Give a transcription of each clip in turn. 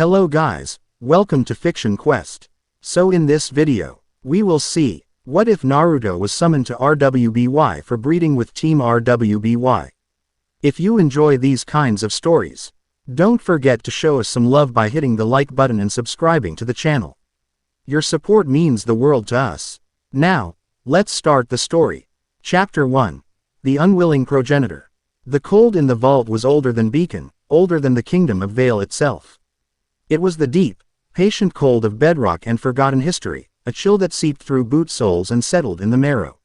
Hello guys, welcome to Fiction Quest. So in this video, we will see, what if Naruto was summoned to RWBY for breeding with Team RWBY? If you enjoy these kinds of stories, don't forget to show us some love by hitting the like button and subscribing to the channel. Your support means the world to us. Now, let's start the story. Chapter 1. The Unwilling Progenitor. The cold in the vault was older than Beacon, older than the kingdom of Vale itself. It was the deep, patient cold of bedrock and forgotten history, a chill that seeped through boot soles and settled in the marrow.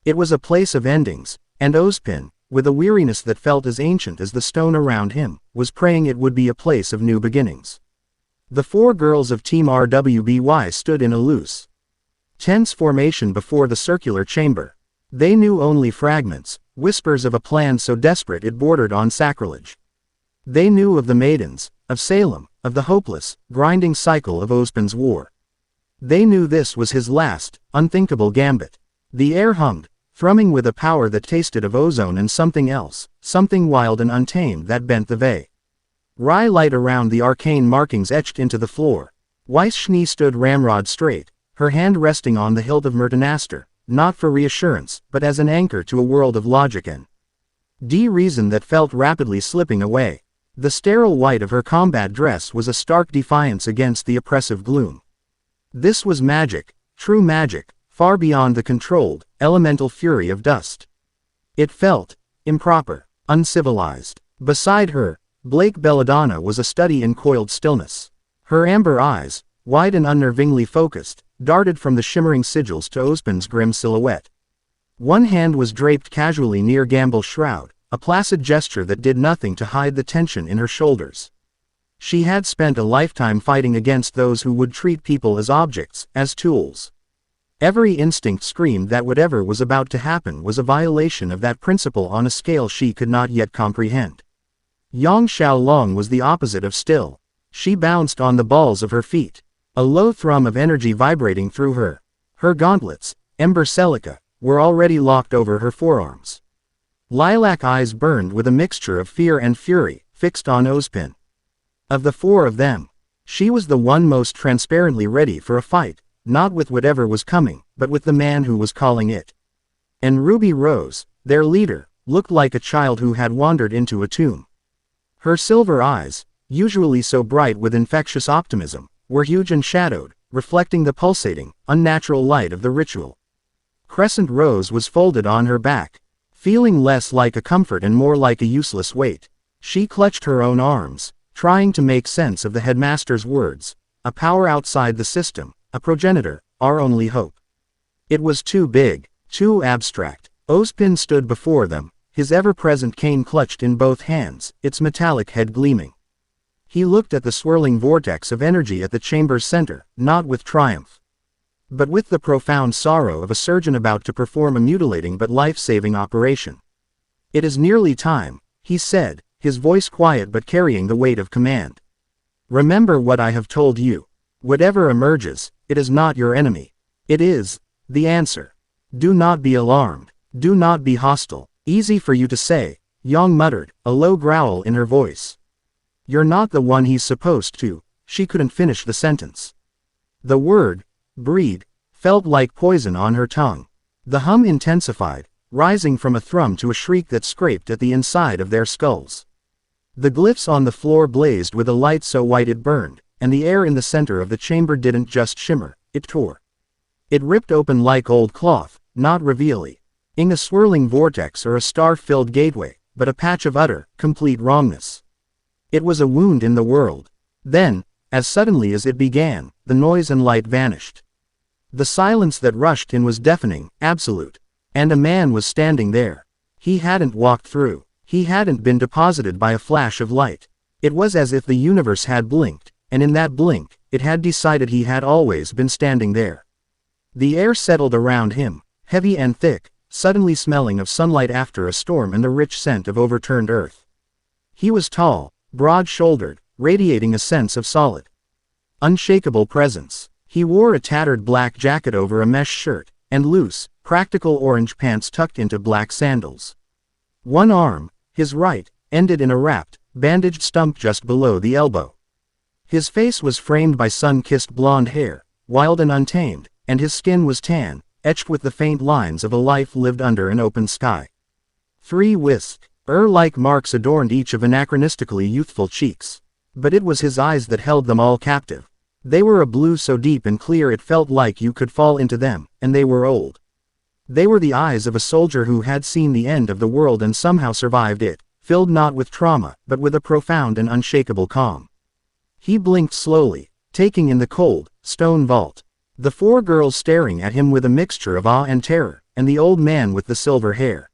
It was a place of endings, and Ozpin, with a weariness that felt as ancient as the stone around him, was praying it would be a place of new beginnings. The four girls of Team RWBY stood in a loose, tense formation before the circular chamber. They knew only fragments, whispers of a plan so desperate it bordered on sacrilege. They knew of the maidens, of Salem, of the hopeless, grinding cycle of Ozpin's war. They knew this was his last, unthinkable gambit. The air hummed, thrumming with a power that tasted of ozone and something else, something wild and untamed that bent the Vey. Rye light around the arcane markings etched into the floor. Weiss Schnee stood ramrod straight, her hand resting on the hilt of Myrtenaster, not for reassurance, but as an anchor to a world of logic and reason that felt rapidly slipping away. The sterile white of her combat dress was a stark defiance against the oppressive gloom. This was magic, true magic, far beyond the controlled, elemental fury of dust. It felt improper, uncivilized. Beside her, Blake Belladonna was a study in coiled stillness. Her amber eyes, wide and unnervingly focused, darted from the shimmering sigils to Ozpin's grim silhouette. One hand was draped casually near Gamble's shroud, a placid gesture that did nothing to hide the tension in her shoulders. She had spent a lifetime fighting against those who would treat people as objects, as tools. Every instinct screamed that whatever was about to happen was a violation of that principle on a scale she could not yet comprehend. Yang Xiaolong was the opposite of still. She bounced on the balls of her feet, a low thrum of energy vibrating through her. Her gauntlets, ember celica, were already locked over her forearms. Lilac eyes burned with a mixture of fear and fury, fixed on Ozpin. Of the four of them, she was the one most transparently ready for a fight, not with whatever was coming, but with the man who was calling it. And Ruby Rose, their leader, looked like a child who had wandered into a tomb. Her silver eyes, usually so bright with infectious optimism, were huge and shadowed, reflecting the pulsating, unnatural light of the ritual. Crescent Rose was folded on her back, feeling less like a comfort and more like a useless weight. She clutched her own arms, trying to make sense of the headmaster's words, a power outside the system, a progenitor, our only hope. It was too big, too abstract. Ozpin stood before them, his ever-present cane clutched in both hands, its metallic head gleaming. He looked at the swirling vortex of energy at the chamber's center, not with triumph, but with the profound sorrow of a surgeon about to perform a mutilating but life-saving operation. "It is nearly time," he said, his voice quiet but carrying the weight of command. "Remember what I have told you. Whatever emerges, it is not your enemy. It is the answer. Do not be alarmed. Do not be hostile." "Easy for you to say," Yang muttered, a low growl in her voice. "You're not the one he's supposed to." She couldn't finish the sentence. The word breed felt like poison on her tongue. The hum intensified, rising from a thrum to a shriek that scraped at the inside of their skulls. The glyphs on the floor blazed with a light so white it burned, and the air in the center of the chamber didn't just shimmer, it tore. It ripped open like old cloth, not revealing a swirling vortex or a star-filled gateway, but a patch of utter, complete wrongness. It was a wound in the world. Then, as suddenly as it began, the noise and light vanished. The silence that rushed in was deafening, absolute. And a man was standing there. He hadn't walked through. He hadn't been deposited by a flash of light. It was as if the universe had blinked, and in that blink, it had decided he had always been standing there. The air settled around him, heavy and thick, suddenly smelling of sunlight after a storm and the rich scent of overturned earth. He was tall, broad-shouldered, radiating a sense of solid, unshakable presence. He wore a tattered black jacket over a mesh shirt, and loose, practical orange pants tucked into black sandals. One arm, his right, ended in a wrapped, bandaged stump just below the elbow. His face was framed by sun-kissed blonde hair, wild and untamed, and his skin was tan, etched with the faint lines of a life lived under an open sky. 3 whisk, like marks adorned each of anachronistically youthful cheeks. But it was his eyes that held them all captive. They were a blue so deep and clear it felt like you could fall into them, and they were old. They were the eyes of a soldier who had seen the end of the world and somehow survived it, filled not with trauma, but with a profound and unshakable calm. He blinked slowly, taking in the cold, stone vault. The 4 girls staring at him with a mixture of awe and terror, and the old man with the silver hair.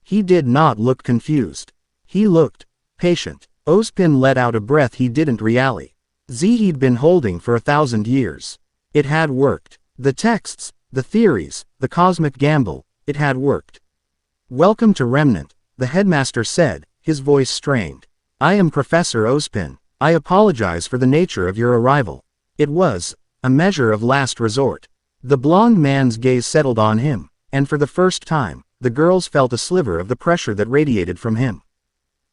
He did not look confused. He looked patient. Ozpin let out a breath he didn't rally. He'd been holding for 1,000 years. It had worked. The texts, the theories, the cosmic gamble, it had worked. "Welcome to Remnant," the headmaster said, his voice strained. "I am Professor Ozpin. I apologize for the nature of your arrival. It was a measure of last resort." The blond man's gaze settled on him, and for the first time, the girls felt a sliver of the pressure that radiated from him.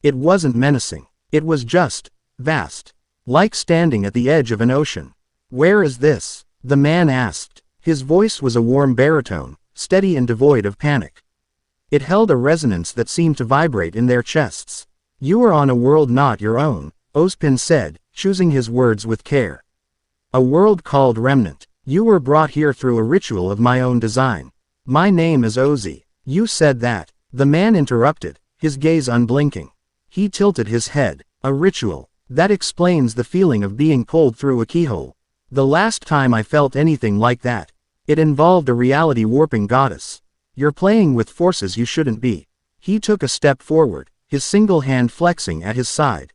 It wasn't menacing. It was just vast. Like standing at the edge of an ocean. "Where is this?" the man asked. His voice was a warm baritone, steady and devoid of panic. It held a resonance that seemed to vibrate in their chests. "You are on a world not your own," Ozpin said, choosing his words with care. "A world called Remnant. You were brought here through a ritual of my own design. My name is Ozzy." "You said that," the man interrupted, his gaze unblinking. He tilted his head. "A ritual. That explains the feeling of being pulled through a keyhole. The last time I felt anything like that, it involved a reality-warping goddess. You're playing with forces you shouldn't be." He took a step forward, his single hand flexing at his side.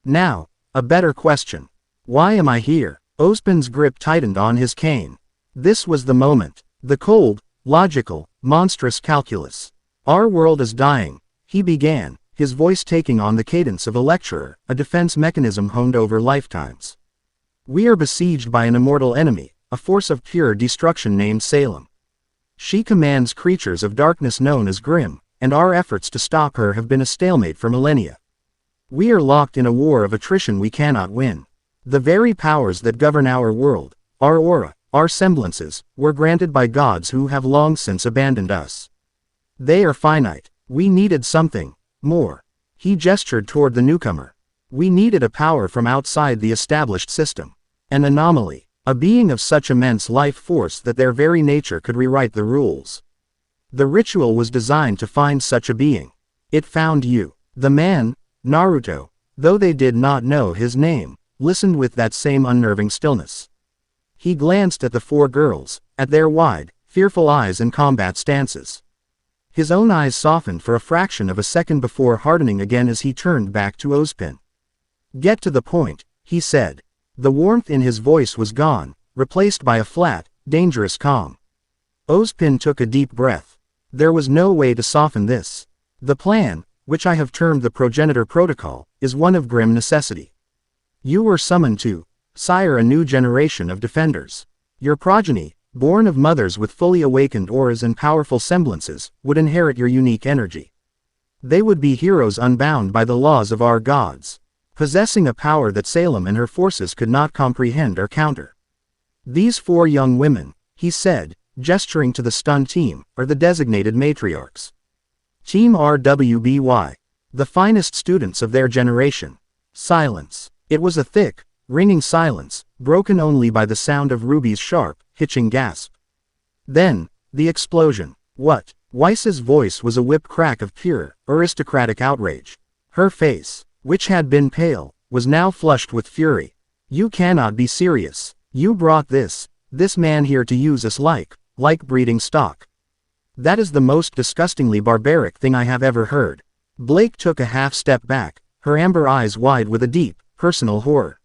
"Now, a better question. Why am I here?" Ozpin's grip tightened on his cane. This was the moment. The cold, logical, monstrous calculus. "Our world is dying," he began, his voice taking on the cadence of a lecturer, a defense mechanism honed over lifetimes. "We are besieged by an immortal enemy, a force of pure destruction named Salem. She commands creatures of darkness known as Grimm, and our efforts to stop her have been a stalemate for millennia. We are locked in a war of attrition we cannot win. The very powers that govern our world, our aura, our semblances, were granted by gods who have long since abandoned us. They are finite. We needed something more." He gestured toward the newcomer. "We needed a power from outside the established system. An anomaly. A being of such immense life force that their very nature could rewrite the rules. The ritual was designed to find such a being. It found you." The man, Naruto, though they did not know his name, listened with that same unnerving stillness. He glanced at the 4 girls, at their wide, fearful eyes and combat stances. His own eyes softened for a fraction of a second before hardening again as he turned back to Ozpin. "Get to the point," he said. The warmth in his voice was gone, replaced by a flat, dangerous calm. Ozpin took a deep breath. There was no way to soften this. "The plan, which I have termed the Progenitor Protocol, is one of grim necessity. You were summoned to sire a new generation of defenders. Your progeny, born of mothers with fully awakened auras and powerful semblances, would inherit your unique energy. They would be heroes unbound by the laws of our gods, possessing a power that Salem and her forces could not comprehend or counter. These 4 young women," he said, gesturing to the stunned team, "are the designated matriarchs. Team RWBY. The finest students of their generation." Silence. It was a thick, ringing silence, broken only by the sound of Ruby's sharp, hitching gasp. Then, the explosion. "What?" Weiss's voice was a whip crack of pure, aristocratic outrage. Her face, which had been pale, was now flushed with fury. "You cannot be serious. You brought this man here to use us like breeding stock. That is the most disgustingly barbaric thing I have ever heard." Blake took a half step back, her amber eyes wide with a deep, personal horror.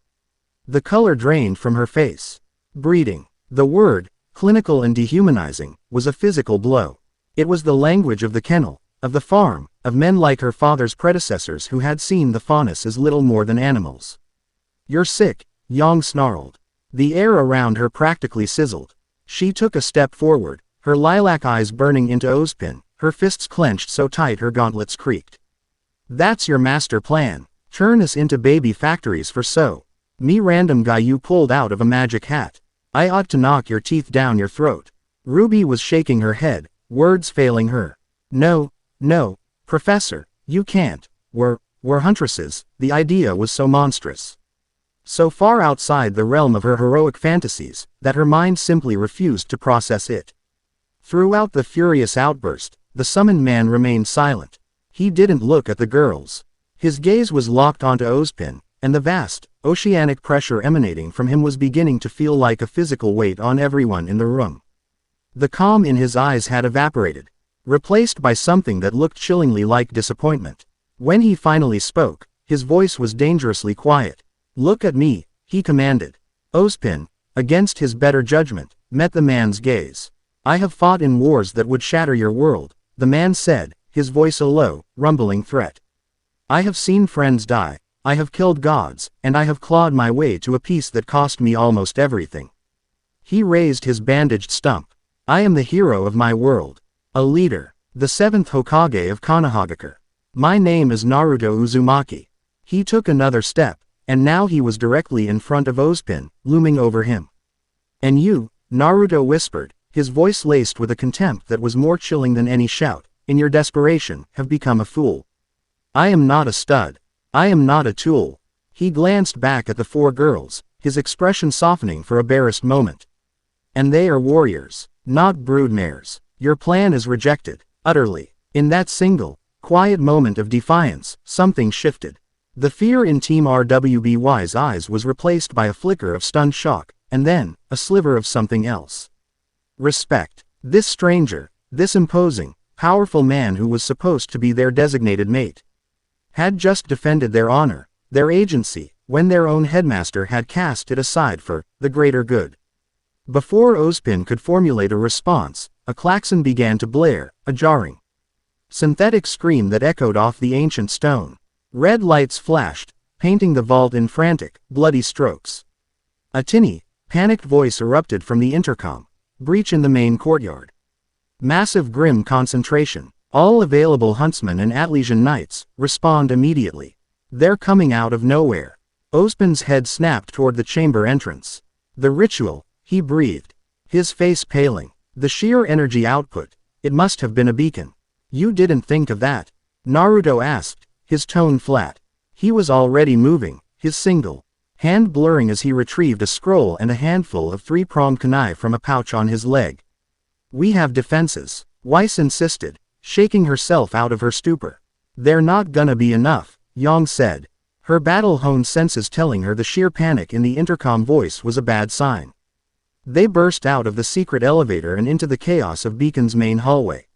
The color drained from her face. Breeding. The word, clinical and dehumanizing, was a physical blow. It was the language of the kennel, of the farm, of men like her father's predecessors who had seen the faunus as little more than animals. "You're sick," Yang snarled. The air around her practically sizzled. She took a step forward, her lilac eyes burning into Ozpin, her fists clenched so tight her gauntlets creaked. "That's your master plan. Turn us into baby factories for so Me random guy you pulled out of a magic hat. I ought to knock your teeth down your throat. Ruby was shaking her head, words failing her. No, no, Professor, you can't. We're huntresses. The idea was so monstrous, so far outside the realm of her heroic fantasies, that her mind simply refused to process it. Throughout the furious outburst, the summoned man remained silent. He didn't look at the girls. His gaze was locked onto Ozpin, and the vast, oceanic pressure emanating from him was beginning to feel like a physical weight on everyone in the room. The calm in his eyes had evaporated, replaced by something that looked chillingly like disappointment. When he finally spoke, his voice was dangerously quiet. Look at me, he commanded. Ozpin, against his better judgment, met the man's gaze. I have fought in wars that would shatter your world, the man said, his voice a low, rumbling threat. I have seen friends die, I have killed gods, and I have clawed my way to a peace that cost me almost everything. He raised his bandaged stump. I am the hero of my world. A leader. The 7th Hokage of Konohagakure. My name is Naruto Uzumaki. He took another step, and now he was directly in front of Ozpin, looming over him. And you, Naruto whispered, his voice laced with a contempt that was more chilling than any shout, in your desperation, have become a fool. I am not a stud. I am not a tool. He glanced back at the 4 girls, his expression softening for a barest moment. And they are warriors, not broodmares. Your plan is rejected, utterly. In that single, quiet moment of defiance, something shifted. The fear in Team RWBY's eyes was replaced by a flicker of stunned shock, and then, a sliver of something else. Respect. This stranger, this imposing, powerful man who was supposed to be their designated mate, had just defended their honor, their agency, when their own headmaster had cast it aside for the greater good. Before Ozpin could formulate a response, a klaxon began to blare, a jarring, synthetic scream that echoed off the ancient stone. Red lights flashed, painting the vault in frantic, bloody strokes. A tinny, panicked voice erupted from the intercom. Breach in the main courtyard. Massive grim concentration. All available huntsmen and Atlesian knights, respond immediately. They're coming out of nowhere. Ozpin's head snapped toward the chamber entrance. The ritual, he breathed, his face paling. The sheer energy output, it must have been a beacon. You didn't think of that? Naruto asked, his tone flat. He was already moving, his single hand blurring as he retrieved a scroll and a handful of 3-pronged kunai from a pouch on his leg. We have defenses, Weiss insisted, shaking herself out of her stupor. They're not gonna be enough, Yang said, her battle-honed senses telling her the sheer panic in the intercom voice was a bad sign. They burst out of the secret elevator and into the chaos of Beacon's main hallway.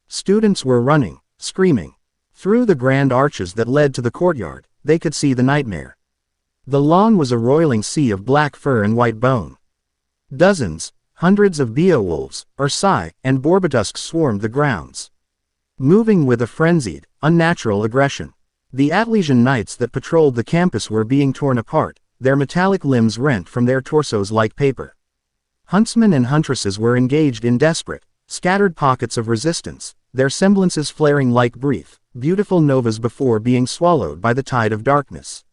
Students were running, screaming. Through the grand arches that led to the courtyard, they could see the nightmare. The lawn was a roiling sea of black fur and white bone. Dozens, hundreds of Beowulfs, Ursai, and Borbotusks swarmed the grounds, moving with a frenzied, unnatural aggression. The Atlesian knights that patrolled the campus were being torn apart, their metallic limbs rent from their torsos like paper. Huntsmen and huntresses were engaged in desperate, scattered pockets of resistance, their semblances flaring like brief, beautiful novas before being swallowed by the tide of darkness.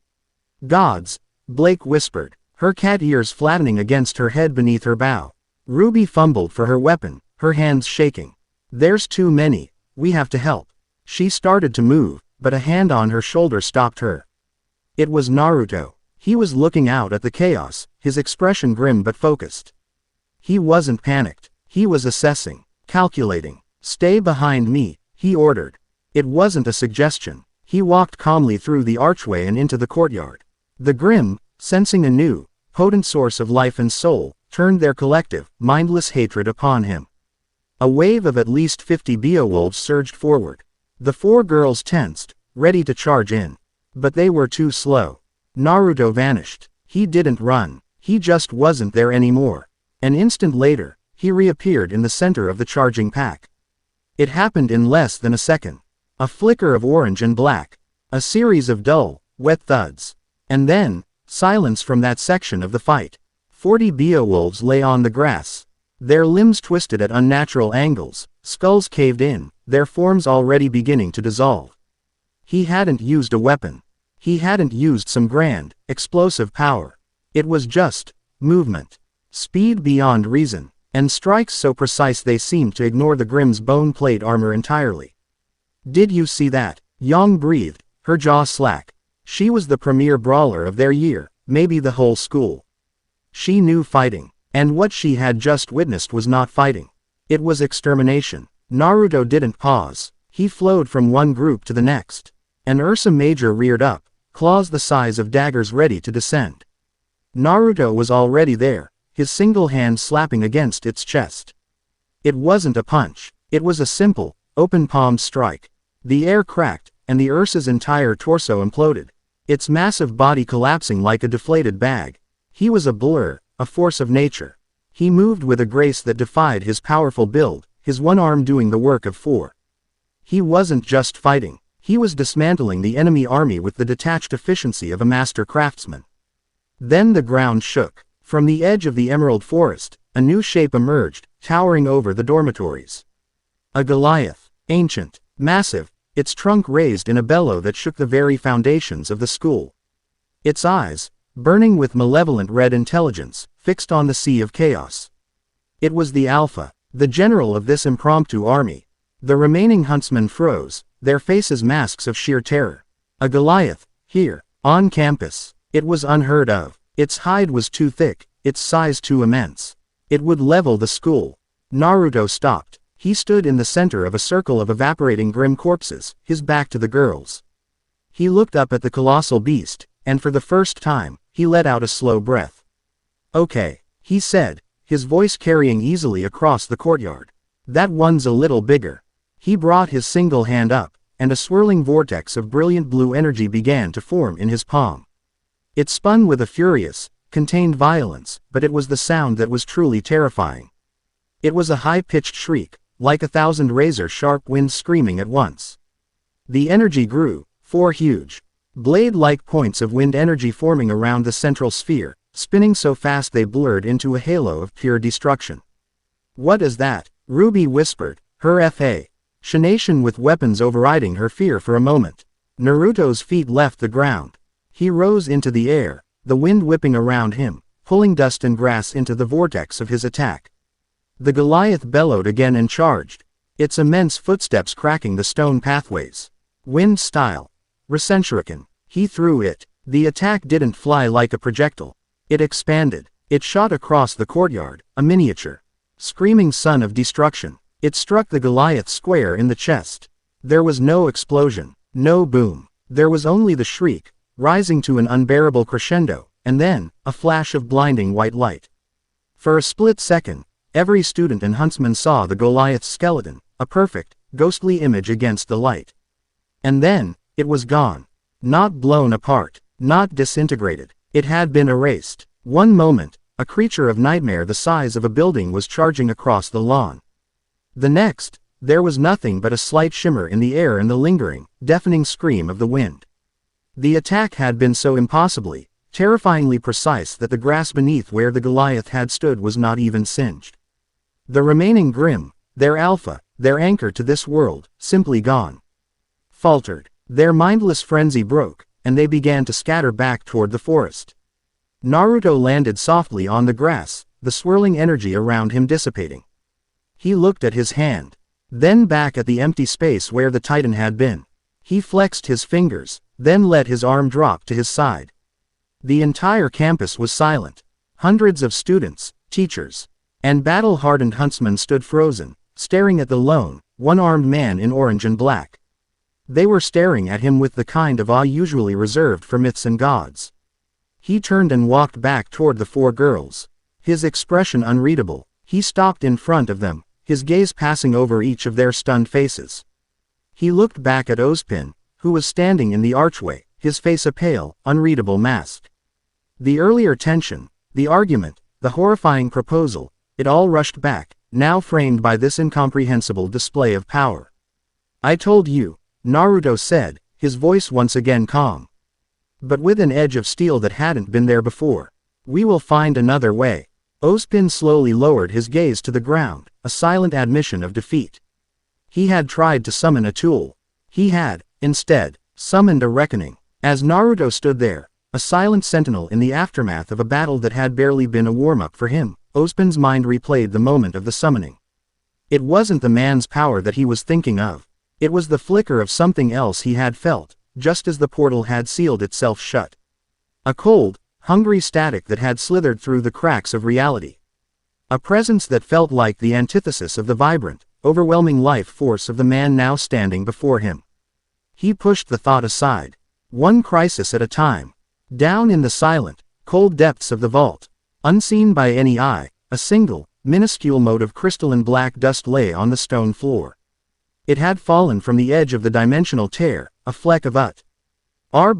Gods, Blake whispered, her cat ears flattening against her head beneath her bow. Ruby fumbled for her weapon, her hands shaking. There's too many, we have to help. She started to move, but a hand on her shoulder stopped her. It was Naruto. He was looking out at the chaos, his expression grim but focused. He wasn't panicked. He was assessing, calculating. Stay behind me, he ordered. It wasn't a suggestion. He walked calmly through the archway and into the courtyard. The Grimm, sensing a new, potent source of life and soul, turned their collective, mindless hatred upon him. A wave of at least 50 Beowulfs surged forward. The 4 girls tensed, ready to charge in. But they were too slow. Naruto vanished. He didn't run. He just wasn't there anymore. An instant later, he reappeared in the center of the charging pack. It happened in less than a second. A flicker of orange and black. A series of dull, wet thuds. And then, silence from that section of the fight. 40 Beowulfs lay on the grass. Their limbs twisted at unnatural angles, skulls caved in, their forms already beginning to dissolve. He hadn't used a weapon. He hadn't used some grand, explosive power. It was just movement. Speed beyond reason, and strikes so precise they seemed to ignore the Grimm's bone plate armor entirely. "Did you see that?" Yang breathed, her jaw slack. She was the premier brawler of their year, maybe the whole school. She knew fighting, and what she had just witnessed was not fighting. It was extermination. Naruto didn't pause. He flowed from one group to the next. An Ursa Major reared up, claws the size of daggers ready to descend. Naruto was already there, his single hand slapping against its chest. It wasn't a punch. It was a simple, open-palmed strike. The air cracked, and the Ursa's entire torso imploded, its massive body collapsing like a deflated bag. He was a blur, a force of nature. He moved with a grace that defied his powerful build, his one arm doing the work of four. He wasn't just fighting. He was dismantling the enemy army with the detached efficiency of a master craftsman. Then the ground shook. From the edge of the emerald forest, a new shape emerged, towering over the dormitories. A Goliath. Ancient, massive, its trunk raised in a bellow that shook the very foundations of the school. Its eyes, burning with malevolent red intelligence, fixed on the sea of chaos. It was the Alpha, the general of this impromptu army. The remaining huntsmen froze, their faces masks of sheer terror. A Goliath, here, on campus. It was unheard of. Its hide was too thick, its size too immense. It would level the school. Naruto stopped. He stood in the center of a circle of evaporating grim corpses, his back to the girls. He looked up at the colossal beast, and for the first time, he let out a slow breath. "Okay," he said, his voice carrying easily across the courtyard. "That one's a little bigger." He brought his single hand up, and a swirling vortex of brilliant blue energy began to form in his palm. It spun with a furious, contained violence, but it was the sound that was truly terrifying. It was a high-pitched shriek, like 1,000 razor-sharp winds screaming at once. The energy grew, 4 huge, blade-like points of wind energy forming around the central sphere, spinning so fast they blurred into a halo of pure destruction. "What is that?" RWBY whispered, her fascination with weapons overriding her fear for a moment. Naruto's feet left the ground. He rose into the air, the wind whipping around him, pulling dust and grass into the vortex of his attack. The Goliath bellowed again and charged, its immense footsteps cracking the stone pathways. Wind style. Rasenshuriken. He threw it. The attack didn't fly like a projectile. It expanded. It shot across the courtyard, a miniature screaming sun of destruction. It struck the Goliath square in the chest. There was no explosion, no boom. There was only the shriek, rising to an unbearable crescendo, and then, a flash of blinding white light. For a split second, every student and huntsman saw the Goliath's skeleton, a perfect, ghostly image against the light. And then, it was gone. Not blown apart, not disintegrated. It had been erased. One moment, a creature of nightmare the size of a building was charging across the lawn. The next, there was nothing but a slight shimmer in the air and the lingering, deafening scream of the wind. The attack had been so impossibly, terrifyingly precise that the grass beneath where the Goliath had stood was not even singed. The remaining Grimm, their alpha, their anchor to this world, simply gone. Faltered. Their mindless frenzy broke, and they began to scatter back toward the forest. Naruto landed softly on the grass, the swirling energy around him dissipating. He looked at his hand, then back at the empty space where the Titan had been. He flexed his fingers, then let his arm drop to his side. The entire campus was silent. Hundreds of students, teachers, and battle-hardened huntsmen stood frozen, staring at the lone, one-armed man in orange and black. They were staring at him with the kind of awe usually reserved for myths and gods. He turned and walked back toward the 4 girls. His expression unreadable. He stopped in front of them, his gaze passing over each of their stunned faces. He looked back at Ozpin, who was standing in the archway, his face a pale, unreadable mask. The earlier tension, the argument, the horrifying proposal, it all rushed back, now framed by this incomprehensible display of power. "I told you," Naruto said, his voice once again calm, but with an edge of steel that hadn't been there before. "We will find another way." Ozpin slowly lowered his gaze to the ground, a silent admission of defeat. He had tried to summon a tool. He had, instead, summoned a reckoning. As Naruto stood there, a silent sentinel in the aftermath of a battle that had barely been a warm-up for him, Ozpin's mind replayed the moment of the summoning. It wasn't the man's power that he was thinking of. It was the flicker of something else he had felt, just as the portal had sealed itself shut. A cold, hungry static that had slithered through the cracks of reality. A presence that felt like the antithesis of the vibrant, overwhelming life force of the man now standing before him. He pushed the thought aside. One crisis at a time. Down in the silent, cold depths of the vault, unseen by any eye, a single, minuscule mote of crystalline black dust lay on the stone floor. It had fallen from the edge of the dimensional tear, a fleck of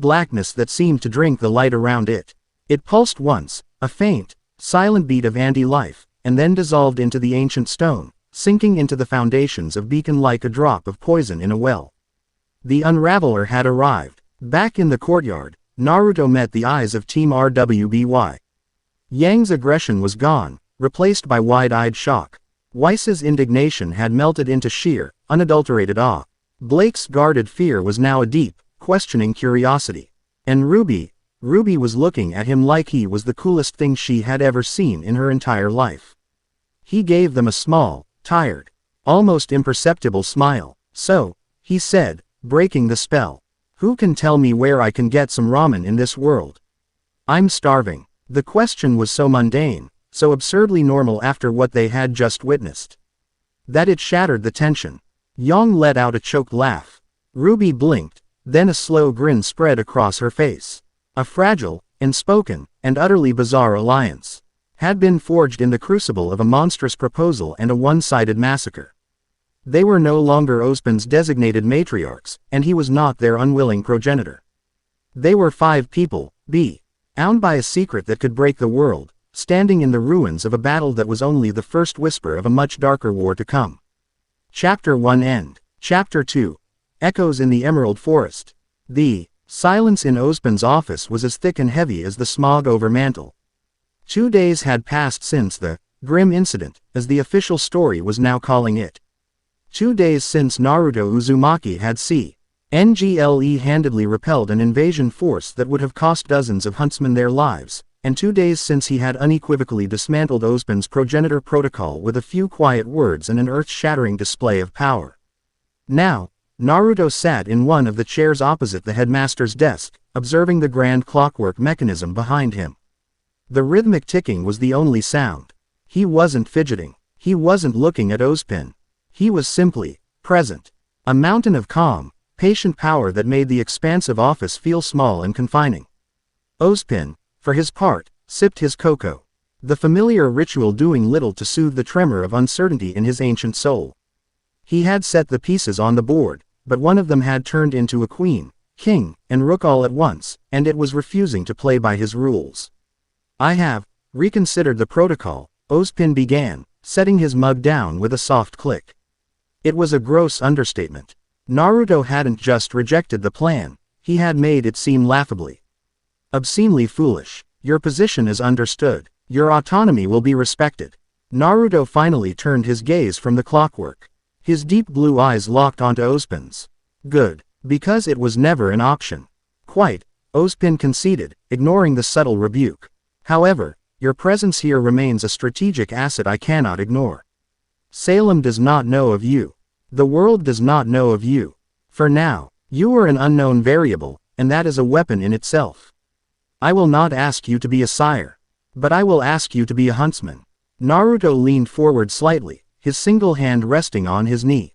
blackness that seemed to drink the light around it. It pulsed once, a faint, silent beat of anti-life, and then dissolved into the ancient stone, sinking into the foundations of beacon like a drop of poison in a well. The Unraveler had arrived. Back in the courtyard, Naruto met the eyes of Team RWBY. Yang's aggression was gone, replaced by wide-eyed shock. Weiss's indignation had melted into sheer, unadulterated awe. Blake's guarded fear was now a deep, questioning curiosity. And Ruby was looking at him like he was the coolest thing she had ever seen in her entire life. He gave them a small, tired, almost imperceptible smile. "So," he said, breaking the spell. "Who can tell me where I can get some ramen in this world? I'm starving." The question was so mundane, so absurdly normal after what they had just witnessed, that it shattered the tension. Yang let out a choked laugh. Ruby blinked, then a slow grin spread across her face. A fragile, unspoken, and utterly bizarre alliance had been forged in the crucible of a monstrous proposal and a one-sided massacre. They were no longer Ozpin's designated matriarchs, and he was not their unwilling progenitor. They were 5 people, bound by a secret that could break the world, standing in the ruins of a battle that was only the first whisper of a much darker war to come. Chapter 1 End. Chapter 2. Echoes in the Emerald Forest. The silence in Ozpin's office was as thick and heavy as the smog over Mantle. 2 days had passed since the grim incident, as the official story was now calling it. 2 days since Naruto Uzumaki had single-handedly repelled an invasion force that would have cost dozens of huntsmen their lives, and 2 days since he had unequivocally dismantled Ozpin's progenitor protocol with a few quiet words and an earth-shattering display of power. Now, Naruto sat in one of the chairs opposite the headmaster's desk, observing the grand clockwork mechanism behind him. The rhythmic ticking was the only sound. He wasn't fidgeting. He wasn't looking at Ozpin. He was simply present. A mountain of calm, patient power that made the expansive office feel small and confining. Ozpin, for his part, sipped his cocoa. The familiar ritual doing little to soothe the tremor of uncertainty in his ancient soul. He had set the pieces on the board, but one of them had turned into a queen, king, and rook all at once, and it was refusing to play by his rules. "I have reconsidered the protocol," Ozpin began, setting his mug down with a soft click. It was a gross understatement. Naruto hadn't just rejected the plan, he had made it seem laughably, obscenely foolish. "Your position is understood. Your autonomy will be respected." Naruto finally turned his gaze from the clockwork. His deep blue eyes locked onto Ozpin's. "Good, because it was never an option." "Quite," Ozpin conceded, ignoring the subtle rebuke. "However, your presence here remains a strategic asset I cannot ignore. Salem does not know of you. The world does not know of you. For now, you are an unknown variable, and that is a weapon in itself. I will not ask you to be a sire, but I will ask you to be a huntsman." Naruto leaned forward slightly, his single hand resting on his knee.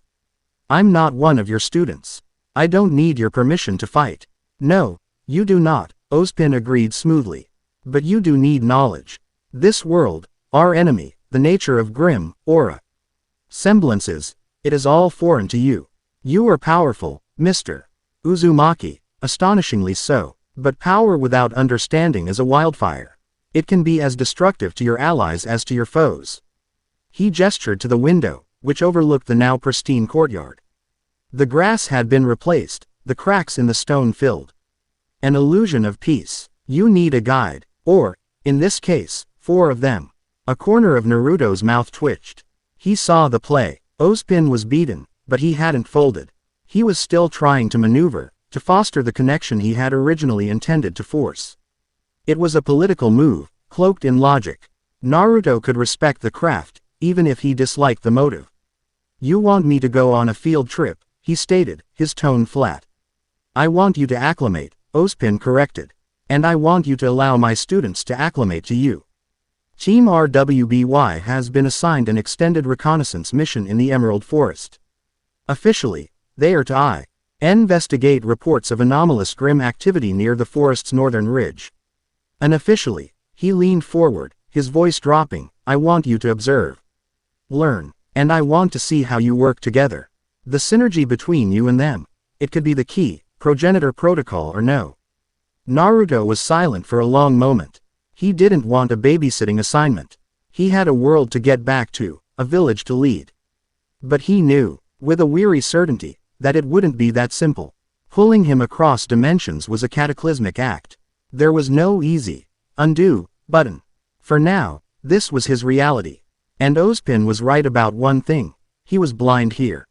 "I'm not one of your students. I don't need your permission to fight." "No, you do not," Ozpin agreed smoothly. "But you do need knowledge. This world, our enemy, the nature of grim, aura, semblances, it is all foreign to you. You are powerful, Mr. Uzumaki, astonishingly so, but power without understanding is a wildfire. It can be as destructive to your allies as to your foes." He gestured to the window, which overlooked the now pristine courtyard. The grass had been replaced, the cracks in the stone filled. An illusion of peace. "You need a guide, or, in this case, 4 of them." A corner of Naruto's mouth twitched. He saw the play. Ozpin was beaten, but he hadn't folded. He was still trying to maneuver, to foster the connection he had originally intended to force. It was a political move, cloaked in logic. Naruto could respect the craft, even if he disliked the motive. "You want me to go on a field trip," he stated, his tone flat. "I want you to acclimate," Ozpin corrected. "And I want you to allow my students to acclimate to you." Team RWBY has been assigned an extended reconnaissance mission in the Emerald Forest. Officially, they are to investigate reports of anomalous grim activity near the forest's northern ridge. Unofficially, he leaned forward, his voice dropping, "I want you to observe, learn, and I want to see how you work together. The synergy between you and them. It could be the key, progenitor protocol or no." Naruto was silent for a long moment. He didn't want a babysitting assignment. He had a world to get back to, a village to lead. But he knew, with a weary certainty, that it wouldn't be that simple. Pulling him across dimensions was a cataclysmic act. There was no easy undo button. For now, this was his reality. And Ozpin was right about one thing. He was blind here.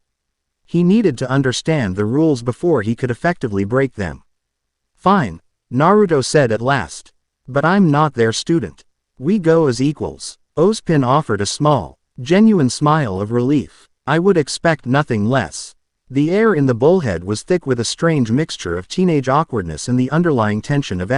He needed to understand the rules before he could effectively break them. "Fine," Naruto said at last. "But I'm not their student. We go as equals." Ozpin offered a small, genuine smile of relief. "I would expect nothing less." The air in the bullhead was thick with a strange mixture of teenage awkwardness and the underlying tension of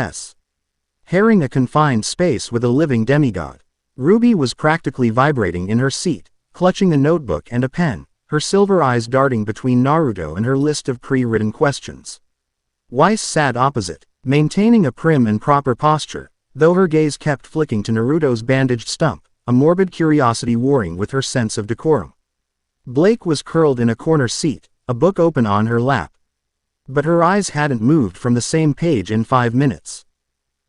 sharing a confined space with a living demigod. RWBY was practically vibrating in her seat, clutching a notebook and a pen, her silver eyes darting between Naruto and her list of pre-written questions. Weiss sat opposite, maintaining a prim and proper posture, though her gaze kept flicking to Naruto's bandaged stump, a morbid curiosity warring with her sense of decorum. Blake was curled in a corner seat, a book open on her lap. But her eyes hadn't moved from the same page in 5 minutes.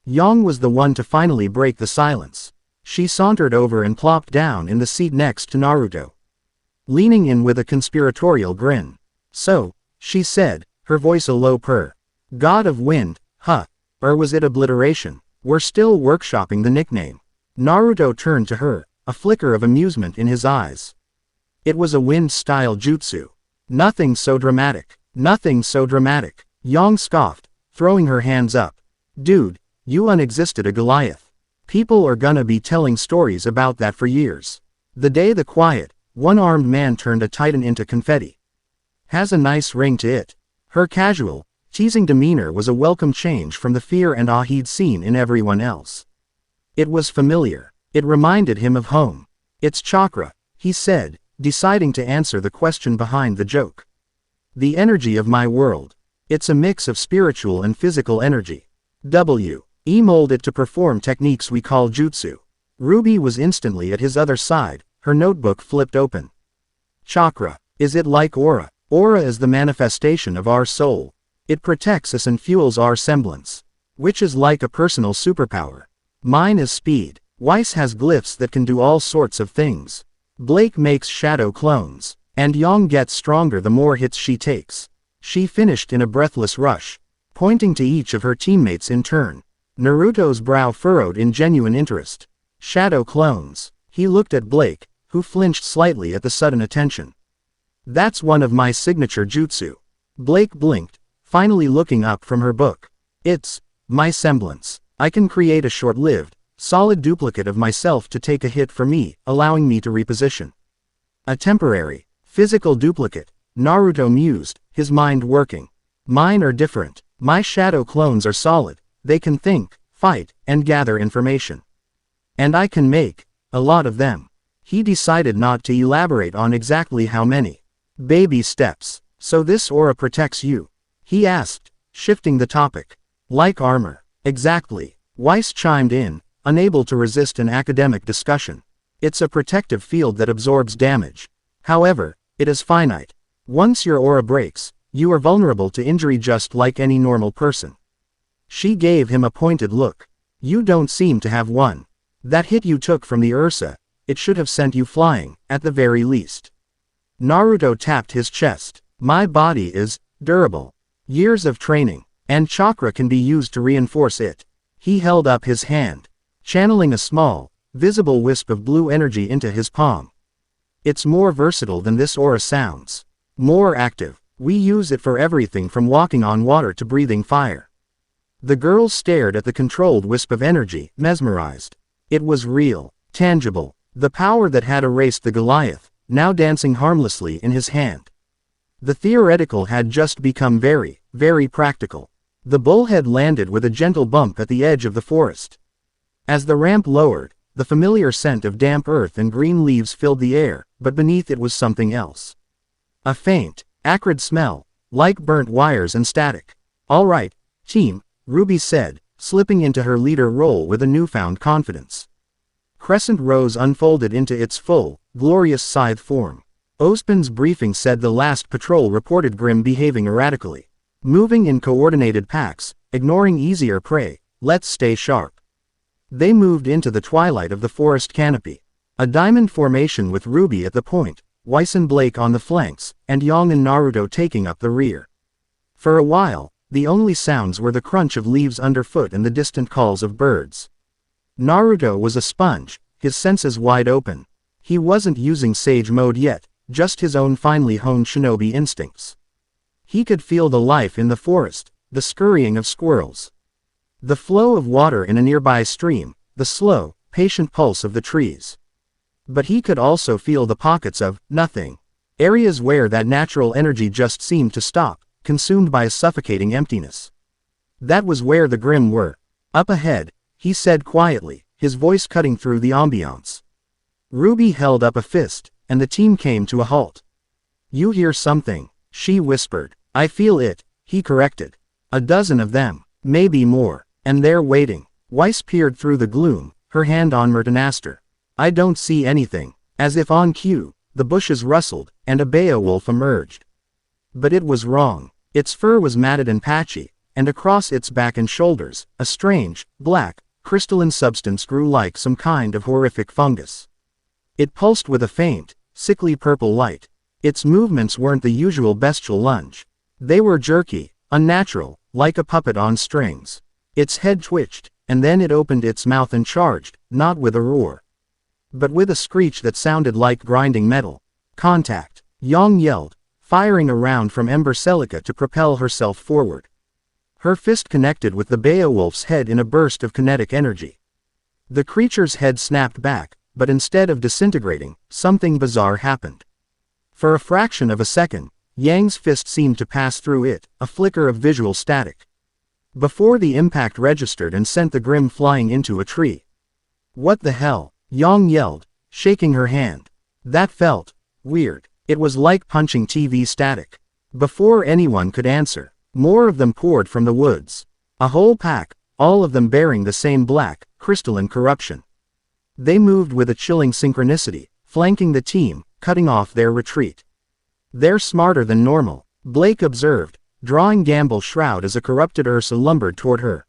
Yang was the one to finally break the silence. She sauntered over and plopped down in the seat next to Naruto, leaning in with a conspiratorial grin. "So," she said, her voice a low purr. "God of Wind, huh? Or was it obliteration? We're still workshopping the nickname." Naruto turned to her, a flicker of amusement in his eyes. "It was a wind-style jutsu. Nothing so dramatic. Nothing so dramatic." Yang scoffed, throwing her hands up. "Dude, you unexisted a Goliath. People are gonna be telling stories about that for years." The day the quiet, one-armed man turned a titan into confetti. "Has a nice ring to it." Her casual, teasing demeanor was a welcome change from the fear and awe he'd seen in everyone else. It was familiar. It reminded him of home. "It's chakra," he said, deciding to answer the question behind the joke. "The energy of my world. It's a mix of spiritual and physical energy. Mold it to perform techniques we call jutsu." RWBY was instantly at his other side, her notebook flipped open. "Chakra. Is it like aura?" "Aura is the manifestation of our soul. It protects us and fuels our semblance. Which is like a personal superpower. Mine is speed. Weiss has glyphs that can do all sorts of things. Blake makes shadow clones. And Yang gets stronger the more hits she takes." She finished in a breathless rush, pointing to each of her teammates in turn. Naruto's brow furrowed in genuine interest. "Shadow clones." He looked at Blake, who flinched slightly at the sudden attention. "That's one of my signature jutsu." Blake blinked, finally looking up from her book. "It's my semblance. I can create a short-lived, solid duplicate of myself to take a hit for me, allowing me to reposition." "A temporary, physical duplicate," Naruto mused, his mind working. "Mine are different. My shadow clones are solid. They can think, fight, and gather information. And I can make a lot of them." He decided not to elaborate on exactly how many. "Baby steps. So this aura protects you?" he asked, shifting the topic. "Like armor." "Exactly." Weiss chimed in, unable to resist an academic discussion. "It's a protective field that absorbs damage. However, it is finite. Once your aura breaks, you are vulnerable to injury just like any normal person." She gave him a pointed look. "You don't seem to have one. That hit you took from the Ursa, it should have sent you flying, at the very least." Naruto tapped his chest. "My body is durable. Years of training, and chakra can be used to reinforce it." He held up his hand, channeling a small, visible wisp of blue energy into his palm. "It's more versatile than this aura sounds. More active, We use it for everything from walking on water to breathing fire. The girls stared at the controlled wisp of energy, mesmerized. It was real, tangible, the power that had erased the Goliath, now dancing harmlessly in his hand. The theoretical had just become very, very practical. The bullhead landed with a gentle bump at the edge of the forest. As the ramp lowered, the familiar scent of damp earth and green leaves filled the air, but beneath it was something else. A faint, acrid smell, like burnt wires and static. "All right, team," Ruby said, slipping into her leader role with a newfound confidence. Crescent Rose unfolded into its full, glorious scythe form. Ospin's briefing said the last patrol reported Grimm behaving erratically. Moving in coordinated packs, ignoring easier prey. Let's stay sharp. They moved into the twilight of the forest canopy. A diamond formation with Ruby at the point, Weiss and Blake on the flanks, and Yang and Naruto taking up the rear. For a while, the only sounds were the crunch of leaves underfoot and the distant calls of birds. Naruto was a sponge, his senses wide open. He wasn't using sage mode yet, just his own finely honed shinobi instincts. He could feel the life in the forest, the scurrying of squirrels, the flow of water in a nearby stream, the slow, patient pulse of the trees. But he could also feel the pockets of nothing, areas where that natural energy just seemed to stop, consumed by a suffocating emptiness. That was where the Grimm were. "Up ahead," he said quietly, his voice cutting through the ambiance. Ruby held up a fist, and the team came to a halt. "You hear something," she whispered. "I feel it," he corrected. "A dozen of them, maybe more, and they're waiting." Weiss peered through the gloom, her hand on Mertenaster. "I don't see anything." As if on cue, the bushes rustled, and a Beowulf emerged. But it was wrong. Its fur was matted and patchy, and across its back and shoulders, a strange, black, crystalline substance grew like some kind of horrific fungus. It pulsed with a faint, sickly purple light. Its movements weren't the usual bestial lunge. They were jerky, unnatural, like a puppet on strings. Its head twitched, and then it opened its mouth and charged, not with a roar, but with a screech that sounded like grinding metal. "Contact!" Yang yelled, firing a round from Ember Celica to propel herself forward. Her fist connected with the Beowulf's head in a burst of kinetic energy. The creature's head snapped back, but instead of disintegrating, something bizarre happened. For a fraction of a second, Yang's fist seemed to pass through it, a flicker of visual static, before the impact registered and sent the Grimm flying into a tree. "What the hell?" Yang yelled, shaking her hand. That felt weird. It was like punching TV static. Before anyone could answer, more of them poured from the woods. A whole pack, all of them bearing the same black, crystalline corruption. They moved with a chilling synchronicity, flanking the team, cutting off their retreat. "They're smarter than normal," Blake observed, drawing Gamble's shroud as a corrupted Ursa lumbered toward her.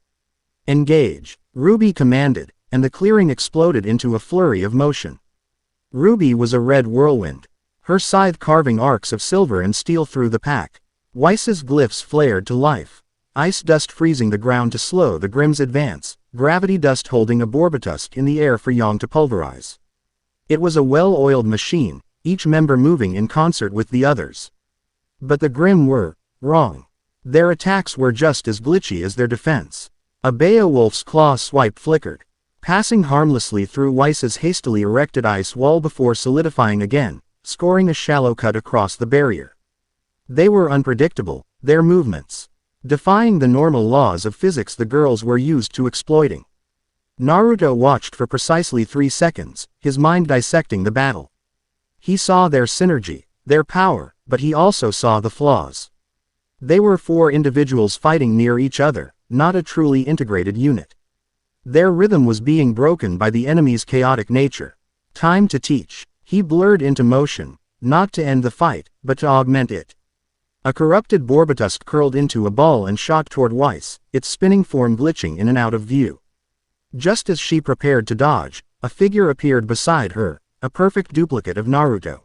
"Engage," Ruby commanded, and the clearing exploded into a flurry of motion. Ruby was a red whirlwind, her scythe carving arcs of silver and steel through the pack. Weiss's glyphs flared to life, ice dust freezing the ground to slow the Grimm's advance, gravity dust holding a Borbitusk in the air for Yang to pulverize. It was a well-oiled machine, each member moving in concert with the others. But the Grimm were wrong. Their attacks were just as glitchy as their defense. A Beowulf's claw swipe flickered, passing harmlessly through Weiss's hastily erected ice wall before solidifying again, scoring a shallow cut across the barrier. They were unpredictable, their movements, defying the normal laws of physics the girls were used to exploiting. Naruto watched for precisely 3 seconds, his mind dissecting the battle. He saw their synergy, their power, but he also saw the flaws. They were 4 individuals fighting near each other, not a truly integrated unit. Their rhythm was being broken by the enemy's chaotic nature. Time to teach. He blurred into motion, not to end the fight, but to augment it. A corrupted Borbitusk curled into a ball and shot toward Weiss, its spinning form glitching in and out of view. Just as she prepared to dodge, a figure appeared beside her, a perfect duplicate of Naruto.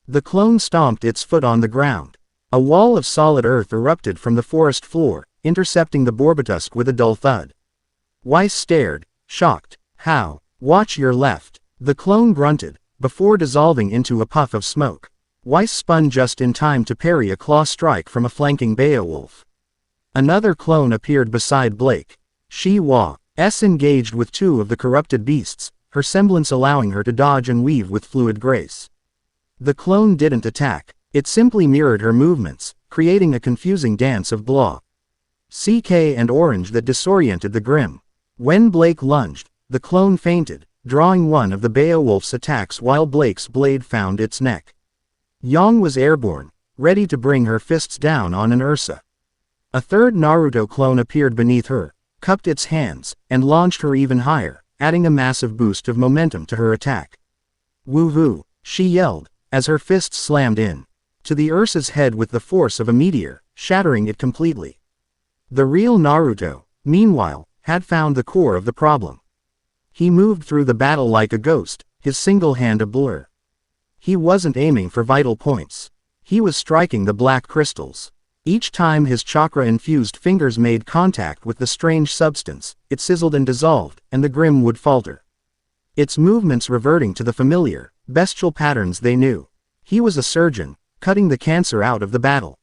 The clone stomped its foot on the ground. A wall of solid earth erupted from the forest floor, intercepting the Borbitusk with a dull thud. Weiss stared, shocked. "How?" "Watch your left," the clone grunted, before dissolving into a puff of smoke. Weiss spun just in time to parry a claw strike from a flanking Beowulf. Another clone appeared beside Blake. She was engaged with two of the corrupted beasts, her semblance allowing her to dodge and weave with fluid grace. The clone didn't attack, it simply mirrored her movements, creating a confusing dance of blah, ck and orange that disoriented the Grimm. When Blake lunged, the clone fainted, drawing one of the Beowulf's attacks while Blake's blade found its neck. Yang was airborne, ready to bring her fists down on an Ursa. A third Naruto clone appeared beneath her, cupped its hands, and launched her even higher, adding a massive boost of momentum to her attack. Woo-hoo, she yelled, as her fists slammed in to the Ursa's head with the force of a meteor, shattering it completely. The real Naruto, meanwhile, had found the core of the problem. He moved through the battle like a ghost, his single hand a blur. He wasn't aiming for vital points. He was striking the black crystals. Each time his chakra-infused fingers made contact with the strange substance, it sizzled and dissolved, and the Grimm would falter. Its movements reverting to the familiar, bestial patterns they knew. He was a surgeon, cutting the cancer out of the battle.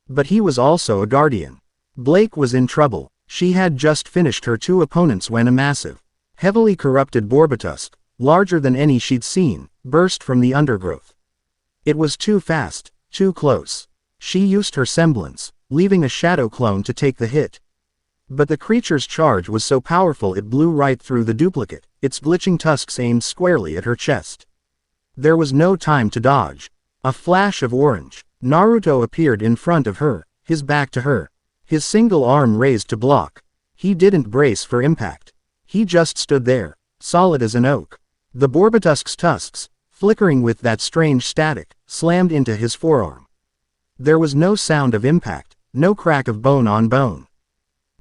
But he was also a guardian. Blake was in trouble. She had just finished her two opponents when a massive, heavily corrupted Borbatusk, larger than any she'd seen, burst from the undergrowth. It was too fast, too close. She used her semblance, leaving a shadow clone to take the hit. But the creature's charge was so powerful it blew right through the duplicate, its glitching tusks aimed squarely at her chest. There was no time to dodge. A flash of orange. Naruto appeared in front of her, his back to her, his single arm raised to block. He didn't brace for impact. He just stood there, solid as an oak. The Borbatusk's tusks, flickering with that strange static, slammed into his forearm. There was no sound of impact, no crack of bone on bone.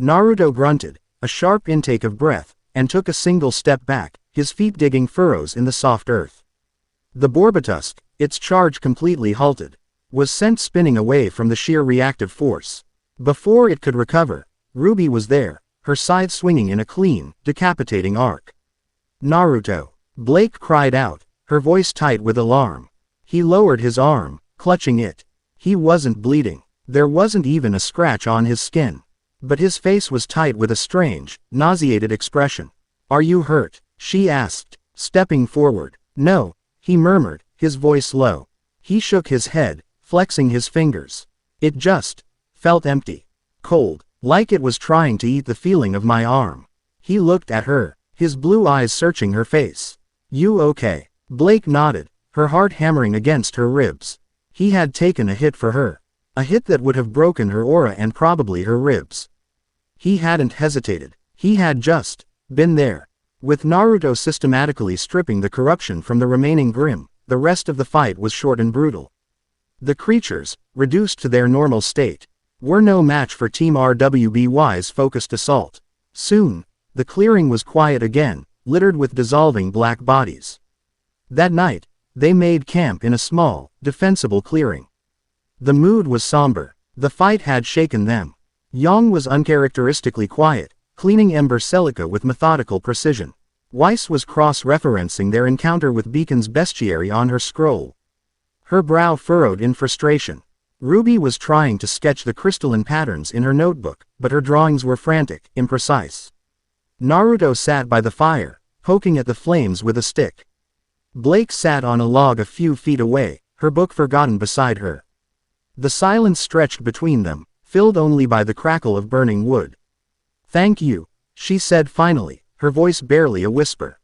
Naruto grunted, a sharp intake of breath, and took a single step back, his feet digging furrows in the soft earth. The Borbatusk, its charge completely halted, was sent spinning away from the sheer reactive force. Before it could recover, RWBY was there, her scythe swinging in a clean, decapitating arc. Naruto! Blake cried out, her voice tight with alarm. He lowered his arm, clutching it. He wasn't bleeding. There wasn't even a scratch on his skin. But his face was tight with a strange, nauseated expression. "Are you hurt?" she asked, stepping forward. "No," he murmured, his voice low. He shook his head, flexing his fingers. "It just felt empty. Cold, like it was trying to eat the feeling of my arm." He looked at her, his blue eyes searching her face. "You okay?" Blake nodded, her heart hammering against her ribs. He had taken a hit for her. A hit that would have broken her aura and probably her ribs. He hadn't hesitated. He had just been there. With Naruto systematically stripping the corruption from the remaining Grimm, the rest of the fight was short and brutal. The creatures, reduced to their normal state, were no match for Team RWBY's focused assault. Soon, the clearing was quiet again, littered with dissolving black bodies. That night, they made camp in a small, defensible clearing. The mood was somber. The fight had shaken them. Yang was uncharacteristically quiet, cleaning ember silica with methodical precision. Weiss was cross-referencing their encounter with Beacon's bestiary on her scroll. Her brow furrowed in frustration. RWBY was trying to sketch the crystalline patterns in her notebook, but her drawings were frantic, imprecise. Naruto sat by the fire, poking at the flames with a stick. Blake sat on a log a few feet away, her book forgotten beside her. The silence stretched between them, filled only by the crackle of burning wood. "Thank you," she said finally, her voice barely a whisper.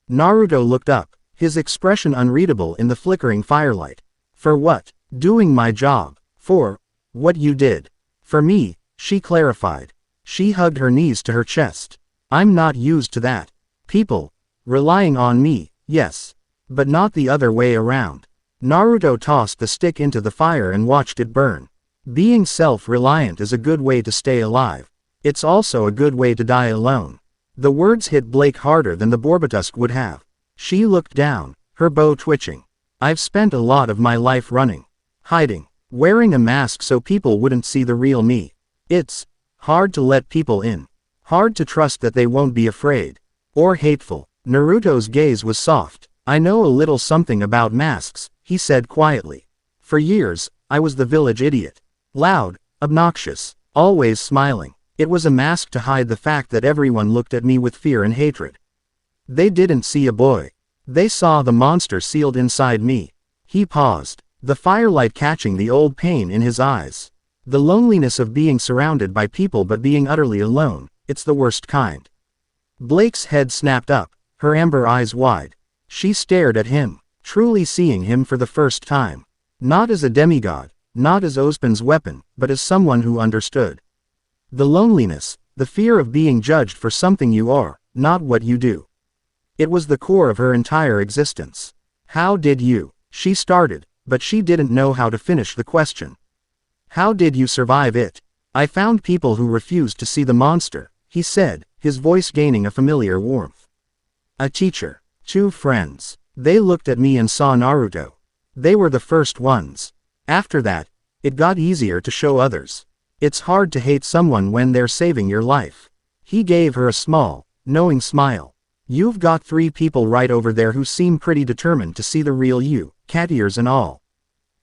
Naruto looked up, his expression unreadable in the flickering firelight. "For what?" "Doing my job." "For what you did." "For me," she clarified. She hugged her knees to her chest. "I'm not used to that. People relying on me, yes. But not the other way around." Naruto tossed the stick into the fire and watched it burn. Being self-reliant is a good way to stay alive. It's also a good way to die alone. The words hit Blake harder than the Borbatusk would have. She looked down, her bow twitching. "I've spent a lot of my life running, hiding, wearing a mask so people wouldn't see the real me. It's hard to let people in. Hard to trust that they won't be afraid. Or hateful." Naruto's gaze was soft. "I know a little something about masks," he said quietly. For years, I was the village idiot. Loud, obnoxious, always smiling. It was a mask to hide the fact that everyone looked at me with fear and hatred. They didn't see a boy. They saw the monster sealed inside me. He paused, the firelight catching the old pain in his eyes. The loneliness of being surrounded by people but being utterly alone, it's the worst kind. Blake's head snapped up, her amber eyes wide. She stared at him, truly seeing him for the first time. Not as a demigod, not as Ozpin's weapon, but as someone who understood. The loneliness, the fear of being judged for something you are, not what you do. It was the core of her entire existence. How did you? She started, but she didn't know how to finish the question. How did you survive it? I found people who refused to see the monster, he said, his voice gaining a familiar warmth. A teacher. 2 friends. They looked at me and saw Naruto. They were the first ones. After that, it got easier to show others. It's hard to hate someone when they're saving your life. He gave her a small, knowing smile. You've got 3 people right over there who seem pretty determined to see the real you, cat ears and all.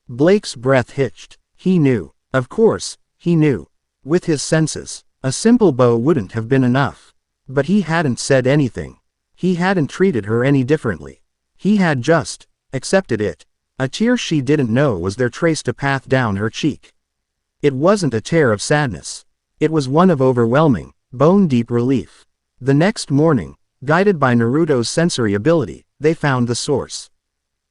Blake's breath hitched. He knew. Of course, he knew. With his senses, a simple bow wouldn't have been enough. But he hadn't said anything. He hadn't treated her any differently. He had just accepted it. A tear she didn't know was there traced a path down her cheek. It wasn't a tear of sadness. It was one of overwhelming, bone-deep relief. The next morning, guided by Naruto's sensory ability, they found the source.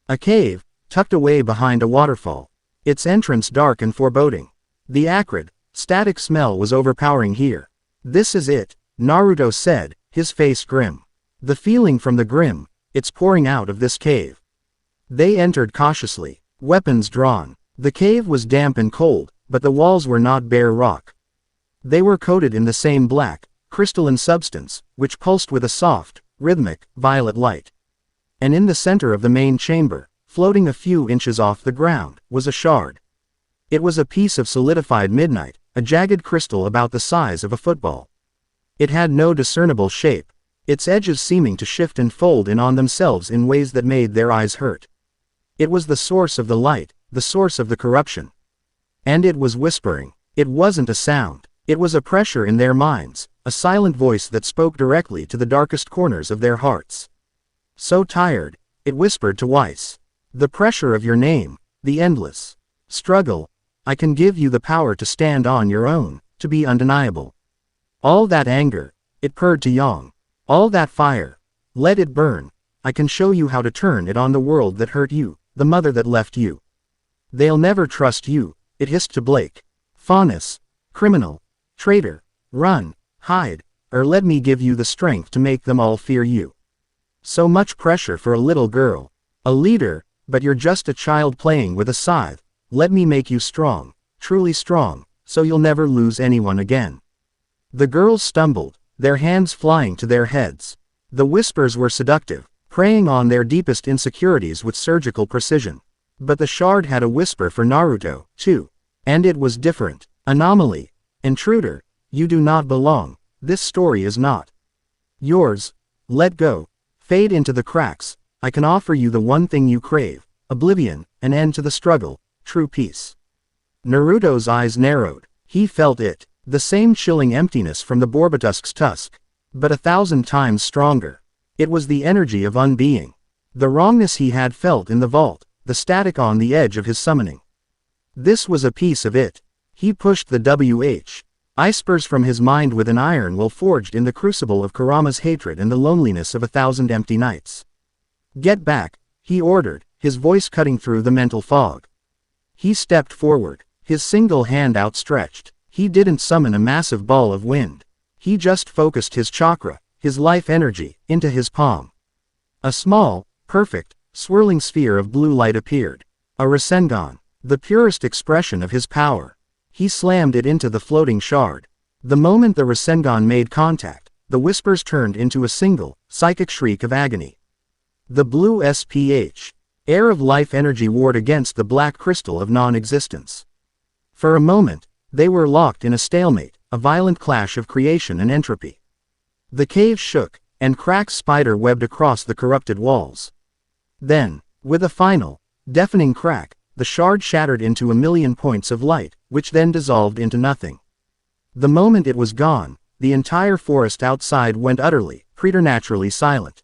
A cave, tucked away behind a waterfall. Its entrance dark and foreboding. The acrid, static smell was overpowering here. This is it, Naruto said, his face grim. The feeling from the grim, it's pouring out of this cave. They entered cautiously, weapons drawn. The cave was damp and cold, but the walls were not bare rock. They were coated in the same black, crystalline substance, which pulsed with a soft, rhythmic, violet light. And in the center of the main chamber, floating a few inches off the ground, was a shard. It was a piece of solidified midnight, a jagged crystal about the size of a football. It had no discernible shape, its edges seeming to shift and fold in on themselves in ways that made their eyes hurt. It was the source of the light, the source of the corruption. And it was whispering. It wasn't a sound. It was a pressure in their minds, a silent voice that spoke directly to the darkest corners of their hearts. So tired, it whispered to Weiss. The pressure of your name, the endless struggle. I can give you the power to stand on your own, to be undeniable. All that anger, it purred to Yang. All that fire, let it burn. I can show you how to turn it on the world that hurt you, the mother that left you. They'll never trust you, it hissed to Blake. Faunus, criminal, traitor, run, hide, or let me give you the strength to make them all fear you. So much pressure for a little girl. A leader, but you're just a child playing with a scythe. Let me make you strong, truly strong, so you'll never lose anyone again. The girls stumbled, their hands flying to their heads. The whispers were seductive, preying on their deepest insecurities with surgical precision. But the shard had a whisper for Naruto, too. And it was different. Anomaly. Intruder. You do not belong. This story is not yours. Let go. Fade into the cracks. I can offer you the one thing you crave. Oblivion, an end to the struggle, true peace. Naruto's eyes narrowed. He felt it. The same chilling emptiness from the Borbatusk's tusk. But 1,000 times stronger. It was the energy of unbeing. The wrongness he had felt in the vault, the static on the edge of his summoning. This was a piece of it. He pushed the icebergs from his mind with an iron will forged in the crucible of Kurama's hatred and the loneliness of 1,000 empty nights. Get back, he ordered, his voice cutting through the mental fog. He stepped forward, his single hand outstretched. He didn't summon a massive ball of wind. He just focused his chakra, his life energy, into his palm. A small, perfect, swirling sphere of blue light appeared. A Rasengan, the purest expression of his power. He slammed it into the floating shard. The moment the Rasengan made contact, the whispers turned into a single, psychic shriek of agony. The blue air of life energy warred against the black crystal of non-existence. For a moment, they were locked in a stalemate, a violent clash of creation and entropy. The cave shook, and cracks spider-webbed across the corrupted walls. Then, with a final, deafening crack, the shard shattered into a million points of light, which then dissolved into nothing. The moment it was gone, the entire forest outside went utterly, preternaturally silent.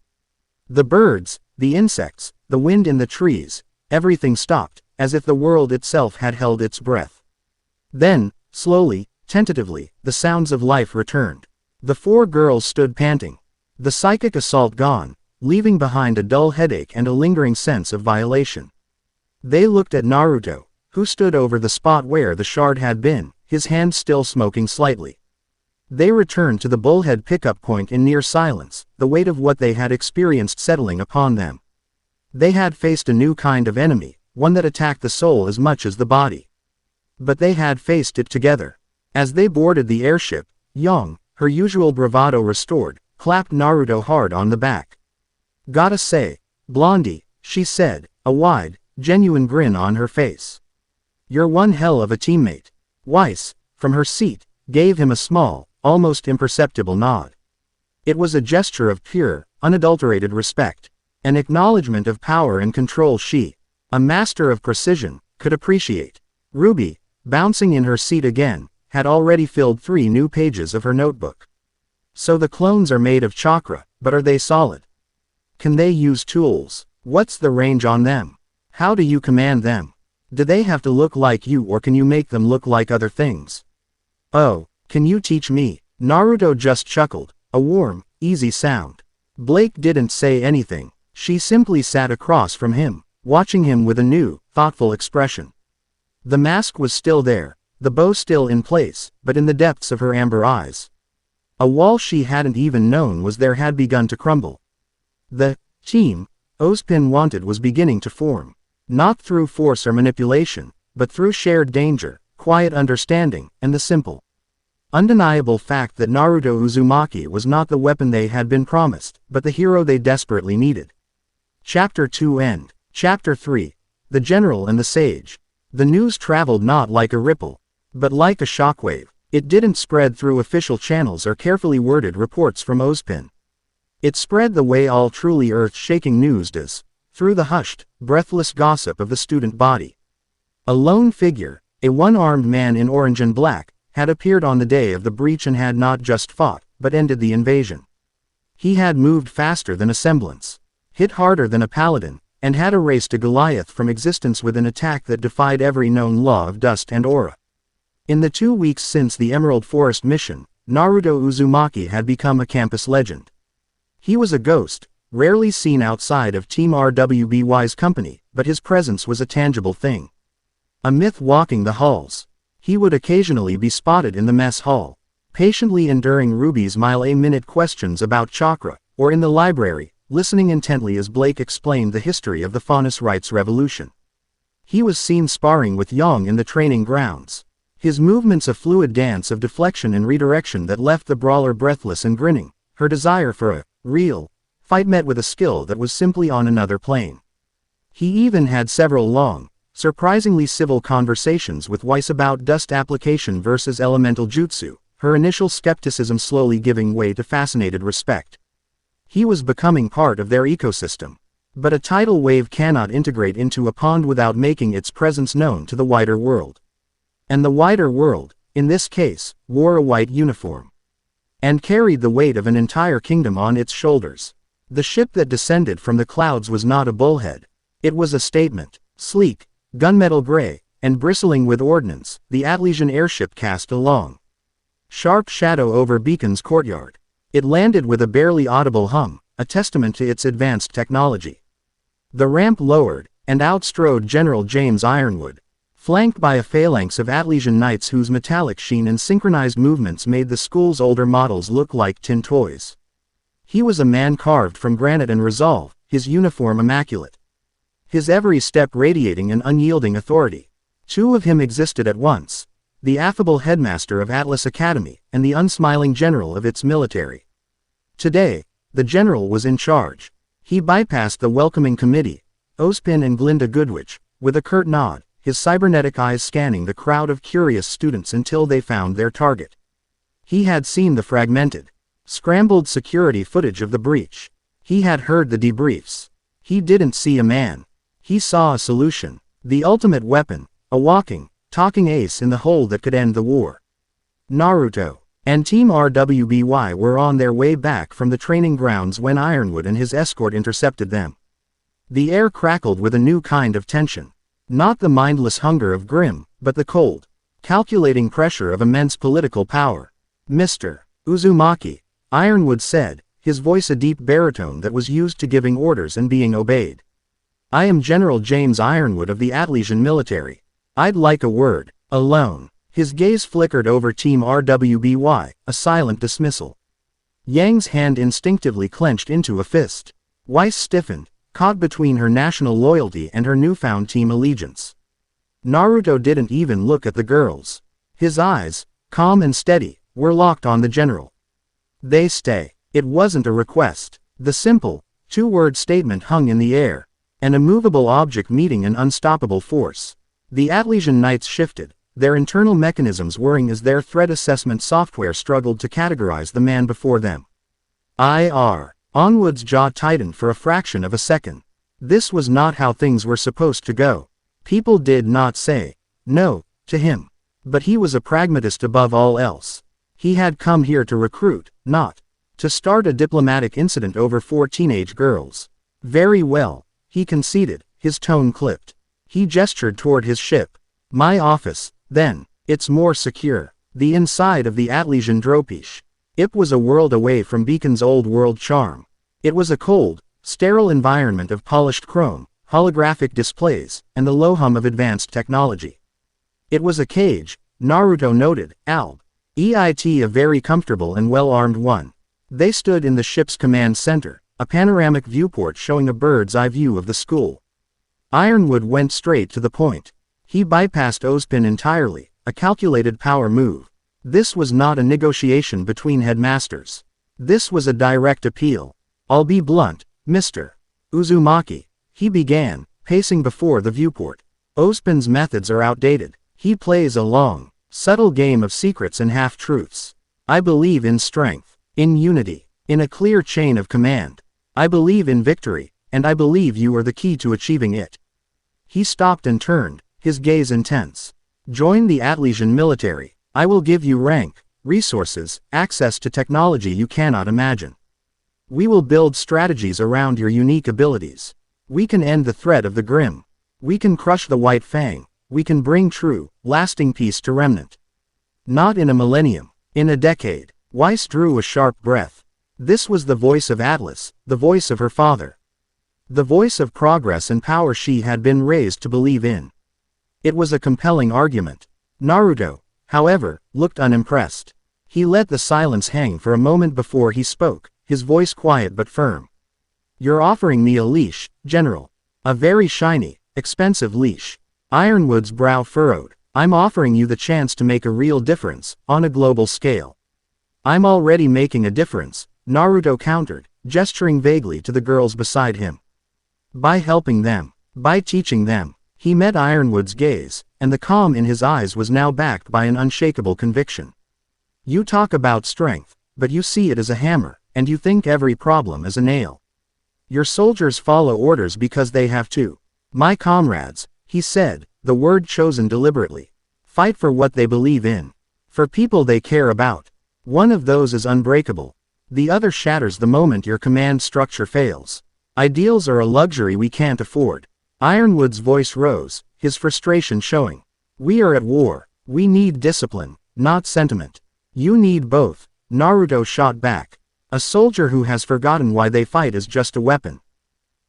The birds, the insects, the wind in the trees, everything stopped, as if the world itself had held its breath. Then, slowly, tentatively, the sounds of life returned. The four girls stood panting. The psychic assault gone, leaving behind a dull headache and a lingering sense of violation. They looked at Naruto, who stood over the spot where the shard had been, his hand still smoking slightly. They returned to the bullhead pickup point in near silence, the weight of what they had experienced settling upon them. They had faced a new kind of enemy, one that attacked the soul as much as the body. But they had faced it together. As they boarded the airship, Young, her usual bravado restored, clapped Naruto hard on the back. "Gotta say, Blondie," she said, a wide, genuine grin on her face. "You're one hell of a teammate." Weiss, from her seat, gave him a small, almost imperceptible nod. It was a gesture of pure, unadulterated respect, an acknowledgement of power and control she, a master of precision, could appreciate. RWBY, bouncing in her seat again, had already filled 3 new pages of her notebook. So the clones are made of chakra, but are they solid? Can they use tools? What's the range on them? How do you command them? Do they have to look like you or can you make them look like other things? Oh, can you teach me? Naruto just chuckled, a warm, easy sound. Blake didn't say anything. She simply sat across from him, watching him with a new, thoughtful expression. The mask was still there, the bow still in place, but in the depths of her amber eyes, a wall she hadn't even known was there had begun to crumble. The team Ozpin wanted was beginning to form, not through force or manipulation, but through shared danger, quiet understanding, and the simple, undeniable fact that Naruto Uzumaki was not the weapon they had been promised, but the hero they desperately needed. Chapter 2 End. Chapter 3. The General and the Sage. The news traveled not like a ripple, but like a shockwave. It didn't spread through official channels or carefully worded reports from Ozpin. It spread the way all truly earth-shaking news does, through the hushed, breathless gossip of the student body. A lone figure, a one-armed man in orange and black, had appeared on the day of the breach and had not just fought, but ended the invasion. He had moved faster than a semblance, hit harder than a paladin, and had erased a Goliath from existence with an attack that defied every known law of dust and aura. In the 2 weeks since the Emerald Forest mission, Naruto Uzumaki had become a campus legend. He was a ghost, rarely seen outside of Team RWBY's company, but his presence was a tangible thing. A myth walking the halls. He would occasionally be spotted in the mess hall, patiently enduring RWBY's mile-a-minute questions about chakra, or in the library, listening intently as Blake explained the history of the Faunus Rights Revolution. He was seen sparring with Yang in the training grounds, his movements a fluid dance of deflection and redirection that left the brawler breathless and grinning, her desire for a real fight met with a skill that was simply on another plane. He even had several long, surprisingly civil conversations with Weiss about dust application versus elemental jutsu, her initial skepticism slowly giving way to fascinated respect. He was becoming part of their ecosystem. But a tidal wave cannot integrate into a pond without making its presence known to the wider world. And the wider world, in this case, wore a white uniform, and carried the weight of an entire kingdom on its shoulders. The ship that descended from the clouds was not a bullhead. It was a statement. Sleek, gunmetal gray, and bristling with ordnance, the Atlesian airship cast a long, sharp shadow over Beacon's courtyard. It landed with a barely audible hum, a testament to its advanced technology. The ramp lowered, and out strode General James Ironwood, flanked by a phalanx of Atlesian knights whose metallic sheen and synchronized movements made the school's older models look like tin toys. He was a man carved from granite and resolve, his uniform immaculate, his every step radiating an unyielding authority. Two of him existed at once, the affable headmaster of Atlas Academy, and the unsmiling general of its military. Today, the general was in charge. He bypassed the welcoming committee, Ozpin and Glinda Goodwich, with a curt nod, his cybernetic eyes scanning the crowd of curious students until they found their target. He had seen the fragmented, scrambled security footage of the breach. He had heard the debriefs. He didn't see a man. He saw a solution. The ultimate weapon, a walking, talking ace in the hole that could end the war. Naruto and Team RWBY were on their way back from the training grounds when Ironwood and his escort intercepted them. The air crackled with a new kind of tension. Not the mindless hunger of Grimm, but the cold, calculating pressure of immense political power. Mr. Uzumaki, Ironwood said, his voice a deep baritone that was used to giving orders and being obeyed. I am General James Ironwood of the Atlesian military. I'd like a word, alone. His gaze flickered over Team RWBY, a silent dismissal. Yang's hand instinctively clenched into a fist. Weiss stiffened, caught between her national loyalty and her newfound team allegiance. Naruto didn't even look at the girls. His eyes, calm and steady, were locked on the general. They stay. It wasn't a request. The simple, two-word statement hung in the air, an immovable object meeting an unstoppable force. The Atlesian Knights shifted, their internal mechanisms whirring as their threat assessment software struggled to categorize the man before them. Onwood's jaw tightened for a fraction of a second. This was not how things were supposed to go. People did not say no to him. But he was a pragmatist above all else. He had come here to recruit, not to start a diplomatic incident over 4 teenage girls. Very well, he conceded, his tone clipped. He gestured toward his ship. My office, then. It's more secure. The inside of the Atlesian Dropish. It was a world away from Beacon's old world charm. It was a cold, sterile environment of polished chrome, holographic displays, and the low hum of advanced technology. It was a cage, Naruto noted, albeit a very comfortable and well-armed one. They stood in the ship's command center, a panoramic viewport showing a bird's-eye view of the school. Ironwood went straight to the point. He bypassed Ozpin entirely, a calculated power move. This was not a negotiation between headmasters. This was a direct appeal. I'll be blunt, Mr. Uzumaki, he began, pacing before the viewport. Ozpin's methods are outdated. He plays a long, subtle game of secrets and half-truths. I believe in strength, in unity, in a clear chain of command. I believe in victory, and I believe you are the key to achieving it. He stopped and turned, his gaze intense. Join the Atlesian military. I will give you rank, resources, access to technology you cannot imagine. We will build strategies around your unique abilities. We can end the threat of the Grimm. We can crush the White Fang. We can bring true, lasting peace to Remnant. Not in a millennium, in a decade. Weiss drew a sharp breath. This was the voice of Atlas, the voice of her father. The voice of progress and power she had been raised to believe in. It was a compelling argument. Naruto, however, looked unimpressed. He let the silence hang for a moment before he spoke, his voice quiet but firm. You're offering me a leash, General. A very shiny, expensive leash. Ironwood's brow furrowed. I'm offering you the chance to make a real difference, on a global scale. I'm already making a difference, Naruto countered, gesturing vaguely to the girls beside him. By helping them, by teaching them. He met Ironwood's gaze, and the calm in his eyes was now backed by an unshakable conviction. You talk about strength, but you see it as a hammer, and you think every problem is a nail. Your soldiers follow orders because they have to. My comrades, he said, the word chosen deliberately, fight for what they believe in, for people they care about. One of those is unbreakable. The other shatters the moment your command structure fails. Ideals are a luxury we can't afford. Ironwood's voice rose, his frustration showing. We are at war. We need discipline, not sentiment. You need both, Naruto shot back. A soldier who has forgotten why they fight is just a weapon.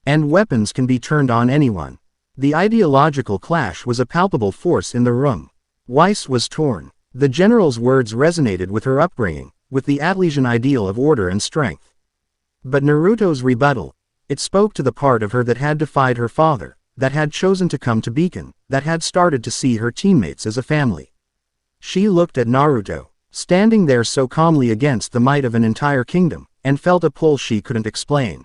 And weapons can be turned on anyone. The ideological clash was a palpable force in the room. Weiss was torn. The general's words resonated with her upbringing, with the Atlesian ideal of order and strength. But Naruto's rebuttal, it spoke to the part of her that had defied her father, that had chosen to come to Beacon, that had started to see her teammates as a family. She looked at Naruto, standing there so calmly against the might of an entire kingdom, and felt a pull she couldn't explain.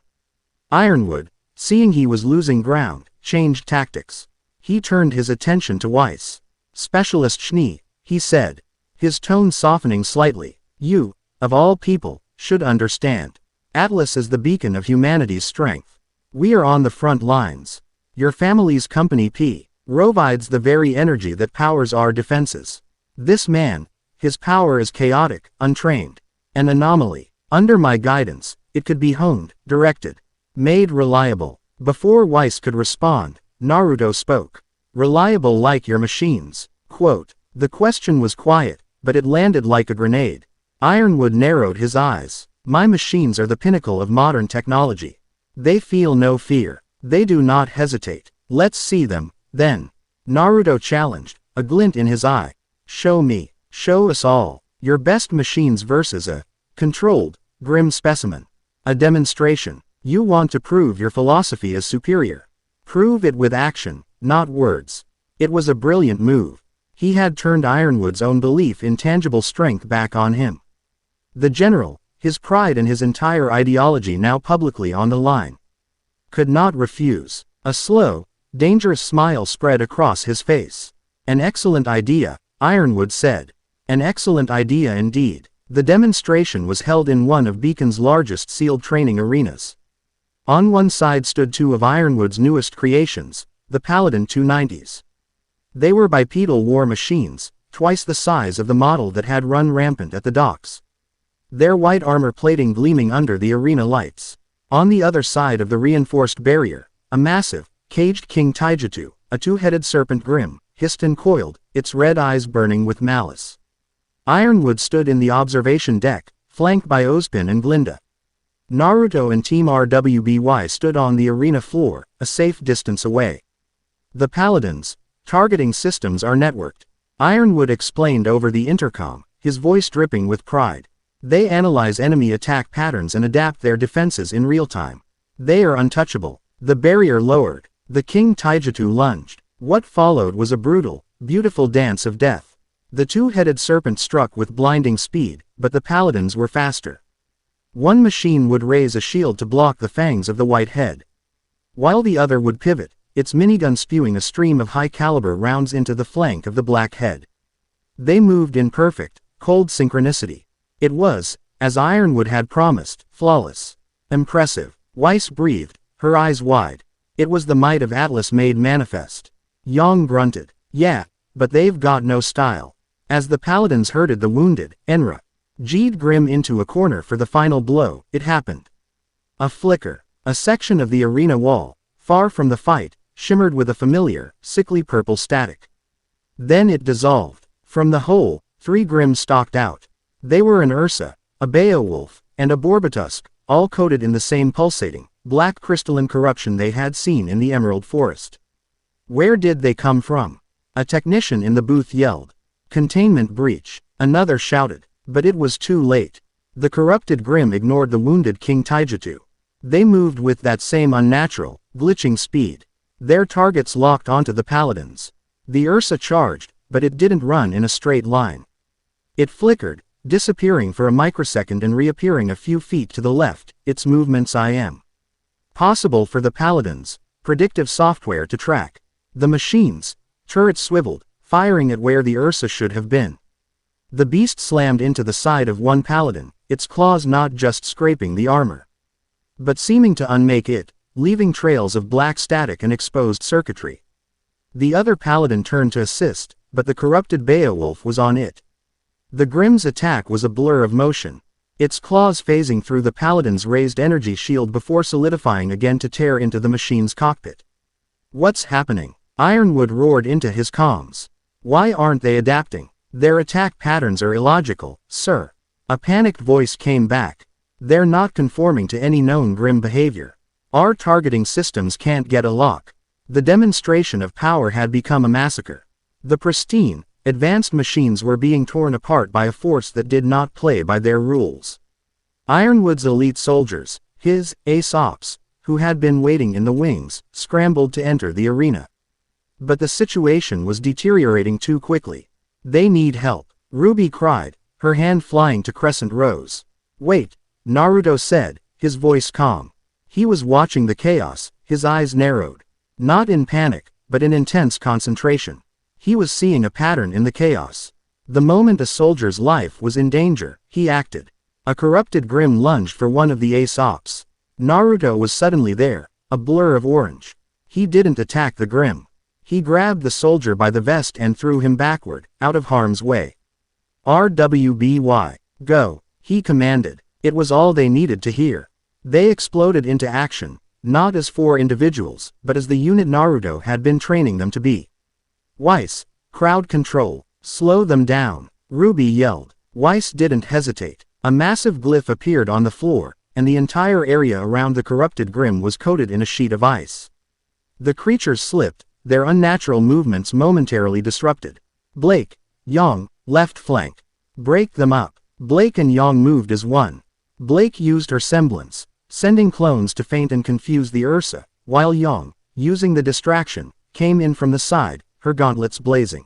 Ironwood, seeing he was losing ground, changed tactics. He turned his attention to Weiss. Specialist Schnee, he said, his tone softening slightly. You, of all people, should understand. Atlas is the beacon of humanity's strength. We are on the front lines. Your family's company P. RWBY's the very energy that powers our defenses. This man, his power is chaotic, untrained, an anomaly. Under my guidance, it could be honed, directed, made reliable. Before Weiss could respond, Naruto spoke. Reliable like your machines. Quote. The question was quiet, but it landed like a grenade. Ironwood narrowed his eyes. My machines are the pinnacle of modern technology. They feel no fear. They do not hesitate. Let's see them, then. Naruto challenged, a glint in his eye. Show me, show us all, your best machines versus a controlled, grim specimen. A demonstration. You want to prove your philosophy is superior. Prove it with action, not words. It was a brilliant move. He had turned Ironwood's own belief in tangible strength back on him. The general, his pride and his entire ideology now publicly on the line, could not refuse. A slow, dangerous smile spread across his face. An excellent idea, Ironwood said. An excellent idea indeed. The demonstration was held in one of Beacon's largest sealed training arenas. On one side stood two of Ironwood's newest creations, the Paladin 290s. They were bipedal war machines, twice the size of the model that had run rampant at the docks. Their white armor plating gleaming under the arena lights. On the other side of the reinforced barrier, a massive, caged King Taijutsu, a two-headed serpent grim, hissed and coiled, its red eyes burning with malice. Ironwood stood in the observation deck, flanked by Ozpin and Glinda. Naruto and Team RWBY stood on the arena floor, a safe distance away. The Paladins' targeting systems are networked. Ironwood explained over the intercom, his voice dripping with pride. They analyze enemy attack patterns and adapt their defenses in real time. They are untouchable. The barrier lowered. The King Taijutsu lunged. What followed was a brutal, beautiful dance of death. The two-headed serpent struck with blinding speed, but the paladins were faster. One machine would raise a shield to block the fangs of the white head, while the other would pivot, its minigun spewing a stream of high-caliber rounds into the flank of the black head. They moved in perfect, cold synchronicity. It was, as Ironwood had promised, flawless. Impressive. Weiss breathed, her eyes wide. It was the might of Atlas made manifest. Yang grunted. Yeah, but they've got no style. As the paladins herded the wounded, Enra G'd Grim into a corner for the final blow, it happened. A flicker. A section of the arena wall, far from the fight, shimmered with a familiar, sickly purple static. Then it dissolved. From the hole, three Grims stalked out. They were an Ursa, a Beowulf, and a Borbatusk, all coated in the same pulsating, black crystalline corruption they had seen in the Emerald Forest. Where did they come from? A technician in the booth yelled. Containment breach. Another shouted. But it was too late. The corrupted Grim ignored the wounded King Taijutsu. They moved with that same unnatural, glitching speed. Their targets locked onto the paladins. The Ursa charged, but it didn't run in a straight line. It flickered, disappearing for a microsecond and reappearing a few feet to the left, its movements possible for the paladins, predictive software to track. The machines, turrets swiveled, firing at where the Ursa should have been. The beast slammed into the side of one paladin, its claws not just scraping the armor, but seeming to unmake it, leaving trails of black static and exposed circuitry. The other paladin turned to assist, but the corrupted Beowulf was on it. The Grim's attack was a blur of motion, its claws phasing through the paladin's raised energy shield before solidifying again to tear into the machine's cockpit. What's happening? Ironwood roared into his comms. Why aren't they adapting? Their attack patterns are illogical, sir. A panicked voice came back. They're not conforming to any known Grim behavior. Our targeting systems can't get a lock. The demonstration of power had become a massacre. The pristine, advanced machines were being torn apart by a force that did not play by their rules. Ironwood's elite soldiers, his Aesop's, who had been waiting in the wings, scrambled to enter the arena. But the situation was deteriorating too quickly. They need help, RWBY cried, her hand flying to Crescent Rose. Wait, Naruto said, his voice calm. He was watching the chaos, his eyes narrowed. Not in panic, but in intense concentration. He was seeing a pattern in the chaos. The moment a soldier's life was in danger, he acted. A corrupted Grim lunged for one of the Aesop's. Naruto was suddenly there, a blur of orange. He didn't attack the Grim. He grabbed the soldier by the vest and threw him backward, out of harm's way. RWBY. Go, he commanded. It was all they needed to hear. They exploded into action, not as 4 individuals, but as the unit Naruto had been training them to be. Weiss, crowd control, slow them down, RWBY yelled. Weiss didn't hesitate. A massive glyph appeared on the floor, and the entire area around the corrupted Grimm was coated in a sheet of ice. The creatures slipped, their unnatural movements momentarily disrupted. Blake, Yang, left flank. Break them up. Blake and Yang moved as one. Blake used her semblance, sending clones to feint and confuse the Ursa, while Yang, using the distraction, came in from the side, her gauntlets blazing.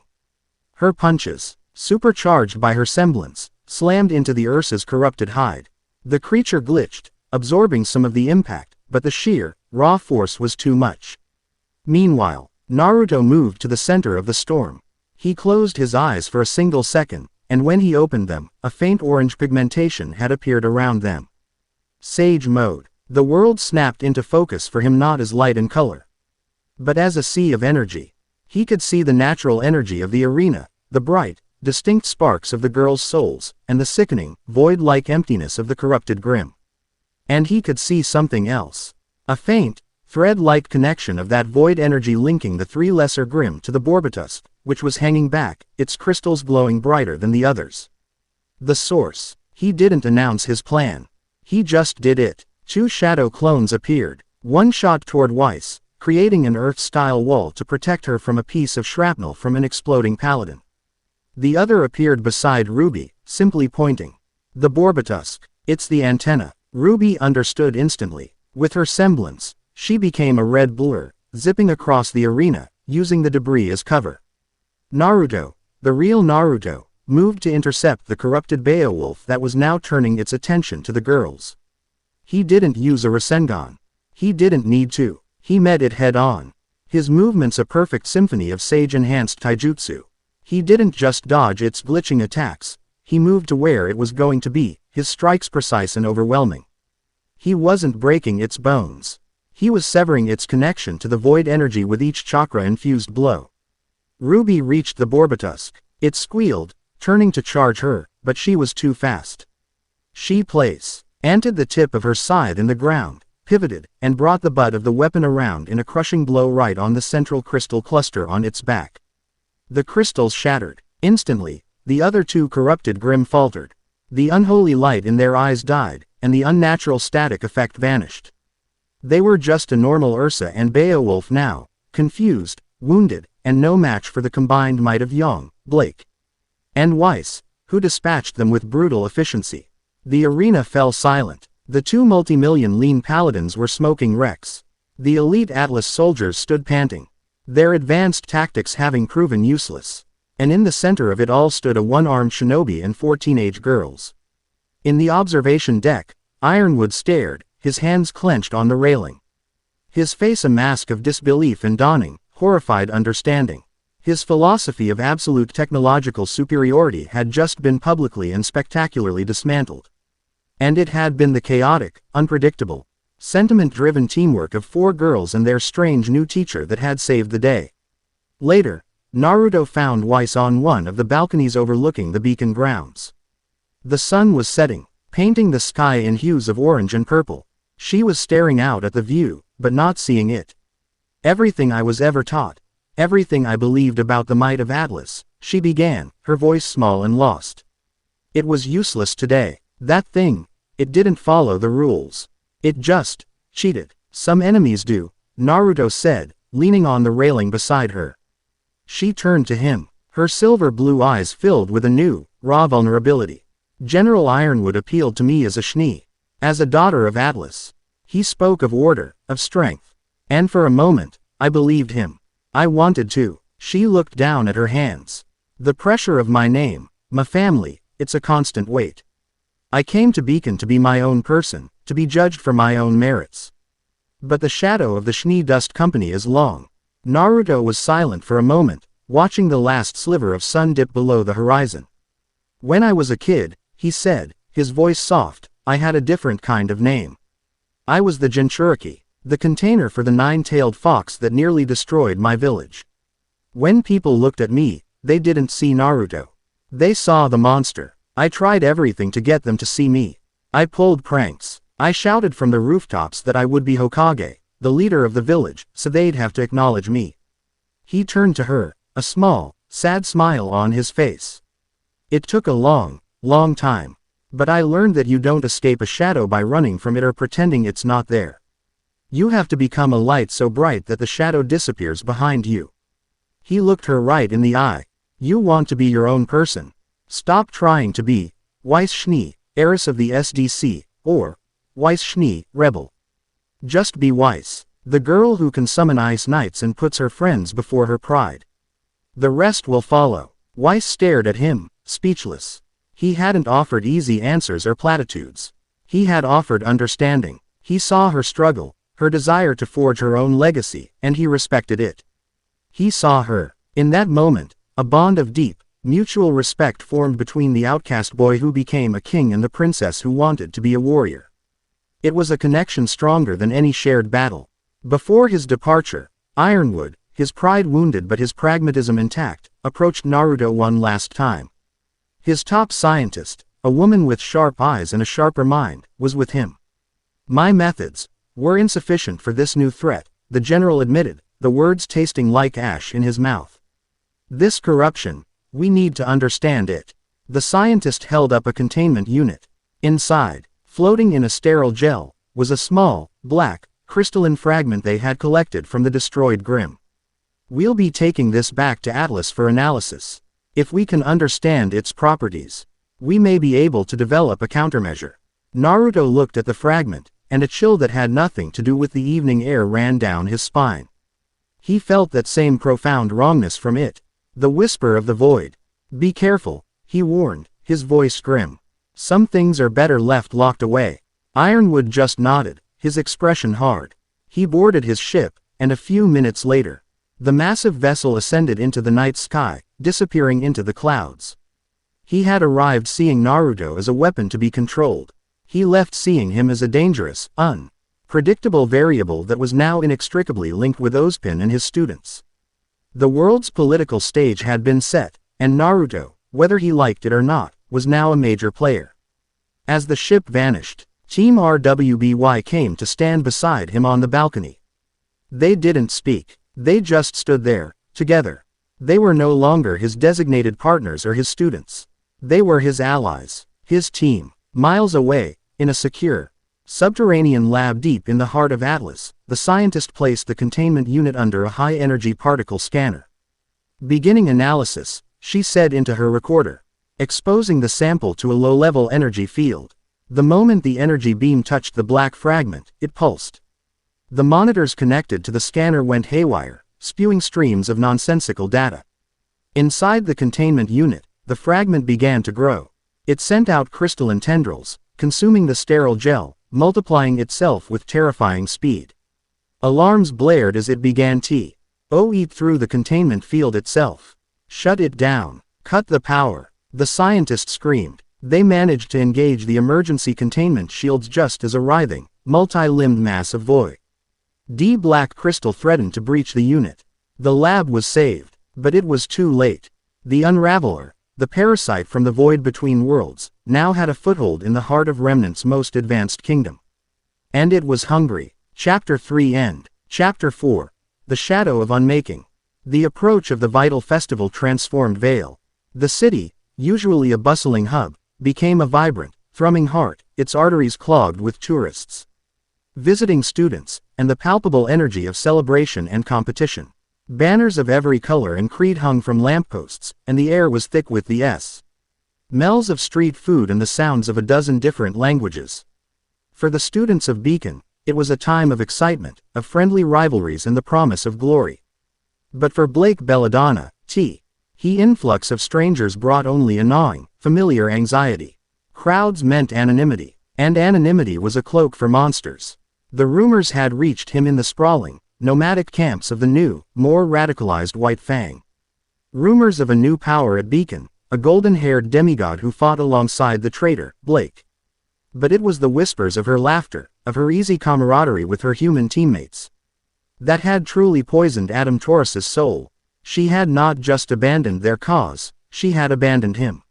Her punches, supercharged by her semblance, slammed into the Ursa's corrupted hide. The creature glitched, absorbing some of the impact, but the sheer, raw force was too much. Meanwhile, Naruto moved to the center of the storm. He closed his eyes for a single second, and when he opened them, a faint orange pigmentation had appeared around them. Sage mode. The world snapped into focus for him, not as light and color, but as a sea of energy. He could see the natural energy of the arena, the bright, distinct sparks of the girls' souls, and the sickening, void-like emptiness of the corrupted Grimm. And he could see something else. A faint, thread-like connection of that void energy linking the 3 lesser Grimm to the Borbitusk, which was hanging back, its crystals glowing brighter than the others. The source. He didn't announce his plan. He just did it. 2 shadow clones appeared. One shot toward Weiss, creating an Earth-style wall to protect her from a piece of shrapnel from an exploding paladin. The other appeared beside RWBY, simply pointing. The Borbitusk. It's the antenna. RWBY understood instantly. With her semblance, she became a red blur, zipping across the arena, using the debris as cover. Naruto, the real Naruto, moved to intercept the corrupted Beowulf that was now turning its attention to the girls. He didn't use a Rasengan. He didn't need to. He met it head-on. His movements a perfect symphony of sage-enhanced taijutsu. He didn't just dodge its glitching attacks, he moved to where it was going to be, his strikes precise and overwhelming. He wasn't breaking its bones. He was severing its connection to the void energy with each chakra-infused blow. RWBY reached the Borbitusk. It squealed, turning to charge her, but she was too fast. She planted the tip of her scythe in the ground, pivoted, and brought the butt of the weapon around in a crushing blow right on the central crystal cluster on its back. The crystals shattered. Instantly, the other 2 corrupted Grimm faltered. The unholy light in their eyes died, and the unnatural static effect vanished. They were just a normal Ursa and Beowulf now, confused, wounded, and no match for the combined might of Yang, Blake, and Weiss, who dispatched them with brutal efficiency. The arena fell silent. The 2 multi-million lean paladins were smoking wrecks. The elite Atlas soldiers stood panting, their advanced tactics having proven useless. And in the center of it all stood a 1-armed shinobi and 4 teenage girls. In the observation deck, Ironwood stared, his hands clenched on the railing. His face a mask of disbelief and dawning, horrified understanding. His philosophy of absolute technological superiority had just been publicly and spectacularly dismantled. And it had been the chaotic, unpredictable, sentiment-driven teamwork of 4 girls and their strange new teacher that had saved the day. Later, Naruto found Weiss on one of the balconies overlooking the beacon grounds. The sun was setting, painting the sky in hues of orange and purple. She was staring out at the view, but not seeing it. Everything I was ever taught, everything I believed about the might of Atlas, she began, her voice small and lost. It was useless today. That thing, it didn't follow the rules. It just cheated. Some enemies do, Naruto said, leaning on the railing beside her. She turned to him, her silver blue eyes filled with a new, raw vulnerability. General Ironwood appealed to me as a Shni, as a daughter of Atlas. He spoke of order, of strength. And for a moment, I believed him. I wanted to. She looked down at her hands. The pressure of my name, my family, it's a constant weight. I came to Beacon to be my own person, to be judged for my own merits. But the shadow of the Shni Dust Company is long. Naruto was silent for a moment, watching the last sliver of sun dip below the horizon. When I was a kid, he said, his voice soft, I had a different kind of name. I was the Jinchuriki, the container for the 9-tailed fox that nearly destroyed my village. When people looked at me, they didn't see Naruto. They saw the monster. I tried everything to get them to see me. I pulled pranks. I shouted from the rooftops that I would be Hokage, the leader of the village, so they'd have to acknowledge me. He turned to her, a small, sad smile on his face. It took a long, long time. But I learned that you don't escape a shadow by running from it or pretending it's not there. You have to become a light so bright that the shadow disappears behind you. He looked her right in the eye. You want to be your own person. Stop trying to be Weiss Schnee, heiress of the SDC, or Weiss Schnee, rebel. Just be Weiss, the girl who can summon ice knights and puts her friends before her pride. The rest will follow. Weiss stared at him, speechless. He hadn't offered easy answers or platitudes. He had offered understanding. He saw her struggle, her desire to forge her own legacy, and he respected it. He saw her. In that moment, a bond of deep, mutual respect formed between the outcast boy who became a king and the princess who wanted to be a warrior. It was a connection stronger than any shared battle. Before his departure, Ironwood, his pride wounded but his pragmatism intact, approached Naruto one last time. His top scientist, a woman with sharp eyes and a sharper mind, was with him. My methods were insufficient for this new threat, the general admitted, the words tasting like ash in his mouth. This corruption, we need to understand it. The scientist held up a containment unit. Inside, floating in a sterile gel, was a small, black, crystalline fragment they had collected from the destroyed Grimm. We'll be taking this back to Atlas for analysis. If we can understand its properties, we may be able to develop a countermeasure. Naruto looked at the fragment, and a chill that had nothing to do with the evening air ran down his spine. He felt that same profound wrongness from it. The whisper of the void. Be careful, he warned, his voice grim. Some things are better left locked away. Ironwood just nodded, his expression hard. He boarded his ship, and a few minutes later, the massive vessel ascended into the night sky, disappearing into the clouds. He had arrived seeing Naruto as a weapon to be controlled. He left seeing him as a dangerous, unpredictable variable that was now inextricably linked with Ozpin and his students. The world's political stage had been set, and Naruto, whether he liked it or not, was now a major player. As the ship vanished, Team RWBY came to stand beside him on the balcony. They didn't speak. They just stood there, together. They were no longer his designated partners or his students. They were his allies, his team. Miles away, in a secure, subterranean lab deep in the heart of Atlas, the scientist placed the containment unit under a high-energy particle scanner. Beginning analysis, she said into her recorder, exposing the sample to a low-level energy field. The moment the energy beam touched the black fragment, it pulsed. The monitors connected to the scanner went haywire, spewing streams of nonsensical data. Inside the containment unit, the fragment began to grow. It sent out crystalline tendrils, consuming the sterile gel, multiplying itself with terrifying speed. Alarms blared as it began to eat through the containment field itself. Shut it down. Cut the power. The scientist screamed. They managed to engage the emergency containment shields just as a writhing, multi-limbed mass of void. Black crystal threatened to breach the unit. The lab was saved, but it was too late. The Unraveler, the parasite from the void between worlds, now had a foothold in the heart of Remnant's most advanced kingdom. And it was hungry. Chapter 3 End. Chapter 4. The Shadow of Unmaking. The approach of the vital festival transformed Vale. The city, usually a bustling hub, became a vibrant, thrumming heart, its arteries clogged with tourists, visiting students, and the palpable energy of celebration and competition. Banners of every color and creed hung from lampposts, and the air was thick with the smells of street food and the sounds of a dozen different languages. For the students of Beacon, it was a time of excitement, of friendly rivalries and the promise of glory. But for Blake Belladonna, he influx of strangers brought only a gnawing, familiar anxiety. Crowds meant anonymity, and anonymity was a cloak for monsters. The rumors had reached him in the sprawling, nomadic camps of the new, more radicalized White Fang. Rumors of a new power at Beacon, a golden-haired demigod who fought alongside the traitor, Blake. But it was the whispers of her laughter, of her easy camaraderie with her human teammates, that had truly poisoned Adam Taurus's soul. She had not just abandoned their cause, she had abandoned him.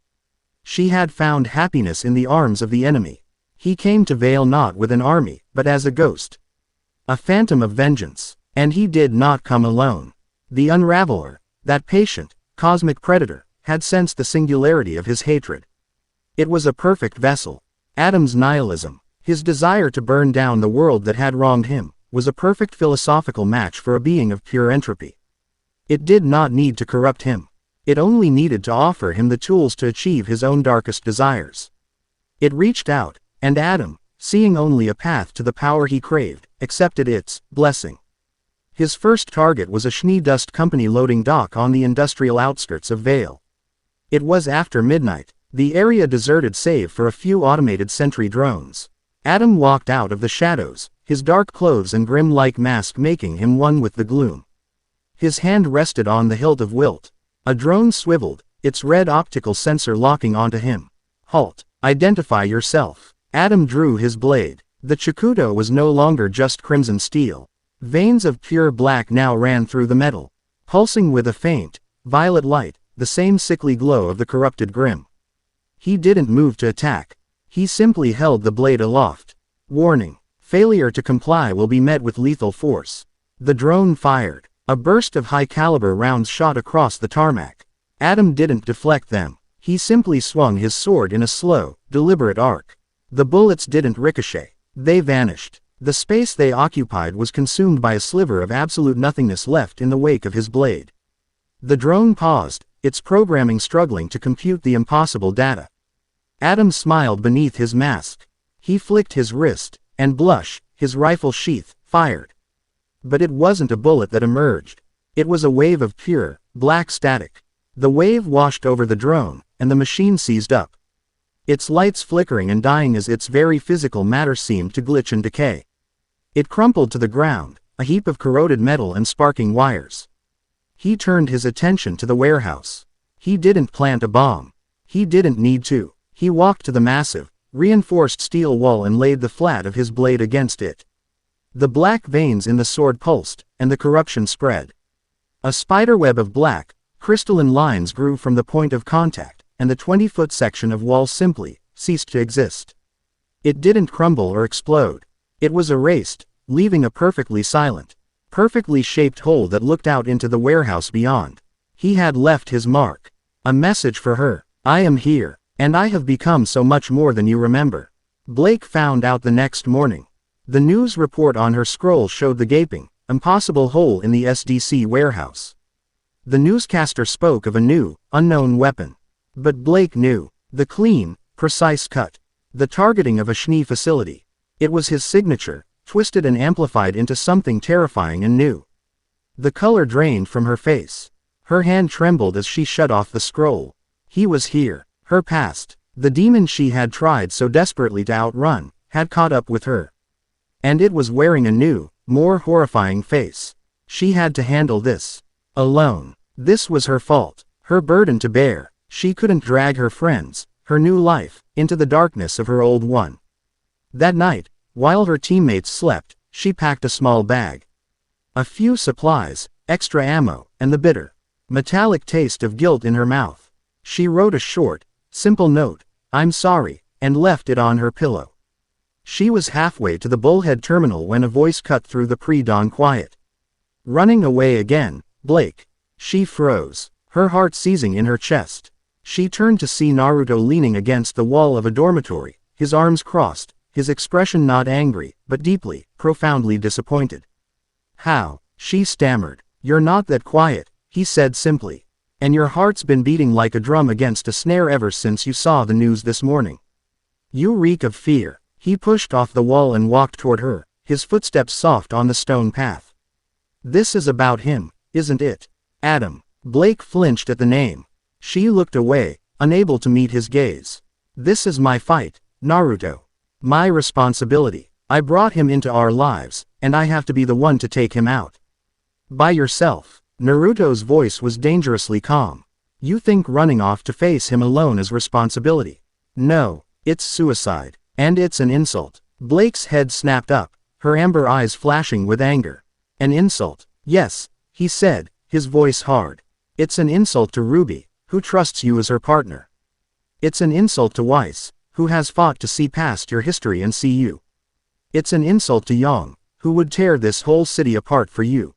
She had found happiness in the arms of the enemy. He came to Vale not with an army, but as a ghost. A phantom of vengeance. And he did not come alone. The Unraveler, that patient, cosmic predator, had sensed the singularity of his hatred. It was a perfect vessel. Adam's nihilism, his desire to burn down the world that had wronged him, was a perfect philosophical match for a being of pure entropy. It did not need to corrupt him. It only needed to offer him the tools to achieve his own darkest desires. It reached out, and Adam, seeing only a path to the power he craved, accepted its blessing. His first target was a Schnee Dust Company loading dock on the industrial outskirts of Vale. It was after midnight, the area deserted save for a few automated sentry drones. Adam walked out of the shadows, his dark clothes and grim-like mask making him one with the gloom. His hand rested on the hilt of Wilt. A drone swiveled, its red optical sensor locking onto him. Halt. Identify yourself. Adam drew his blade. The Chikuto was no longer just crimson steel. Veins of pure black now ran through the metal, pulsing with a faint, violet light, the same sickly glow of the corrupted Grim. He didn't move to attack. He simply held the blade aloft. Warning. Failure to comply will be met with lethal force. The drone fired. A burst of high-caliber rounds shot across the tarmac. Adam didn't deflect them. He simply swung his sword in a slow, deliberate arc. The bullets didn't ricochet. They vanished. The space they occupied was consumed by a sliver of absolute nothingness left in the wake of his blade. The drone paused, its programming struggling to compute the impossible data. Adam smiled beneath his mask. He flicked his wrist, and blush, his rifle sheath, fired. But it wasn't a bullet that emerged. It was a wave of pure, black static. The wave washed over the drone, and the machine seized up. Its lights flickering and dying as its very physical matter seemed to glitch and decay. It crumpled to the ground, a heap of corroded metal and sparking wires. He turned his attention to the warehouse. He didn't plant a bomb. He didn't need to. He walked to the massive, reinforced steel wall and laid the flat of his blade against it. The black veins in the sword pulsed, and the corruption spread. A spiderweb of black, crystalline lines grew from the point of contact, and the 20-foot section of wall simply ceased to exist. It didn't crumble or explode. It was erased, leaving a perfectly silent, perfectly shaped hole that looked out into the warehouse beyond. He had left his mark. A message for her. I am here, and I have become so much more than you remember. Blake found out the next morning. The news report on her scroll showed the gaping, impossible hole in the SDC warehouse. The newscaster spoke of a new, unknown weapon. But Blake knew. The clean, precise cut. The targeting of a Schnee facility. It was his signature, twisted and amplified into something terrifying and new. The color drained from her face. Her hand trembled as she shut off the scroll. He was here. Her past. The demon she had tried so desperately to outrun, had caught up with her. And it was wearing a new, more horrifying face. She had to handle this. Alone. This was her fault. Her burden to bear. She couldn't drag her friends, her new life, into the darkness of her old one. That night, while her teammates slept, she packed a small bag. A few supplies, extra ammo, and the bitter, metallic taste of guilt in her mouth. She wrote a short, simple note, "I'm sorry," and left it on her pillow. She was halfway to the Bullhead terminal when a voice cut through the pre-dawn quiet. Running away again, Blake. She froze, her heart seizing in her chest. She turned to see Naruto leaning against the wall of a dormitory, his arms crossed, his expression not angry, but deeply, profoundly disappointed. "How?" she stammered. "You're not that quiet," he said simply. "And your heart's been beating like a drum against a snare ever since you saw the news this morning. You reek of fear." He pushed off the wall and walked toward her, his footsteps soft on the stone path. "This is about him, isn't it?" "Adam." Blake flinched at the name. She looked away, unable to meet his gaze. "This is my fight, Naruto. My responsibility. I brought him into our lives, and I have to be the one to take him out." "By yourself." Naruto's voice was dangerously calm. "You think running off to face him alone is responsibility? No, it's suicide. And it's an insult." Blake's head snapped up, her amber eyes flashing with anger. "An insult?" "Yes," he said, his voice hard. It's an insult to RWBY, who trusts you as her partner. It's an insult to Weiss, who has fought to see past your history and see you. It's an insult to Yang, who would tear this whole city apart for you.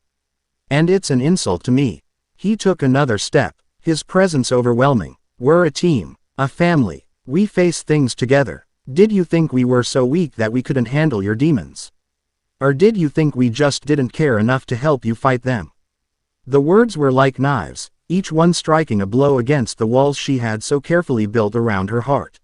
And it's an insult to me. He took another step, his presence overwhelming. We're a team, a family. We face things together. Did you think we were so weak that we couldn't handle your demons? Or did you think we just didn't care enough to help you fight them? The words were like knives, each one striking a blow against the walls she had so carefully built around her heart.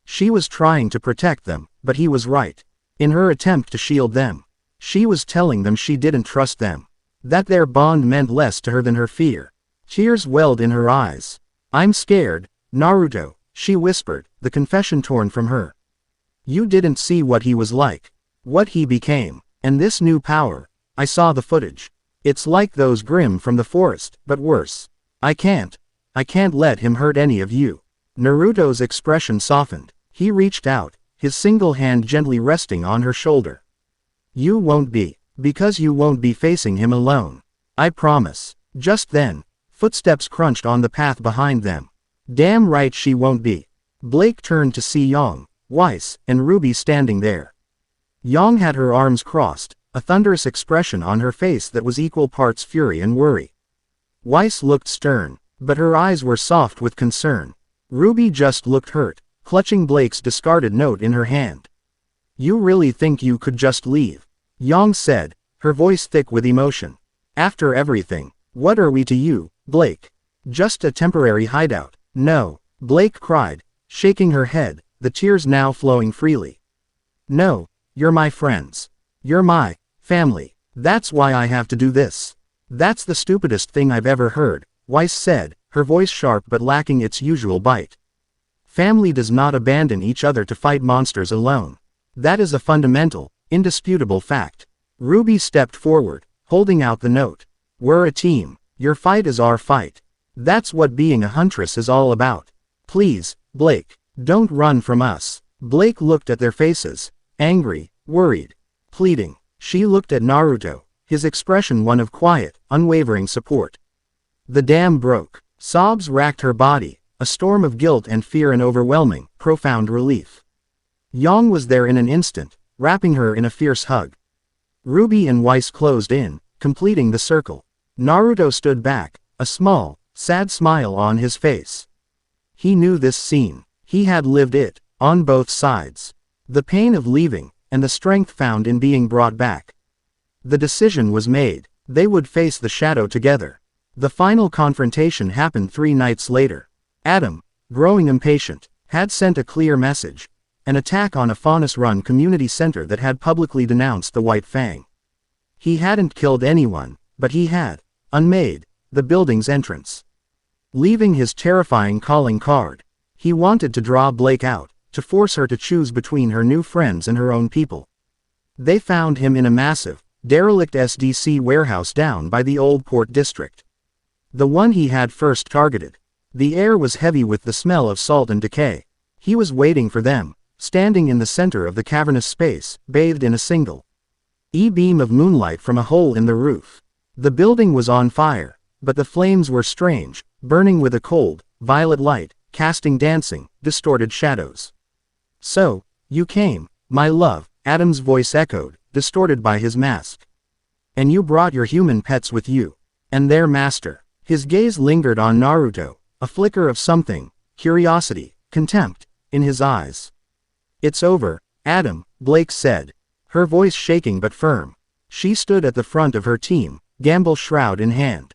She was trying to protect them, but he was right. In her attempt to shield them, she was telling them she didn't trust them. That their bond meant less to her than her fear. Tears welled in her eyes. I'm scared, Naruto, she whispered, the confession torn from her. You didn't see what he was like. What he became. And this new power. I saw the footage. It's like those Grimm from the forest, but worse. I can't let him hurt any of you. Naruto's expression softened. He reached out, his single hand gently resting on her shoulder. You won't be, because you won't be facing him alone. I promise. Just then, footsteps crunched on the path behind them. Damn right she won't be. Blake turned to see Yang, Weiss, and RWBY standing there. Yang had her arms crossed, a thunderous expression on her face that was equal parts fury and worry. Weiss looked stern, but her eyes were soft with concern. RWBY just looked hurt, clutching Blake's discarded note in her hand. You really think you could just leave? Yang said, her voice thick with emotion. After everything, what are we to you, Blake? Just a temporary hideout. No, Blake cried, shaking her head, the tears now flowing freely. No, you're my friends. You're my family. That's why I have to do this. That's the stupidest thing I've ever heard, Weiss said, her voice sharp but lacking its usual bite. Family does not abandon each other to fight monsters alone. That is a fundamental, indisputable fact. RWBY stepped forward, holding out the note. We're a team. Your fight is our fight. That's what being a huntress is all about. Please, Blake, don't run from us. Blake looked at their faces, angry, worried, pleading. She looked at Naruto, his expression one of quiet, unwavering support. The dam broke. Sobs racked her body, a storm of guilt and fear and overwhelming, profound relief. Yang was there in an instant, wrapping her in a fierce hug. RWBY and Weiss closed in, completing the circle. Naruto stood back, a small, sad smile on his face. He knew this scene. He had lived it, on both sides. The pain of leaving, and the strength found in being brought back. The decision was made. They would face the shadow together. The final confrontation happened 3 nights later. Adam, growing impatient, had sent a clear message. An attack on a Faunus-run community center that had publicly denounced the White Fang. He hadn't killed anyone, but he had, unmade, the building's entrance. Leaving his terrifying calling card. He wanted to draw Blake out, to force her to choose between her new friends and her own people. They found him in a massive, derelict SDC warehouse down by the old port district. The one he had first targeted. The air was heavy with the smell of salt and decay. He was waiting for them, standing in the center of the cavernous space, bathed in a single beam of moonlight from a hole in the roof. The building was on fire, but the flames were strange, burning with a cold, violet light, casting dancing, distorted shadows. So, you came, my love, Adam's voice echoed, distorted by his mask. And you brought your human pets with you. And their master. His gaze lingered on Naruto, a flicker of something, curiosity, contempt, in his eyes. It's over, Adam, Blake said, her voice shaking but firm. She stood at the front of her team, gamble shroud in hand.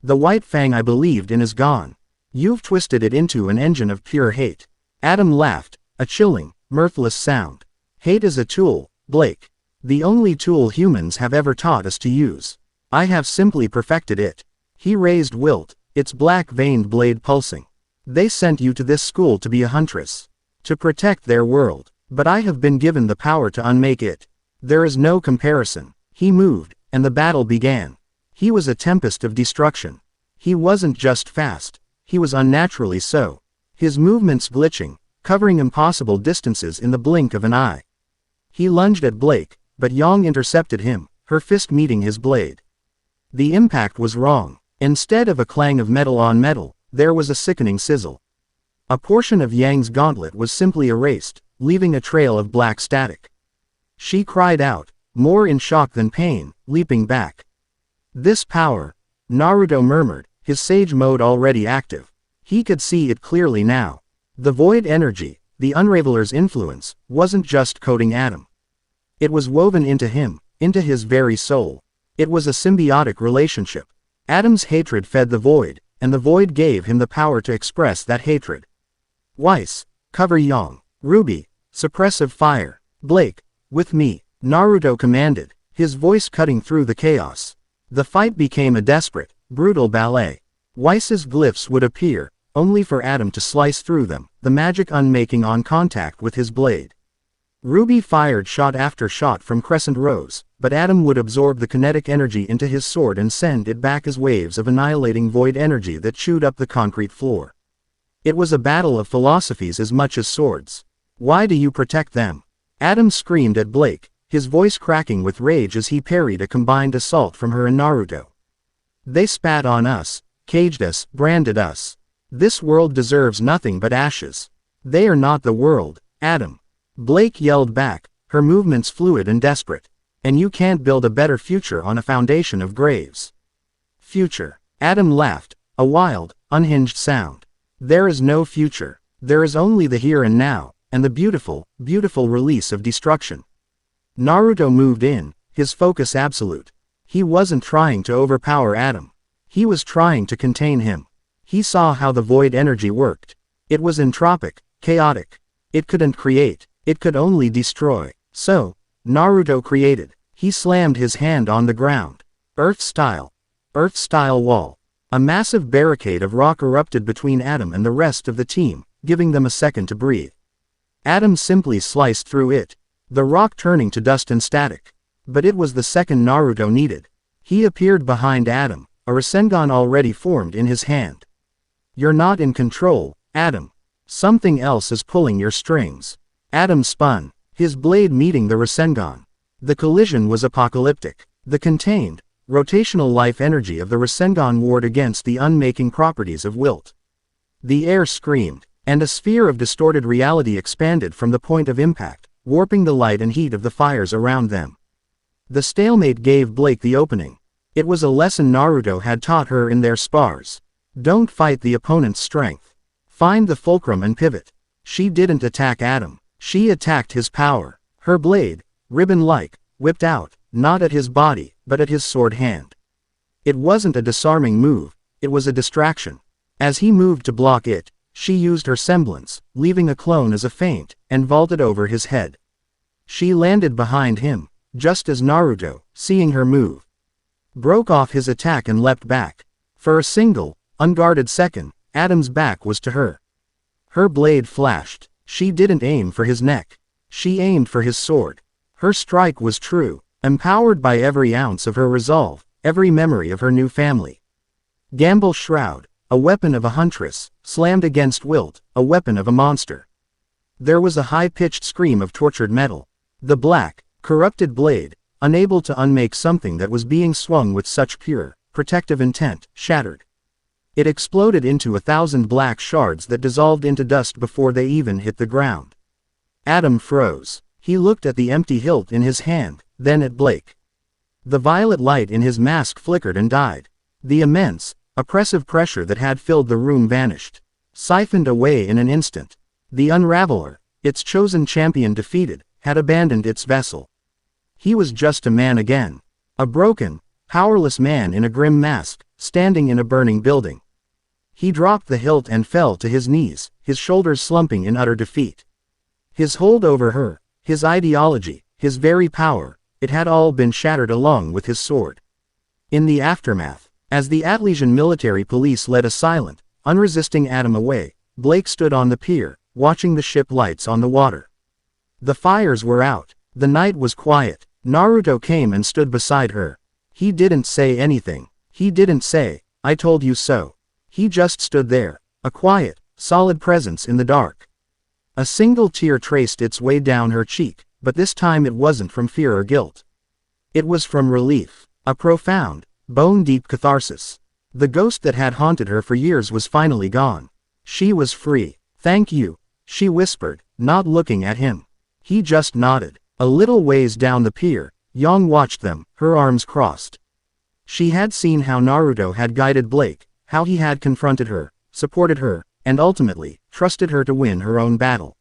The White Fang I believed in is gone. You've twisted it into an engine of pure hate. Adam laughed, a chilling, mirthless sound. Hate is a tool, Blake. The only tool humans have ever taught us to use. I have simply perfected it. He raised Wilt, its black-veined blade pulsing. They sent you to this school to be a huntress. To protect their world. But I have been given the power to unmake it. There is no comparison. He moved, and the battle began. He was a tempest of destruction. He wasn't just fast. He was unnaturally so. His movements glitching, covering impossible distances in the blink of an eye. He lunged at Blake, but Yang intercepted him, her fist meeting his blade. The impact was wrong. Instead of a clang of metal on metal, there was a sickening sizzle. A portion of Yang's gauntlet was simply erased, leaving a trail of black static. She cried out, more in shock than pain, leaping back. This power, Naruto murmured, his sage mode already active. He could see it clearly now. The void energy, the Unraveler's influence, wasn't just coating Adam. It was woven into him, into his very soul. It was a symbiotic relationship. Adam's hatred fed the void, and the void gave him the power to express that hatred. Weiss, cover Yang. RWBY, suppressive fire. Blake, with me, Naruto commanded, his voice cutting through the chaos. The fight became a desperate, brutal ballet. Weiss's glyphs would appear, only for Adam to slice through them, the magic unmaking on contact with his blade. RWBY fired shot after shot from crescent rows, but Adam would absorb the kinetic energy into his sword and send it back as waves of annihilating void energy that chewed up the concrete floor. It was a battle of philosophies as much as swords. Why do you protect them? Adam screamed at Blake, his voice cracking with rage as he parried a combined assault from her and Naruto. They spat on us, caged us, branded us. This world deserves nothing but ashes. They are not the world, Adam. Blake yelled back, her movements fluid and desperate. And you can't build a better future on a foundation of graves. Future. Adam laughed, a wild, unhinged sound. There is no future. There is only the here and now, and the beautiful, beautiful release of destruction. Naruto moved in, his focus absolute. He wasn't trying to overpower Adam. He was trying to contain him. He saw how the void energy worked. It was entropic, chaotic. It couldn't create, it could only destroy. So, Naruto created. He slammed his hand on the ground. Earth-style wall. A massive barricade of rock erupted between Adam and the rest of the team, giving them a second to breathe. Adam simply sliced through it, the rock turning to dust and static. But it was the second Naruto needed. He appeared behind Adam, a Rasengan already formed in his hand. You're not in control, Adam. Something else is pulling your strings. Adam spun, his blade meeting the Rasengan. The collision was apocalyptic. The contained, rotational life energy of the Rasengan warred against the unmaking properties of wilt. The air screamed, and a sphere of distorted reality expanded from the point of impact, warping the light and heat of the fires around them. The stalemate gave Blake the opening. It was a lesson Naruto had taught her in their spars. Don't fight the opponent's strength. Find the fulcrum and pivot. She didn't attack Adam. She attacked his power. Her blade, ribbon-like, whipped out, not at his body, but at his sword hand. It wasn't a disarming move, it was a distraction. As he moved to block it, she used her semblance, leaving a clone as a feint, and vaulted over his head. She landed behind him, just as Naruto, seeing her move, broke off his attack and leapt back. For a single, unguarded second, Adam's back was to her. Her blade flashed. She didn't aim for his neck. She aimed for his sword. Her strike was true, empowered by every ounce of her resolve, every memory of her new family. Gamble Shroud, a weapon of a huntress, slammed against Wilt, a weapon of a monster. There was a high-pitched scream of tortured metal. The black, corrupted blade, unable to unmake something that was being swung with such pure, protective intent, shattered. It exploded into 1,000 black shards that dissolved into dust before they even hit the ground. Adam froze. He looked at the empty hilt in his hand, then at Blake. The violet light in his mask flickered and died. The immense, oppressive pressure that had filled the room vanished, siphoned away in an instant. The Unraveler, its chosen champion defeated, had abandoned its vessel. He was just a man again. A broken, powerless man in a grim mask, standing in a burning building. He dropped the hilt and fell to his knees, his shoulders slumping in utter defeat. His hold over her, his ideology, his very power, it had all been shattered along with his sword. In the aftermath, as the Atlesian military police led a silent, unresisting Adam away, Blake stood on the pier, watching the ship lights on the water. The fires were out. The night was quiet. Naruto came and stood beside her. He didn't say anything. He didn't say, "I told you so." He just stood there, a quiet, solid presence in the dark. A single tear traced its way down her cheek, but this time it wasn't from fear or guilt. It was from relief, a profound, bone-deep catharsis. The ghost that had haunted her for years was finally gone. She was free. "Thank you," she whispered, not looking at him. He just nodded. A little ways down the pier, Yang watched them, her arms crossed. She had seen how Naruto had guided Blake, how he had confronted her, supported her, and ultimately, trusted her to win her own battle.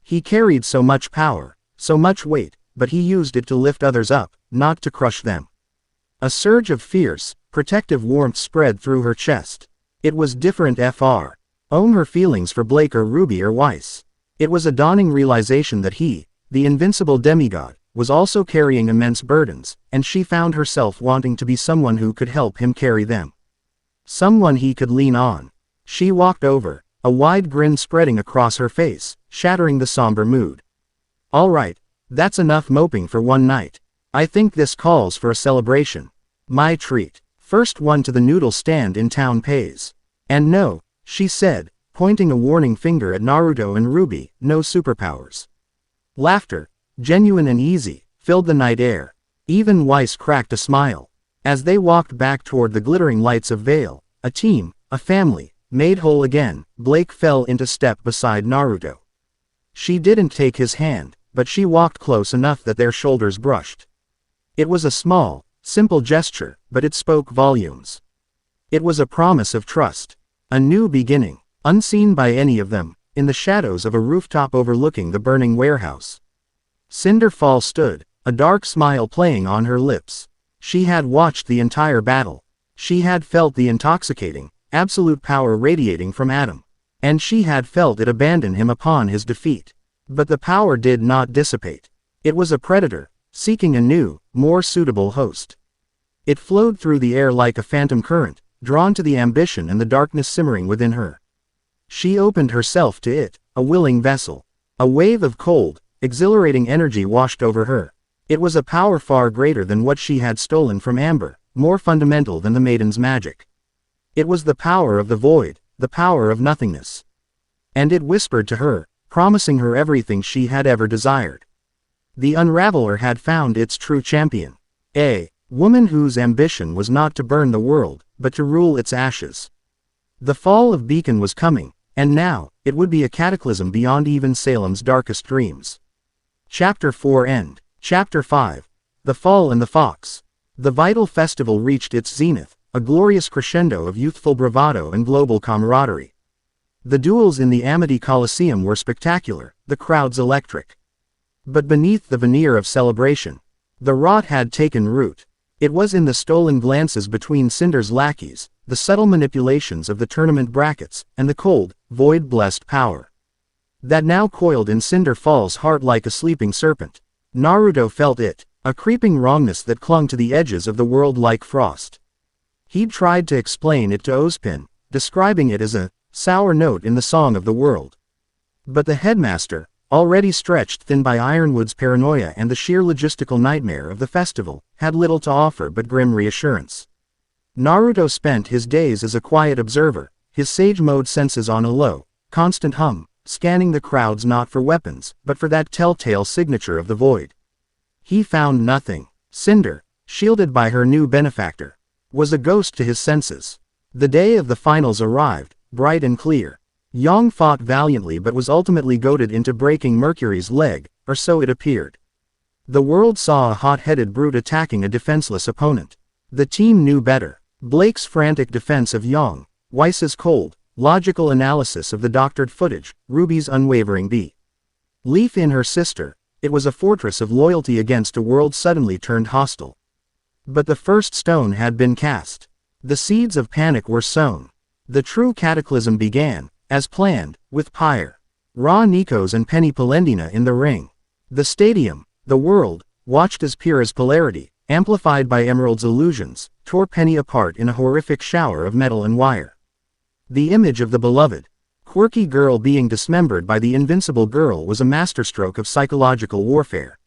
He carried so much power, so much weight, but he used it to lift others up, not to crush them. A surge of fierce, protective warmth spread through her chest. It was different her feelings for Blake or RWBY or Weiss. It was a dawning realization that he, the invincible demigod, was also carrying immense burdens, and she found herself wanting to be someone who could help him carry them. Someone he could lean on. She walked over, a wide grin spreading across her face, shattering the somber mood. "All right, that's enough moping for one night. I think this calls for a celebration. My treat. First one to the noodle stand in town pays. And no," she said, pointing a warning finger at Naruto and RWBY, "no superpowers." Laughter, genuine and easy, filled the night air. Even Weiss cracked a smile. As they walked back toward the glittering lights of Vale, a team, a family, made whole again, Blake fell into step beside Naruto. She didn't take his hand, but she walked close enough that their shoulders brushed. It was a small, simple gesture, but it spoke volumes. It was a promise of trust. A new beginning, unseen by any of them, in the shadows of a rooftop overlooking the burning warehouse. Cinder Fall stood, a dark smile playing on her lips. She had watched the entire battle. She had felt the intoxicating, absolute power radiating from Adam. And she had felt it abandon him upon his defeat. But the power did not dissipate. It was a predator, seeking a new, more suitable host. It flowed through the air like a phantom current, drawn to the ambition and the darkness simmering within her. She opened herself to it, a willing vessel. A wave of cold, exhilarating energy washed over her. It was a power far greater than what she had stolen from Amber, more fundamental than the maiden's magic. It was the power of the void, the power of nothingness. And it whispered to her, promising her everything she had ever desired. The Unraveler had found its true champion. A woman whose ambition was not to burn the world, but to rule its ashes. The fall of Beacon was coming, and now, it would be a cataclysm beyond even Salem's darkest dreams. Chapter 4 End. Chapter 5. The Fall and the Fox. The Vital Festival reached its zenith, a glorious crescendo of youthful bravado and global camaraderie. The duels in the Amity Coliseum were spectacular, the crowds electric. But beneath the veneer of celebration, the rot had taken root. It was in the stolen glances between Cinder's lackeys, the subtle manipulations of the tournament brackets, and the cold, void-blessed power that now coiled in Cinder Fall's heart like a sleeping serpent. Naruto felt it, a creeping wrongness that clung to the edges of the world like frost. He'd tried to explain it to Ozpin, describing it as a sour note in the song of the world. But the headmaster, already stretched thin by Ironwood's paranoia and the sheer logistical nightmare of the festival, had little to offer but grim reassurance. Naruto spent his days as a quiet observer, his sage mode senses on a low, constant hum, scanning the crowds not for weapons, but for that telltale signature of the void. He found nothing. Cinder, shielded by her new benefactor, was a ghost to his senses. The day of the finals arrived, bright and clear. Yang fought valiantly but was ultimately goaded into breaking Mercury's leg, or so it appeared. The world saw a hot-headed brute attacking a defenseless opponent. The team knew better. Blake's frantic defense of Yang, Weiss's cold, logical analysis of the doctored footage, RWBY's unwavering belief in her sister. It was a fortress of loyalty against a world suddenly turned hostile. But the first stone had been cast. The seeds of panic were sown. The true cataclysm began, as planned, with Pyre, Ra Nikos and Penny Polendina in the ring. The stadium, the world, watched as Pyrrha's polarity, amplified by Emerald's illusions, tore Penny apart in a horrific shower of metal and wire. The image of the beloved, quirky girl being dismembered by the invincible girl was a masterstroke of psychological warfare.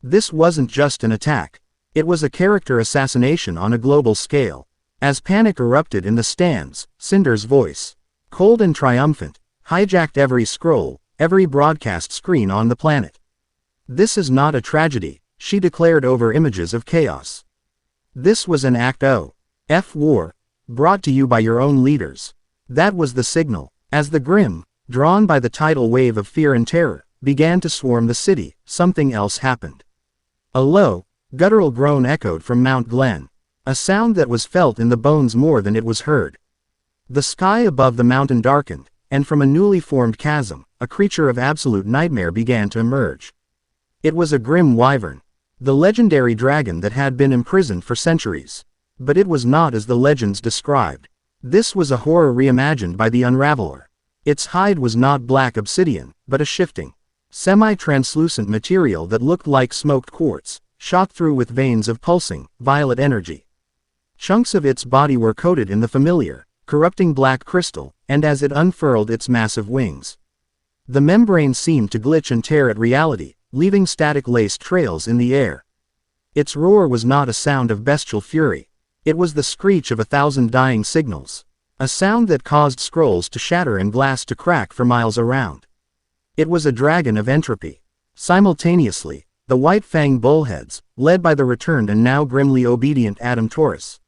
This wasn't just an attack. It was a character assassination on a global scale. As panic erupted in the stands, Cinder's voice, cold and triumphant, hijacked every scroll, every broadcast screen on the planet. "This is not a tragedy," she declared over images of chaos. "This was an act of war. brought to you by your own leaders. That was the signal. As the Grimm, drawn by the tidal wave of fear and terror, began to swarm the city, something else happened. A low, guttural groan echoed from Mount Glen, a sound that was felt in the bones more than it was heard. The sky above the mountain darkened, and from a newly formed chasm, a creature of absolute nightmare began to emerge. It was a Grimm wyvern, the legendary dragon that had been imprisoned for centuries. But it was not as the legends described. This was a horror reimagined by the Unraveler. Its hide was not black obsidian, but a shifting, semi-translucent material that looked like smoked quartz, shot through with veins of pulsing, violet energy. Chunks of its body were coated in the familiar, corrupting black crystal, and as it unfurled its massive wings, the membrane seemed to glitch and tear at reality, leaving static-laced trails in the air. Its roar was not a sound of bestial fury. It was the screech of 1,000 dying signals, a sound that caused scrolls to shatter and glass to crack for miles around. It was a dragon of entropy. Simultaneously, the white-fanged bullheads, led by the returned and now grimly obedient Adam Taurus,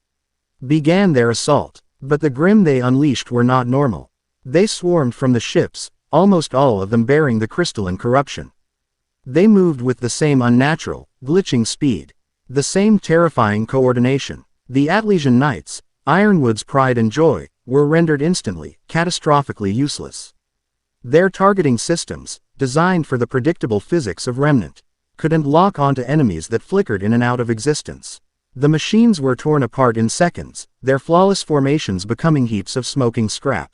began their assault. But the Grimm they unleashed were not normal. They swarmed from the ships, almost all of them bearing the crystalline corruption. They moved with the same unnatural, glitching speed, the same terrifying coordination. The Atlesian Knights, Ironwood's pride and joy, were rendered instantly, catastrophically useless. Their targeting systems, designed for the predictable physics of Remnant, couldn't lock onto enemies that flickered in and out of existence. The machines were torn apart in seconds, their flawless formations becoming heaps of smoking scrap.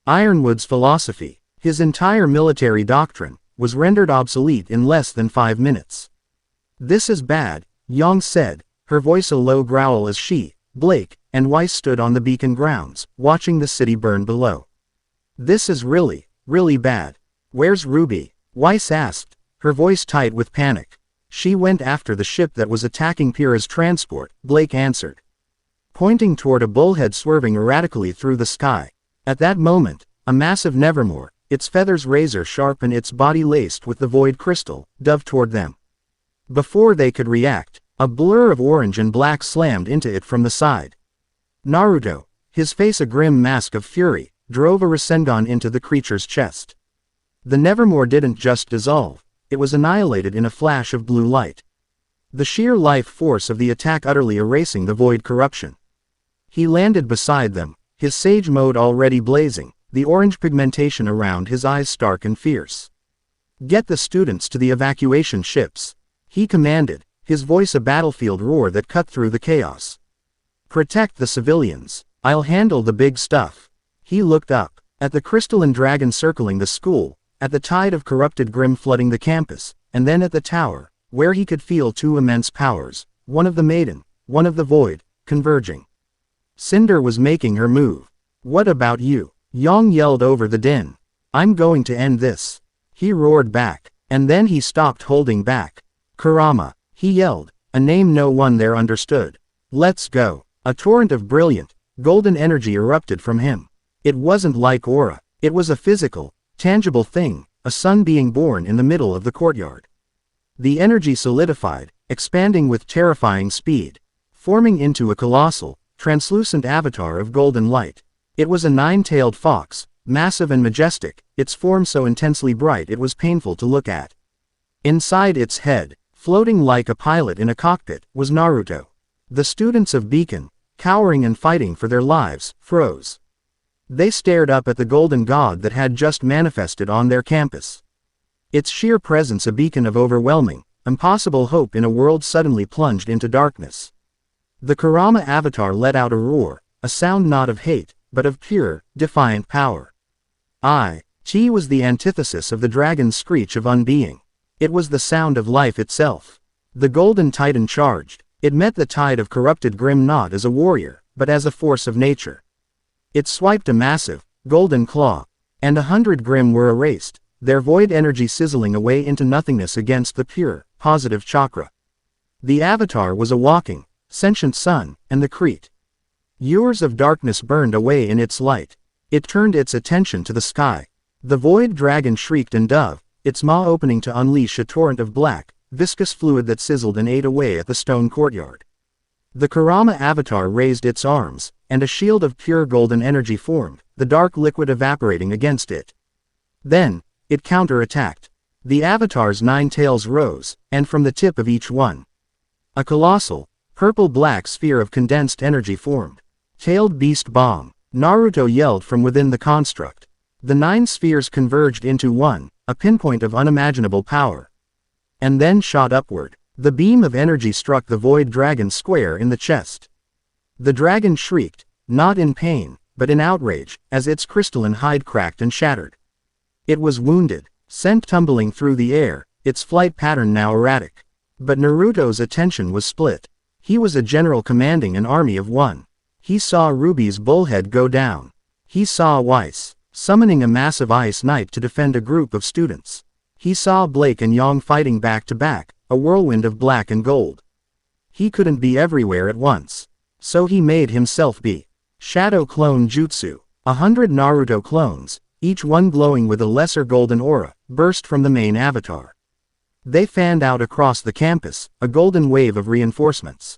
Ironwood's philosophy, his entire military doctrine, was rendered obsolete in less than 5 minutes. "This is bad," Young said, her voice a low growl as she, Blake, and Weiss stood on the beacon grounds, watching the city burn below. "This is really, really bad." "Where's RWBY?" Weiss asked, her voice tight with panic. "She went after the ship that was attacking Pyrrha's transport," Blake answered, pointing toward a bullhead swerving erratically through the sky. At that moment, a massive Nevermore, its feathers razor-sharp and its body laced with the void crystal, dove toward them. Before they could react, a blur of orange and black slammed into it from the side. Naruto, his face a grim mask of fury, drove a Rasengan into the creature's chest. The Nevermore didn't just dissolve, it was annihilated in a flash of blue light. The sheer life force of the attack utterly erasing the void corruption. He landed beside them, his sage mode already blazing, the orange pigmentation around his eyes stark and fierce. "Get the students to the evacuation ships," he commanded, his voice a battlefield roar that cut through the chaos. "Protect the civilians. I'll handle the big stuff." He looked up, at the crystalline dragon circling the school, at the tide of corrupted Grimm flooding the campus, and then at the tower, where he could feel 2 immense powers, one of the Maiden, one of the Void, converging. Cinder was making her move. "What about you?" Yang yelled over the din. "I'm going to end this." He roared back, and then he stopped holding back. "Kurama," he yelled, a name no one there understood. "Let's go." A torrent of brilliant, golden energy erupted from him. It wasn't like aura, it was a physical, tangible thing, a sun being born in the middle of the courtyard. The energy solidified, expanding with terrifying speed, forming into a colossal, translucent avatar of golden light. It was a 9-tailed fox, massive and majestic, its form so intensely bright it was painful to look at. Inside its head, floating like a pilot in a cockpit, was Naruto. The students of Beacon, cowering and fighting for their lives, froze. They stared up at the golden god that had just manifested on their campus. Its sheer presence a beacon of overwhelming, impossible hope in a world suddenly plunged into darkness. The Kurama avatar let out a roar, a sound not of hate, but of pure, defiant power. Chi was the antithesis of the dragon's screech of unbeing. It was the sound of life itself. The golden titan charged. It met the tide of corrupted Grimm not as a warrior, but as a force of nature. It swiped a massive, golden claw, and 100 Grimm were erased, their void energy sizzling away into nothingness against the pure, positive chakra. The avatar was a walking, sentient sun, and the Crete. Years of darkness burned away in its light. It turned its attention to the sky. The void dragon shrieked and dove, its maw opening to unleash a torrent of black, viscous fluid that sizzled and ate away at the stone courtyard. The Kurama avatar raised its arms, and a shield of pure golden energy formed, the dark liquid evaporating against it. Then, it counter-attacked. The Avatar's 9 tails rose, and from the tip of each one, a colossal, purple-black sphere of condensed energy formed. Tailed Beast Bomb. Naruto yelled from within the construct. The 9 spheres converged into one, a pinpoint of unimaginable power, and then shot upward. The beam of energy struck the Void Dragon square in the chest. The dragon shrieked, not in pain, but in outrage, as its crystalline hide cracked and shattered. It was wounded, sent tumbling through the air, its flight pattern now erratic. But Naruto's attention was split. He was a general commanding an army of one. He saw RWBY's bullhead go down. He saw Weiss summoning a massive ice knight to defend a group of students. He saw Blake and Yang fighting back to back, a whirlwind of black and gold. He couldn't be everywhere at once. So he made himself be. Shadow Clone Jutsu. 100 Naruto clones, each one glowing with a lesser golden aura, burst from the main avatar. They fanned out across the campus, a golden wave of reinforcements.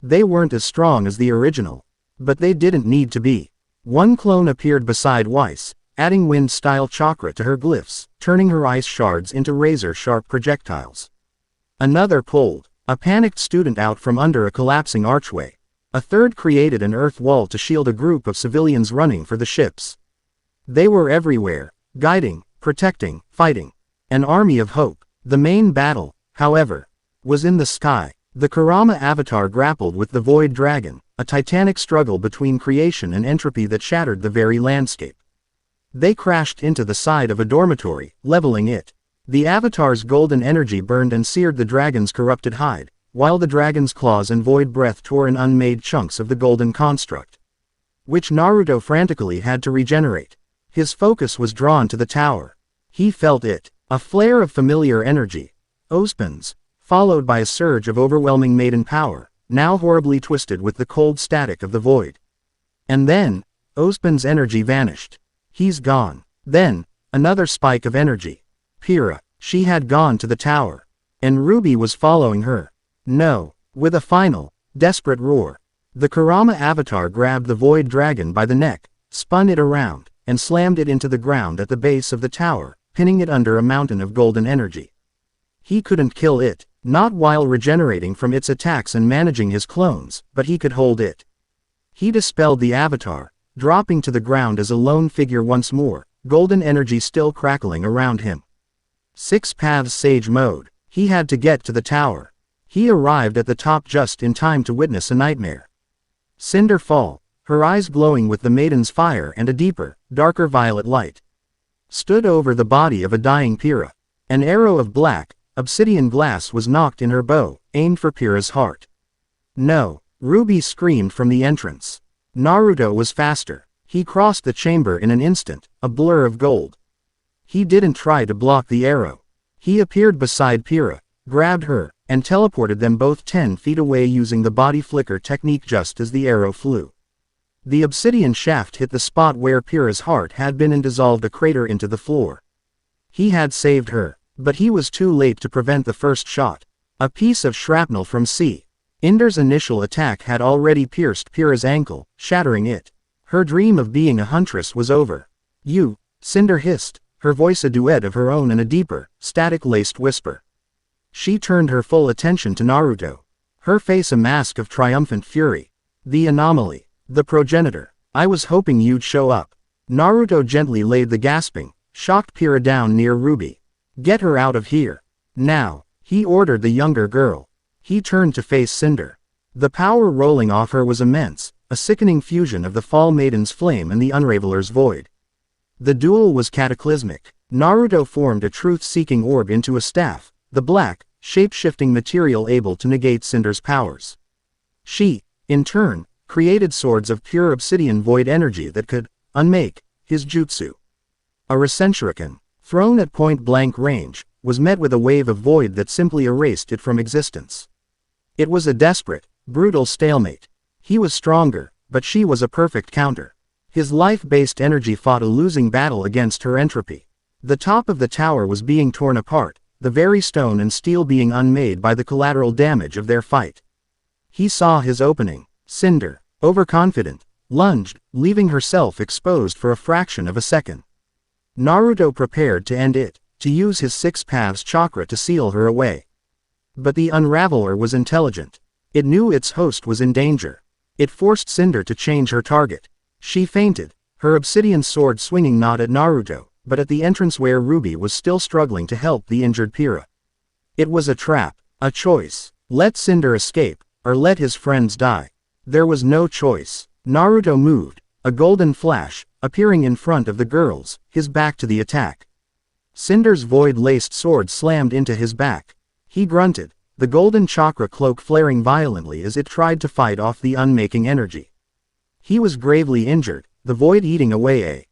They weren't as strong as the original, but they didn't need to be. One clone appeared beside Weiss, adding wind-style chakra to her glyphs, turning her ice shards into razor-sharp projectiles. Another pulled a panicked student out from under a collapsing archway. A third created an earth wall to shield a group of civilians running for the ships. They were everywhere, guiding, protecting, fighting. An army of hope. The main battle, however, was in the sky. The Kurama Avatar grappled with the Void Dragon, a titanic struggle between creation and entropy that shattered the very landscape. They crashed into the side of a dormitory, leveling it. The Avatar's golden energy burned and seared the dragon's corrupted hide, while the dragon's claws and void breath tore in unmade chunks of the golden construct, which Naruto frantically had to regenerate. His focus was drawn to the tower. He felt it. A flare of familiar energy. Ospin's, followed by a surge of overwhelming maiden power, now horribly twisted with the cold static of the void. And then, Ospin's energy vanished. He's gone. Then, another spike of energy. Pyrrha. She had gone to the tower. And RWBY was following her. No. With a final, desperate roar, the Kurama Avatar grabbed the Void Dragon by the neck, spun it around, and slammed it into the ground at the base of the tower, pinning it under a mountain of golden energy. He couldn't kill it, not while regenerating from its attacks and managing his clones, but he could hold it. He dispelled the Avatar, dropping to the ground as a lone figure once more, golden energy still crackling around him. 6 Paths Sage Mode. He had to get to the tower. He arrived at the top just in time to witness a nightmare. Cinder Fall, her eyes glowing with the maiden's fire and a deeper, darker violet light, stood over the body of a dying Pyrrha. An arrow of black, obsidian glass was knocked in her bow, aimed for Pyrrha's heart. No, RWBY screamed from the entrance. Naruto was faster. He crossed the chamber in an instant, a blur of gold. He didn't try to block the arrow. He appeared beside Pyrrha, grabbed her, and teleported them both 10 feet away using the body flicker technique just as the arrow flew. The obsidian shaft hit the spot where Pyrrha's heart had been and dissolved a crater into the floor. He had saved her, but he was too late to prevent the first shot. A piece of shrapnel from C. Inder's initial attack had already pierced Pyrrha's ankle, shattering it. Her dream of being a huntress was over. "You," Cinder hissed, her voice a duet of her own and a deeper, static-laced whisper. She turned her full attention to Naruto. Her face a mask of triumphant fury. "The anomaly. The progenitor. I was hoping you'd show up." Naruto gently laid the gasping, shocked Pyrrha down near RWBY. "Get her out of here. Now," he ordered the younger girl. He turned to face Cinder. The power rolling off her was immense, a sickening fusion of the Fall Maiden's flame and the Unraveler's void. The duel was cataclysmic. Naruto formed a truth-seeking orb into a staff, the black, shape-shifting material able to negate Cinder's powers. She, in turn, created swords of pure obsidian void energy that could unmake his jutsu. A Rasenshuriken, thrown at point-blank range, was met with a wave of void that simply erased it from existence. It was a desperate, brutal stalemate. He was stronger, but she was a perfect counter. His life-based energy fought a losing battle against her entropy. The top of the tower was being torn apart, the very stone and steel being unmade by the collateral damage of their fight. He saw his opening. Cinder, overconfident, lunged, leaving herself exposed for a fraction of a second. Naruto prepared to end it, to use his Six Paths chakra to seal her away. But the Unraveler was intelligent. It knew its host was in danger. It forced Cinder to change her target. She feinted, her obsidian sword swinging not at Naruto, but at the entrance where RWBY was still struggling to help the injured Pyrrha. It was a trap, a choice. Let Cinder escape, or let his friends die. There was no choice. Naruto moved, a golden flash, appearing in front of the girls, his back to the attack. Cinder's void-laced sword slammed into his back. He grunted, the golden chakra cloak flaring violently as it tried to fight off the unmaking energy. He was gravely injured, the void eating away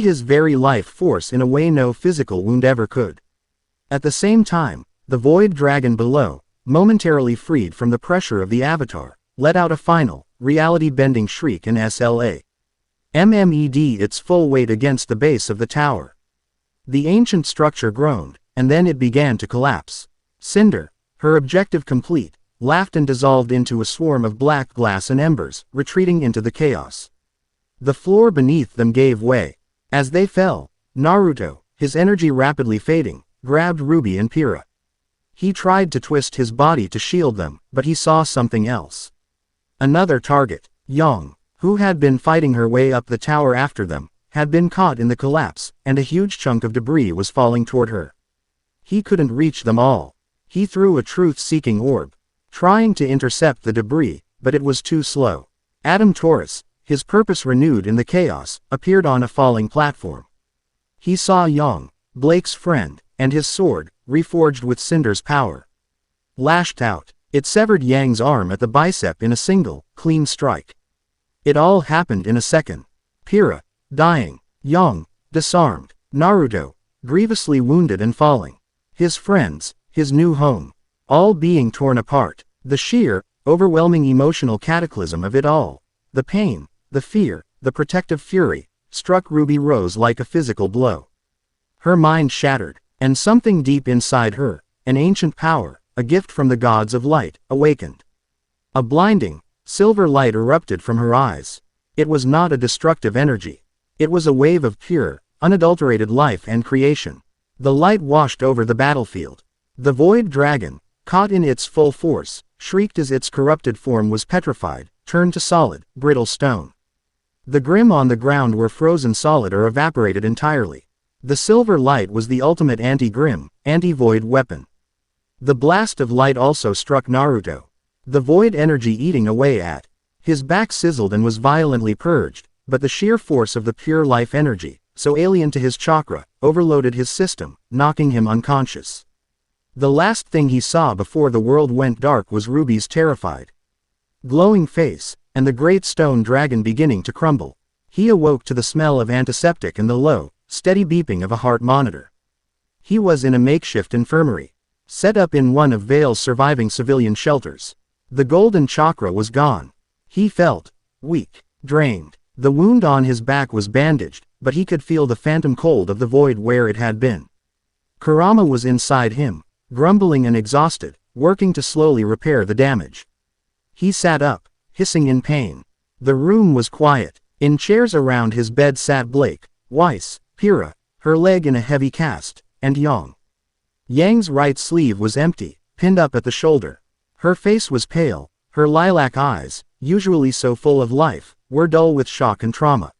his very life force in a way no physical wound ever could. At the same time, the void dragon below, momentarily freed from the pressure of the avatar, let out a final, reality-bending shriek and SLA. MMED its full weight against the base of the tower. The ancient structure groaned, and then it began to collapse. Cinder, her objective complete, laughed and dissolved into a swarm of black glass and embers, retreating into the chaos. The floor beneath them gave way. As they fell, Naruto, his energy rapidly fading, grabbed RWBY and Pyrrha. He tried to twist his body to shield them, but he saw something else. Another target, Yang, who had been fighting her way up the tower after them, had been caught in the collapse, and a huge chunk of debris was falling toward her. He couldn't reach them all. He threw a truth-seeking orb, trying to intercept the debris, but it was too slow. Adam Taurus, his purpose renewed in the chaos, appeared on a falling platform. He saw Yang, Blake's friend, and his sword, reforged with Cinder's power. Lashed out, it severed Yang's arm at the bicep in a single, clean strike. It all happened in a second. Pyrrha, dying, Yang, disarmed, Naruto, grievously wounded and falling. His friends, his new home, all being torn apart. The sheer, overwhelming emotional cataclysm of it all, the pain, the fear, the protective fury, struck Ruby Rose like a physical blow. Her mind shattered, and something deep inside her, an ancient power, a gift from the gods of light, awakened. A blinding, silver light erupted from her eyes. It was not a destructive energy. It was a wave of pure, unadulterated life and creation. The light washed over the battlefield. The void dragon, caught in its full force, shrieked as its corrupted form was petrified, turned to solid, brittle stone. The Grimm on the ground were frozen solid or evaporated entirely. The silver light was the ultimate anti-Grimm, anti-void weapon. The blast of light also struck Naruto. The void energy eating away at his back sizzled and was violently purged, but the sheer force of the pure life energy, so alien to his chakra, overloaded his system, knocking him unconscious. The last thing he saw before the world went dark was RWBY's terrified, glowing face, and the great stone dragon beginning to crumble. He awoke to the smell of antiseptic and the low, steady beeping of a heart monitor. He was in a makeshift infirmary, set up in one of Vale's surviving civilian shelters. The golden chakra was gone. He felt weak, drained. The wound on his back was bandaged, but he could feel the phantom cold of the void where it had been. Kurama was inside him, grumbling and exhausted, working to slowly repair the damage. He sat up, hissing in pain. The room was quiet. In chairs around his bed sat Blake, Weiss, Pyrrha, her leg in a heavy cast, and Yang. Yang's right sleeve was empty, pinned up at the shoulder. Her face was pale, her lilac eyes, usually so full of life, were dull with shock and trauma.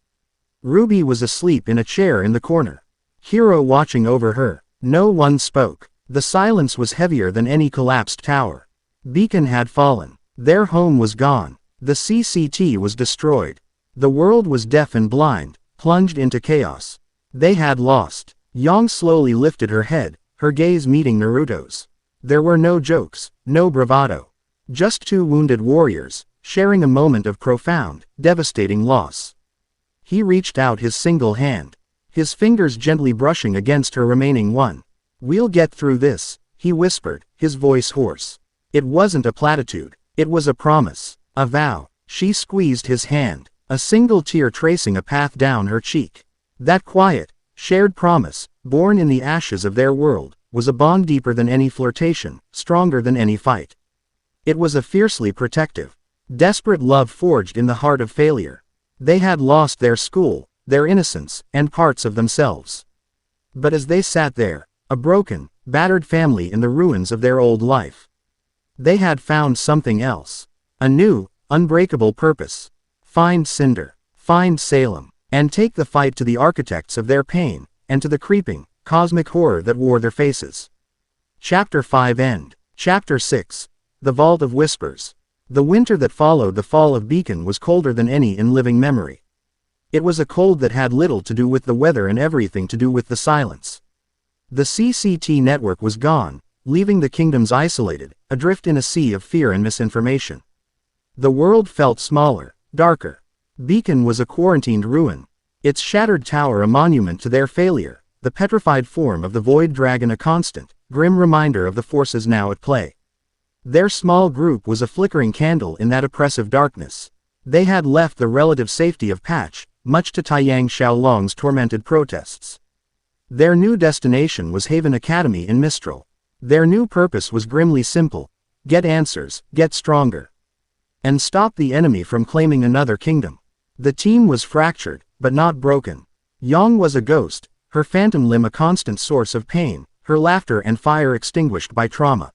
RWBY was asleep in a chair in the corner. Hiro watching over her. No one spoke. The silence was heavier than any collapsed tower. Beacon had fallen. Their home was gone. The CCT was destroyed. The world was deaf and blind, plunged into chaos. They had lost. Yang slowly lifted her head, her gaze meeting Naruto's. There were no jokes, no bravado. Just two wounded warriors, sharing a moment of profound, devastating loss. He reached out his single hand, his fingers gently brushing against her remaining one. "We'll get through this," he whispered, his voice hoarse. It wasn't a platitude, it was a promise, a vow. She squeezed his hand, a single tear tracing a path down her cheek. That quiet, shared promise, born in the ashes of their world, was a bond deeper than any flirtation, stronger than any fight. It was a fiercely protective, desperate love forged in the heart of failure. They had lost their school, their innocence, and parts of themselves. But as they sat there, a broken, battered family in the ruins of their old life, they had found something else. A new, unbreakable purpose. Find Cinder, find Salem, and take the fight to the architects of their pain, and to the creeping, cosmic horror that wore their faces. Chapter 5 End. Chapter 6. The Vault of Whispers. The winter that followed the fall of Beacon was colder than any in living memory. It was a cold that had little to do with the weather and everything to do with the silence. The CCT network was gone, leaving the kingdoms isolated, adrift in a sea of fear and misinformation. The world felt smaller, darker. Beacon was a quarantined ruin, its shattered tower a monument to their failure, the petrified form of the Void Dragon a constant, grim reminder of the forces now at play. Their small group was a flickering candle in that oppressive darkness. They had left the relative safety of Patch, much to Taiyang Xiaolong's tormented protests. Their new destination was Haven Academy in Mistral. Their new purpose was grimly simple: get answers, get stronger, and stop the enemy from claiming another kingdom. The team was fractured, but not broken. Yang was a ghost, her phantom limb a constant source of pain, her laughter and fire extinguished by trauma.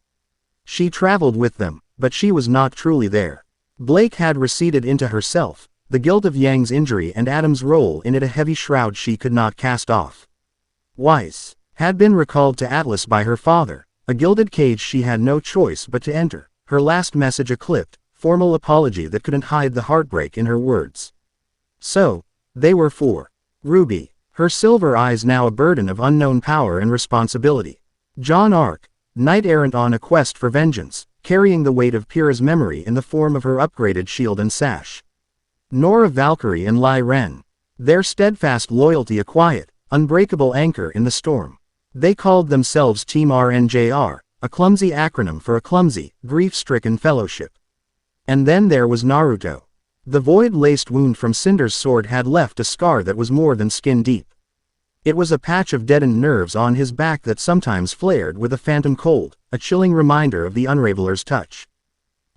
She traveled with them, but she was not truly there. Blake had receded into herself, the guilt of Yang's injury and Adam's role in it a heavy shroud she could not cast off. Weiss had been recalled to Atlas by her father, a gilded cage she had no choice but to enter, her last message a clipped, formal apology that couldn't hide the heartbreak in her words. So, they were for RWBY, her silver eyes now a burden of unknown power and responsibility. John Arc, knight-errant on a quest for vengeance, carrying the weight of Pyrrha's memory in the form of her upgraded shield and sash. Nora Valkyrie and Lai Ren, their steadfast loyalty a quiet, unbreakable anchor in the storm. They called themselves Team RNJR, a clumsy acronym for a clumsy, grief-stricken fellowship. And then there was Naruto. The void-laced wound from Cinder's sword had left a scar that was more than skin deep. It was a patch of deadened nerves on his back that sometimes flared with a phantom cold, a chilling reminder of the Unraveler's touch.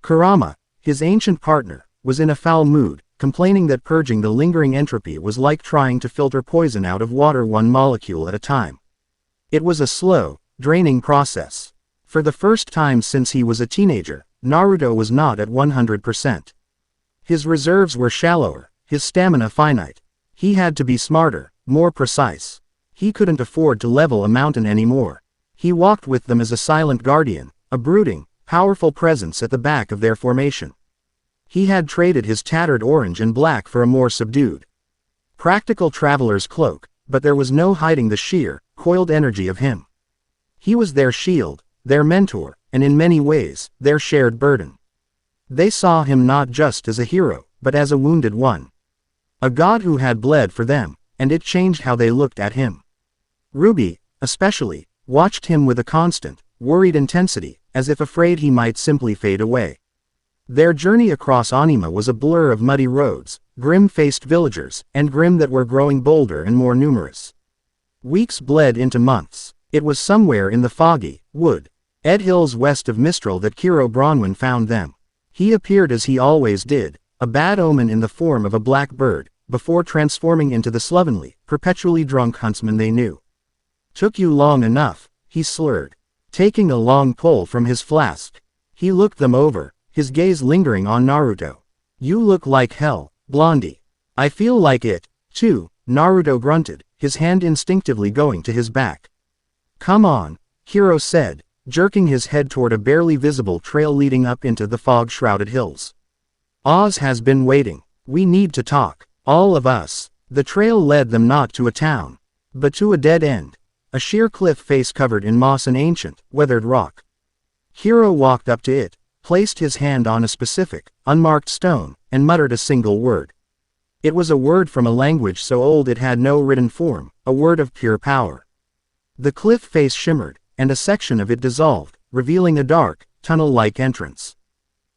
Kurama, his ancient partner, was in a foul mood, complaining that purging the lingering entropy was like trying to filter poison out of water one molecule at a time. It was a slow, draining process. For the first time since he was a teenager, Naruto was not at 100%. His reserves were shallower, his stamina finite. He had to be smarter, more precise. He couldn't afford to level a mountain anymore. He walked with them as a silent guardian, a brooding, powerful presence at the back of their formation. He had traded his tattered orange and black for a more subdued, practical traveler's cloak, but there was no hiding the sheer, coiled energy of him. He was their shield, their mentor, and in many ways, their shared burden. They saw him not just as a hero, but as a wounded one. A god who had bled for them, and it changed how they looked at him. RWBY, especially, watched him with a constant, worried intensity, as if afraid he might simply fade away. Their journey across Anima was a blur of muddy roads, grim-faced villagers, and grim that were growing bolder and more numerous. Weeks bled into months. It was somewhere in the foggy, wood, Ed Hills west of Mistral that Kiro Bronwyn found them. He appeared as he always did, a bad omen in the form of a black bird, before transforming into the slovenly, perpetually drunk huntsman they knew. "Took you long enough," he slurred, taking a long pull from his flask. He looked them over, his gaze lingering on Naruto. "You look like hell, Blondie." "I feel like it, too," Naruto grunted, his hand instinctively going to his back. "Come on," Kiro said, jerking his head toward a barely visible trail leading up into the fog-shrouded hills. "Oz has been waiting. We need to talk. All of us." The trail led them not to a town, but to a dead end, a sheer cliff face covered in moss and ancient, weathered rock. Kiro walked up to it, placed his hand on a specific, unmarked stone, and muttered a single word. It was a word from a language so old it had no written form, a word of pure power. The cliff face shimmered, and a section of it dissolved, revealing a dark, tunnel-like entrance.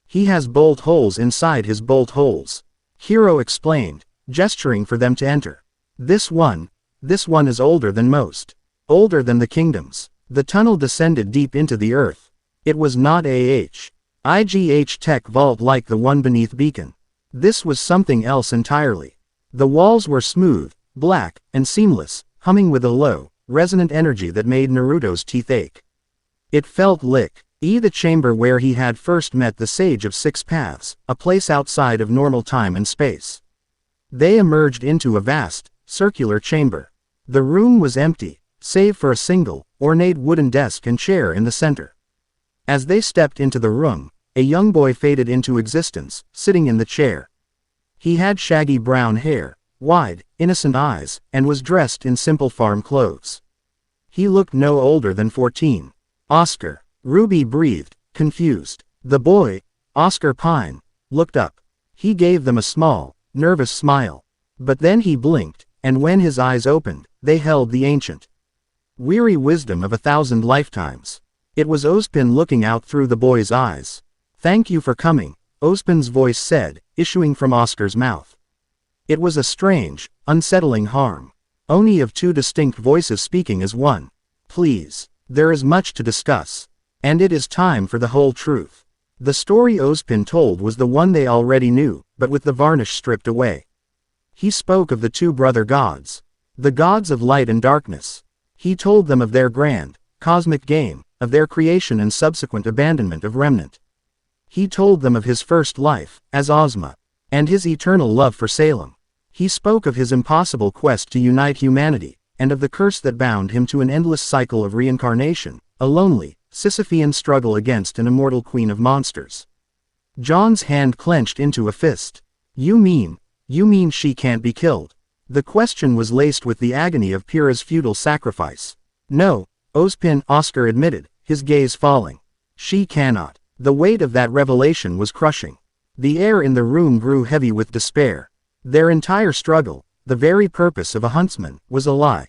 "He has bolt holes inside his bolt holes," Kiro explained, gesturing for them to enter. This one is older than most. Older than the kingdoms." The tunnel descended deep into the earth. It was not IGH tech vault like the one beneath Beacon. This was something else entirely. The walls were smooth, black, and seamless, humming with a low, resonant energy that made Naruto's teeth ache. It felt the chamber where he had first met the Sage of Six Paths, a place outside of normal time and space. They emerged into a vast, circular chamber. The room was empty, save for a single, ornate wooden desk and chair in the center. As they stepped into the room, a young boy faded into existence, sitting in the chair. He had shaggy brown hair, wide, innocent eyes, and was dressed in simple farm clothes. He looked no older than 14. Oscar, RWBY breathed, confused. The boy, Oscar Pine, looked up. He gave them a small, nervous smile. But then he blinked, and when his eyes opened, they held the ancient, weary wisdom of 1,000 lifetimes. It was Ozpin looking out through the boy's eyes. "Thank you for coming," Ozpin's voice said, issuing from Oscar's mouth. It was a strange, unsettling harm. Only of two distinct voices speaking as one. "Please. There is much to discuss. And it is time for the whole truth." The story Ozpin told was the one they already knew, but with the varnish stripped away. He spoke of the two brother gods. The gods of light and darkness. He told them of their grand, cosmic game, of their creation and subsequent abandonment of Remnant. He told them of his first life, as Ozma, and his eternal love for Salem. He spoke of his impossible quest to unite humanity, and of the curse that bound him to an endless cycle of reincarnation, a lonely, Sisyphean struggle against an immortal queen of monsters. John's hand clenched into a fist. You mean she can't be killed?" The question was laced with the agony of Pyrrha's futile sacrifice. "No," Oscar admitted, his gaze falling. "She cannot." The weight of that revelation was crushing. The air in the room grew heavy with despair. Their entire struggle, the very purpose of a huntsman, was a lie.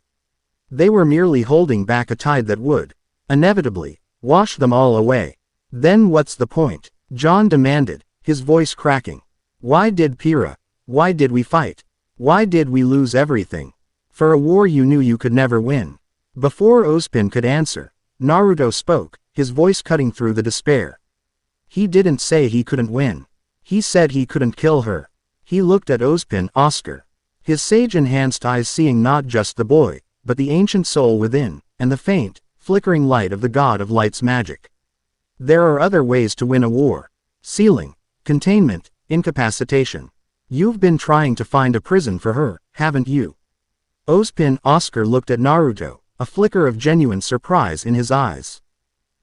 They were merely holding back a tide that would, inevitably, wash them all away. "Then what's the point?" John demanded, his voice cracking. "Why did we fight? Why did we lose everything? For a war you knew you could never win." Before Ozpin could answer, Naruto spoke, his voice cutting through the despair. "He didn't say he couldn't win. He said he couldn't kill her." He looked at Oscar, his sage-enhanced eyes seeing not just the boy, but the ancient soul within, and the faint, flickering light of the god of light's magic. "There are other ways to win a war. Sealing, containment, incapacitation. You've been trying to find a prison for her, haven't you?" Oscar looked at Naruto, a flicker of genuine surprise in his eyes.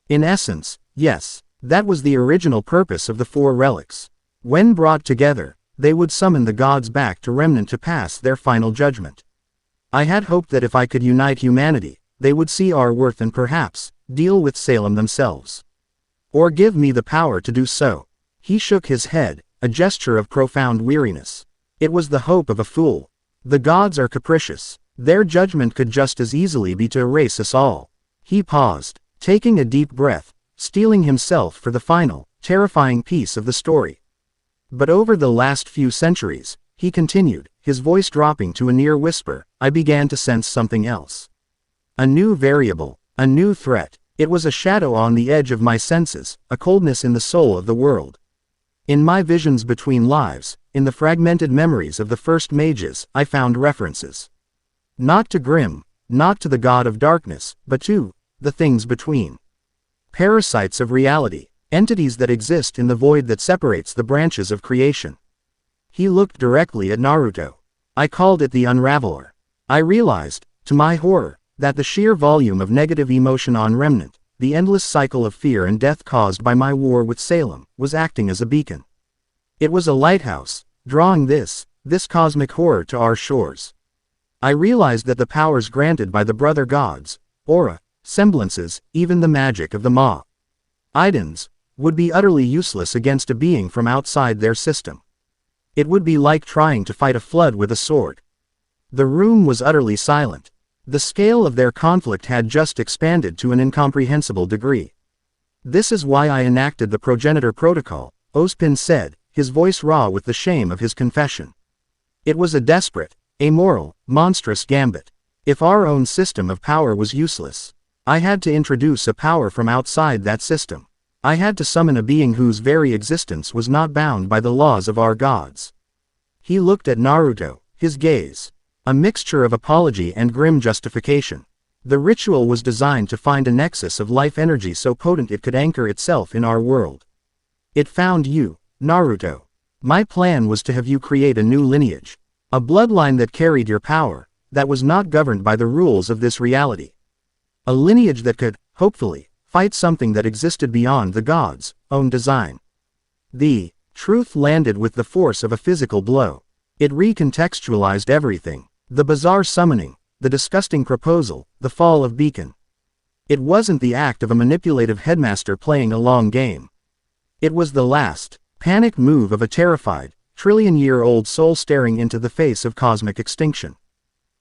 "In essence, yes. That was the original purpose of the four relics. When brought together, they would summon the gods back to Remnant to pass their final judgment. I had hoped that if I could unite humanity, they would see our worth and perhaps, deal with Salem themselves. Or give me the power to do so." He shook his head, a gesture of profound weariness. "It was the hope of a fool. The gods are capricious. Their judgment could just as easily be to erase us all." He paused, taking a deep breath, steeling himself for the final, terrifying piece of the story. "But over the last few centuries," he continued, his voice dropping to a near whisper, "I began to sense something else. A new variable, a new threat. It was a shadow on the edge of my senses, a coldness in the soul of the world. In my visions between lives, in the fragmented memories of the first mages, I found references. Not to Grimm, not to the god of darkness, but to the things between. Parasites of reality, entities that exist in the void that separates the branches of creation." He looked directly at Naruto. "I called it the Unraveler. I realized, to my horror, that the sheer volume of negative emotion on Remnant, the endless cycle of fear and death caused by my war with Salem, was acting as a beacon. It was a lighthouse, drawing this cosmic horror to our shores. I realized that the powers granted by the brother gods, aura, semblances, even the magic of the Ma Idans, would be utterly useless against a being from outside their system. It would be like trying to fight a flood with a sword." The room was utterly silent. The scale of their conflict had just expanded to an incomprehensible degree. "This is why I enacted the progenitor protocol," Ozpin said, his voice raw with the shame of his confession. "It was a desperate, amoral, monstrous gambit. If our own system of power was useless, I had to introduce a power from outside that system. I had to summon a being whose very existence was not bound by the laws of our gods." He looked at Naruto, his gaze. A mixture of apology and grim justification. The ritual was designed to find a nexus of life energy so potent it could anchor itself in our world. It found you, Naruto. My plan was to have you create a new lineage. A bloodline that carried your power, that was not governed by the rules of this reality. A lineage that could, hopefully, fight something that existed beyond the gods' own design. The truth landed with the force of a physical blow. It recontextualized everything. The bizarre summoning, the disgusting proposal, the fall of Beacon. It wasn't the act of a manipulative headmaster playing a long game. It was the last, panicked move of a terrified, trillion-year-old soul staring into the face of cosmic extinction.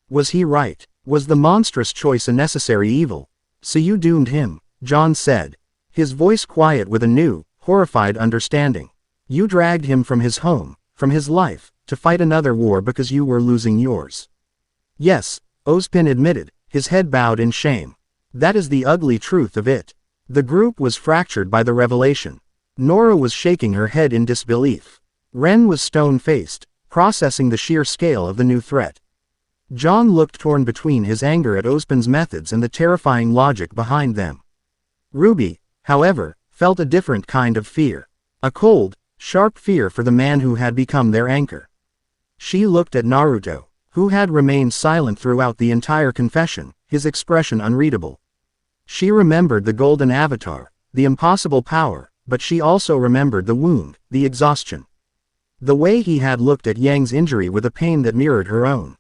Was he right? Was the monstrous choice a necessary evil? So you doomed him, John said, his voice quiet with a new, horrified understanding. You dragged him from his home, from his life, to fight another war because you were losing yours. Yes, Ozpin admitted, his head bowed in shame. That is the ugly truth of it. The group was fractured by the revelation. Nora was shaking her head in disbelief. Ren was stone-faced, processing the sheer scale of the new threat. John looked torn between his anger at Ozpin's methods and the terrifying logic behind them. RWBY, however, felt a different kind of fear. A cold, sharp fear for the man who had become their anchor. She looked at Naruto, who had remained silent throughout the entire confession, his expression unreadable. She remembered the golden avatar, the impossible power, but she also remembered the wound, the exhaustion. The way he had looked at Yang's injury with a pain that mirrored her own.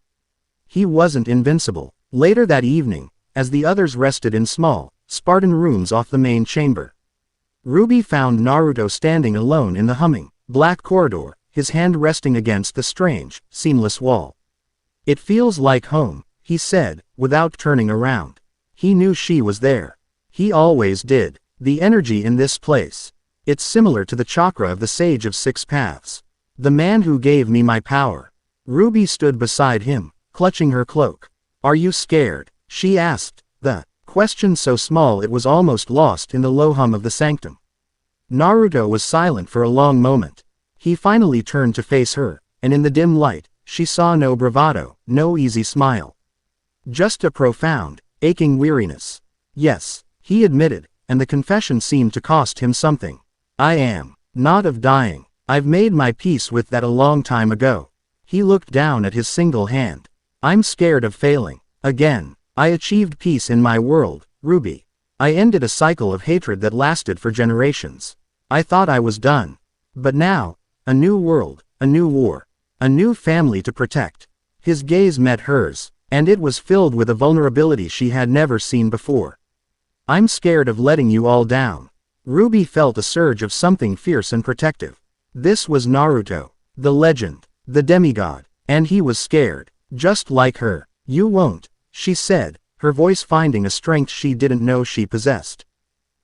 He wasn't invincible. Later that evening, as the others rested in small, Spartan rooms off the main chamber, RWBY found Naruto standing alone in the humming, black corridor, his hand resting against the strange, seamless wall. It feels like home, he said, without turning around. He knew she was there. He always did. The energy in this place. It's similar to the chakra of the Sage of Six Paths. The man who gave me my power. RWBY stood beside him, clutching her cloak. Are you scared? She asked, the question so small it was almost lost in the low hum of the sanctum. Naruto was silent for a long moment. He finally turned to face her, and in the dim light, she saw no bravado, no easy smile. Just a profound, aching weariness. Yes, he admitted, and the confession seemed to cost him something. I am not of dying. I've made my peace with that a long time ago. He looked down at his single hand. I'm scared of failing. Again. I achieved peace in my world, RWBY. I ended a cycle of hatred that lasted for generations. I thought I was done. But now, a new world, a new war, a new family to protect. His gaze met hers, and it was filled with a vulnerability she had never seen before. I'm scared of letting you all down. RWBY felt a surge of something fierce and protective. This was Naruto, the legend, the demigod, and he was scared, just like her. You won't, she said, her voice finding a strength she didn't know she possessed.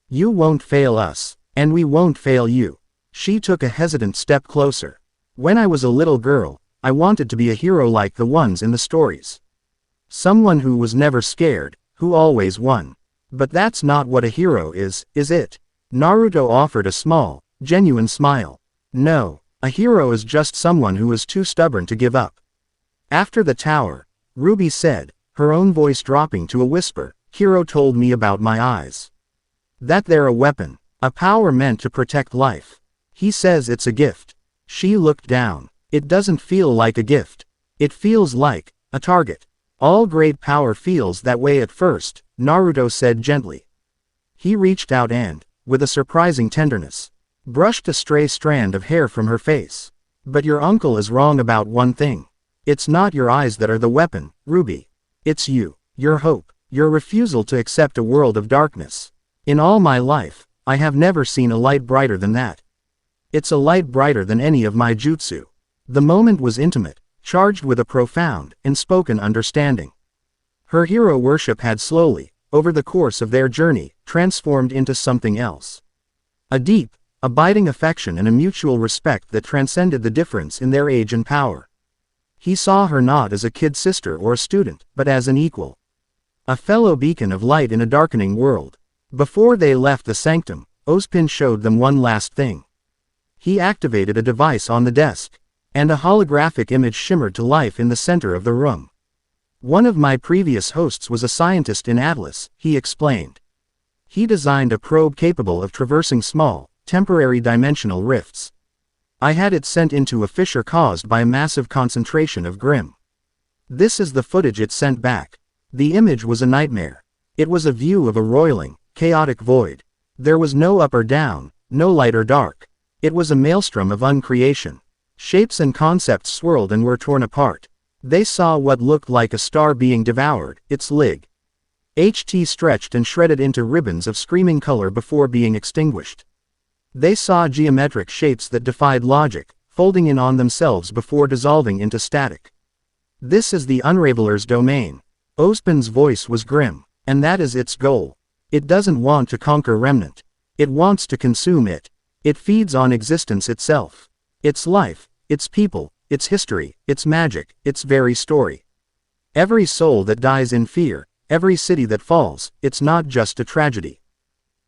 You won't fail us, and we won't fail you. She took a hesitant step closer. When I was a little girl, I wanted to be a hero like the ones in the stories. Someone who was never scared, who always won. But that's not what a hero is it? Naruto offered a small, genuine smile. No, a hero is just someone who is too stubborn to give up. After the tower, RWBY said, her own voice dropping to a whisper, Hero told me about my eyes. That they're a weapon, a power meant to protect life. He says it's a gift. She looked down. It doesn't feel like a gift. It feels like a target. All great power feels that way at first, Naruto said gently. He reached out and, with a surprising tenderness, brushed a stray strand of hair from her face. But your uncle is wrong about one thing. It's not your eyes that are the weapon, RWBY. It's you, your hope, your refusal to accept a world of darkness. In all my life, I have never seen a light brighter than that. It's a light brighter than any of my jutsu. The moment was intimate, charged with a profound, unspoken understanding. Her hero worship had slowly, over the course of their journey, transformed into something else. A deep, abiding affection and a mutual respect that transcended the difference in their age and power. He saw her not as a kid sister or a student, but as an equal. A fellow beacon of light in a darkening world. Before they left the sanctum, Ozpin showed them one last thing. He activated a device on the desk. and a holographic image shimmered to life in the center of the room. One of my previous hosts was a scientist in Atlas, he explained. He designed a probe capable of traversing small, temporary dimensional rifts. I had it sent into a fissure caused by a massive concentration of Grim. This is the footage it sent back. The image was a nightmare. It was a view of a roiling, chaotic void. There was no up or down, no light or dark. It was a maelstrom of uncreation. Shapes and concepts swirled and were torn apart. They saw what looked like a star being devoured, its HT stretched and shredded into ribbons of screaming color before being extinguished. They saw geometric shapes that defied logic, folding in on themselves before dissolving into static. This is the Unraveler's domain. Ozpin's voice was grim, and that is its goal. It doesn't want to conquer Remnant. It wants to consume it. It feeds on existence itself. Its life, its people, its history, its magic, its very story. Every soul that dies in fear, every city that falls, it's not just a tragedy.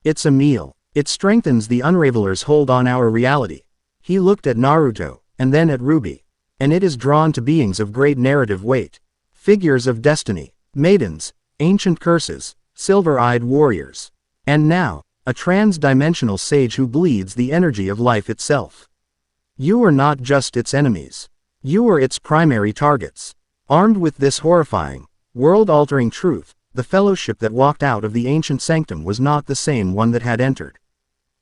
It's a meal. It strengthens the Unraveler's hold on our reality. He looked at Naruto, and then at RWBY. And it is drawn to beings of great narrative weight. Figures of destiny, maidens, ancient curses, silver-eyed warriors. And now, a trans-dimensional sage who bleeds the energy of life itself. You are not just its enemies. You are its primary targets. Armed with this horrifying, world-altering truth, the fellowship that walked out of the ancient sanctum was not the same one that had entered.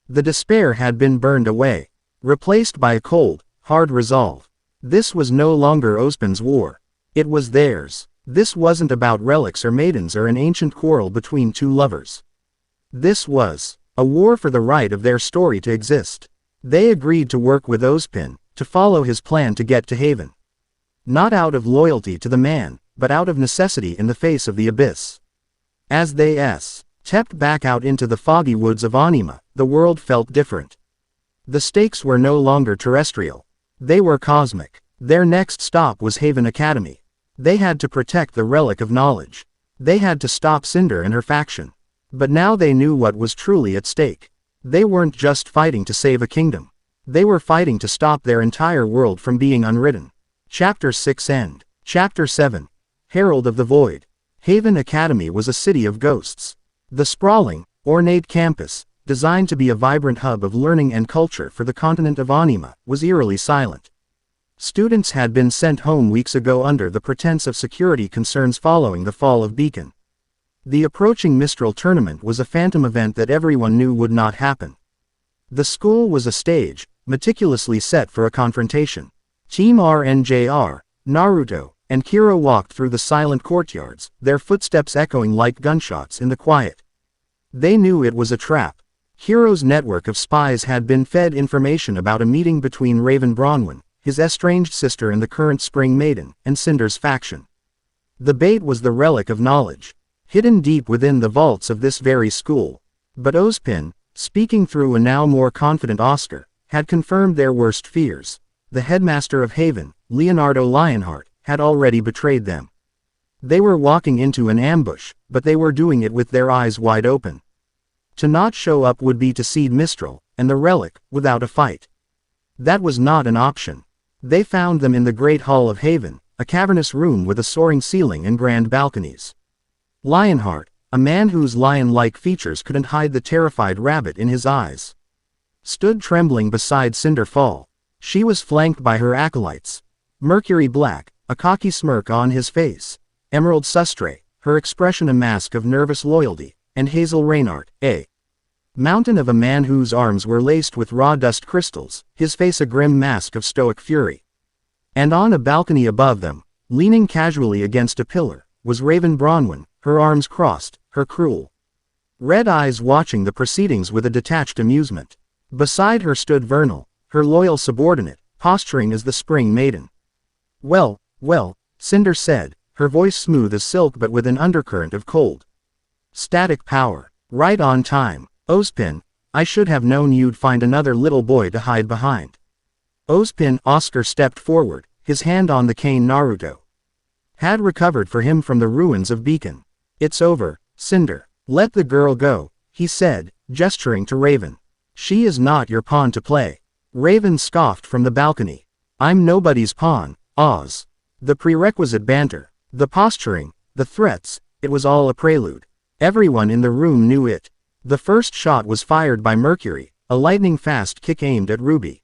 The despair had been burned away, replaced by a cold, hard resolve. This was no longer Ozpin's war. It was theirs. This wasn't about relics or maidens or an ancient quarrel between two lovers. This was a war for the right of their story to exist. They agreed to work with Ozpin, to follow his plan to get to Haven. Not out of loyalty to the man, but out of necessity in the face of the abyss. As they stepped back out into the foggy woods of Anima, the world felt different. The stakes were no longer terrestrial. They were cosmic. Their next stop was Haven Academy. They had to protect the relic of knowledge. They had to stop Cinder and her faction. But now they knew what was truly at stake. They weren't just fighting to save a kingdom. They were fighting to stop their entire world from being unwritten. Chapter 6 End. Chapter 7. Herald of the Void. Haven Academy was a city of ghosts. The sprawling, ornate campus, designed to be a vibrant hub of learning and culture for the continent of Anima, was eerily silent. Students had been sent home weeks ago under the pretense of security concerns following the fall of Beacon. The approaching Mistral tournament was a phantom event that everyone knew would not happen. The school was a stage, meticulously set for a confrontation. Team RNJR, Naruto, and Kiro walked through the silent courtyards, their footsteps echoing like gunshots in the quiet. They knew it was a trap. Kiro's network of spies had been fed information about a meeting between Raven Bronwyn, his estranged sister and the current Spring Maiden, and Cinder's faction. The bait was the relic of knowledge, hidden deep within the vaults of this very school. But Ozpin, speaking through a now more confident Oscar, had confirmed their worst fears. The headmaster of Haven, Leonardo Lionheart, had already betrayed them. They were walking into an ambush, but they were doing it with their eyes wide open. To not show up would be to cede Mistral, and the relic, without a fight. That was not an option. They found them in the Great Hall of Haven, a cavernous room with a soaring ceiling and grand balconies. Lionheart, a man whose lion-like features couldn't hide the terrified rabbit in his eyes, stood trembling beside Cinderfall. She was flanked by her acolytes. Mercury Black, a cocky smirk on his face. Emerald Sustre, her expression a mask of nervous loyalty. And Hazel Reynard, a mountain of a man whose arms were laced with raw dust crystals, his face a grim mask of stoic fury. And on a balcony above them, leaning casually against a pillar, was Raven Bronwyn, her arms crossed, her cruel red eyes watching the proceedings with a detached amusement. Beside her stood Vernal, her loyal subordinate, posturing as the Spring Maiden. Well, Cinder said, her voice smooth as silk but with an undercurrent of cold static power. Right on time. Ozpin, I should have known you'd find another little boy to hide behind. Ozpin, Oscar stepped forward, his hand on the cane Naruto had recovered for him from the ruins of Beacon. It's over, Cinder. Let the girl go, he said, gesturing to Raven. She is not your pawn to play. Raven scoffed from the balcony. I'm nobody's pawn, Oz. The prerequisite banter, the posturing, the threats, it was all a prelude. Everyone in the room knew it. The first shot was fired by Mercury, a lightning-fast kick aimed at RWBY.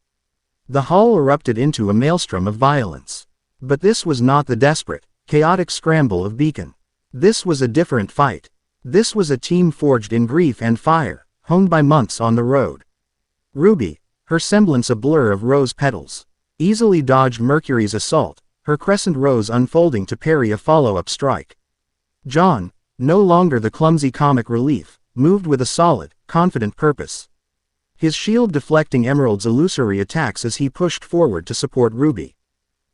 The hall erupted into a maelstrom of violence. But this was not the desperate, chaotic scramble of Beacon. This was a different fight. This was a team forged in grief and fire, honed by months on the road. RWBY, her semblance a blur of rose petals, easily dodged Mercury's assault, her crescent rose unfolding to parry a follow-up strike. John, no longer the clumsy comic relief, moved with a solid, confident purpose. His shield deflecting Emerald's illusory attacks as he pushed forward to support RWBY.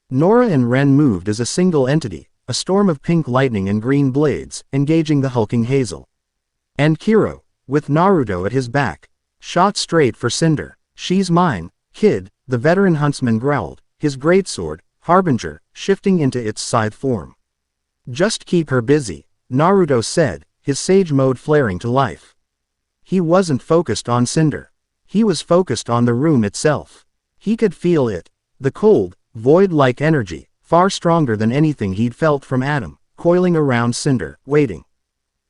Nora and Ren moved as a single entity, a storm of pink lightning and green blades, engaging the hulking Hazel. And Kiro, with Naruto at his back, shot straight for Cinder. She's mine, kid, the veteran huntsman growled, his greatsword, Harbinger, shifting into its scythe form. Just keep her busy, Naruto said, his sage mode flaring to life. He wasn't focused on Cinder. He was focused on the room itself. He could feel it, the cold, void-like energy, far stronger than anything he'd felt from Adam, coiling around Cinder, waiting.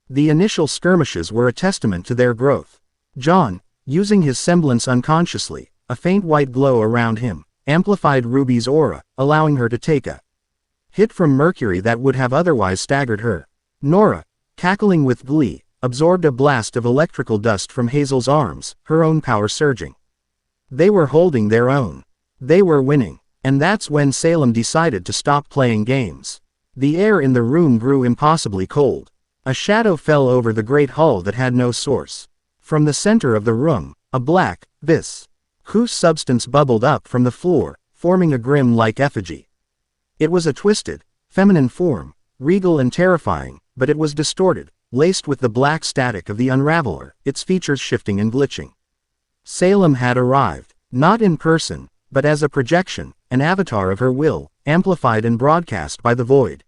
The initial skirmishes were a testament to their growth. John, using his semblance unconsciously, a faint white glow around him, amplified RWBY's aura, allowing her to take a hit from Mercury that would have otherwise staggered her. Nora, cackling with glee, absorbed a blast of electrical dust from Hazel's arms, her own power surging. They were holding their own. They were winning. And that's when Salem decided to stop playing games. The air in the room grew impossibly cold. A shadow fell over the great hall that had no source. From the center of the room, a black, whose substance bubbled up from the floor, forming a grim-like effigy. It was a twisted, feminine form, regal and terrifying, but it was distorted, laced with the black static of the Unraveler, its features shifting and glitching. Salem had arrived, not in person, but as a projection, an avatar of her will, amplified and broadcast by the void.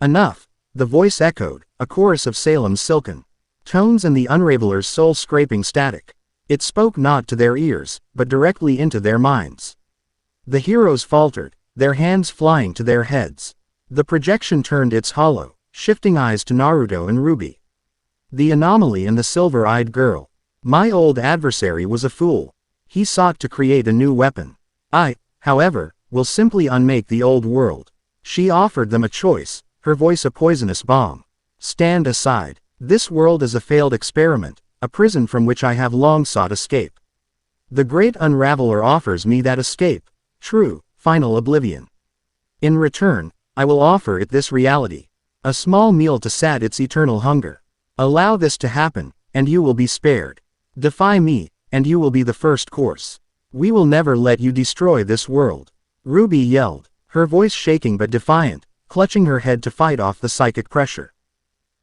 Enough, the voice echoed, a chorus of Salem's silken tones and the Unraveler's soul-scraping static. It spoke not to their ears, but directly into their minds. The heroes faltered, their hands flying to their heads. The projection turned its hollow, shifting eyes to Naruto and RWBY. The anomaly and the silver-eyed girl. My old adversary was a fool. He sought to create a new weapon. I, however, will simply unmake the old world. She offered them a choice, her voice a poisonous bomb. Stand aside. This world is a failed experiment, a prison from which I have long sought escape. The great Unraveler offers me that escape, true, final oblivion. In return, I will offer it this reality, a small meal to sat its eternal hunger. Allow this to happen, and you will be spared. Defy me, and you will be the first course. We will never let you destroy this world. RWBY yelled, her voice shaking but defiant, clutching her head to fight off the psychic pressure.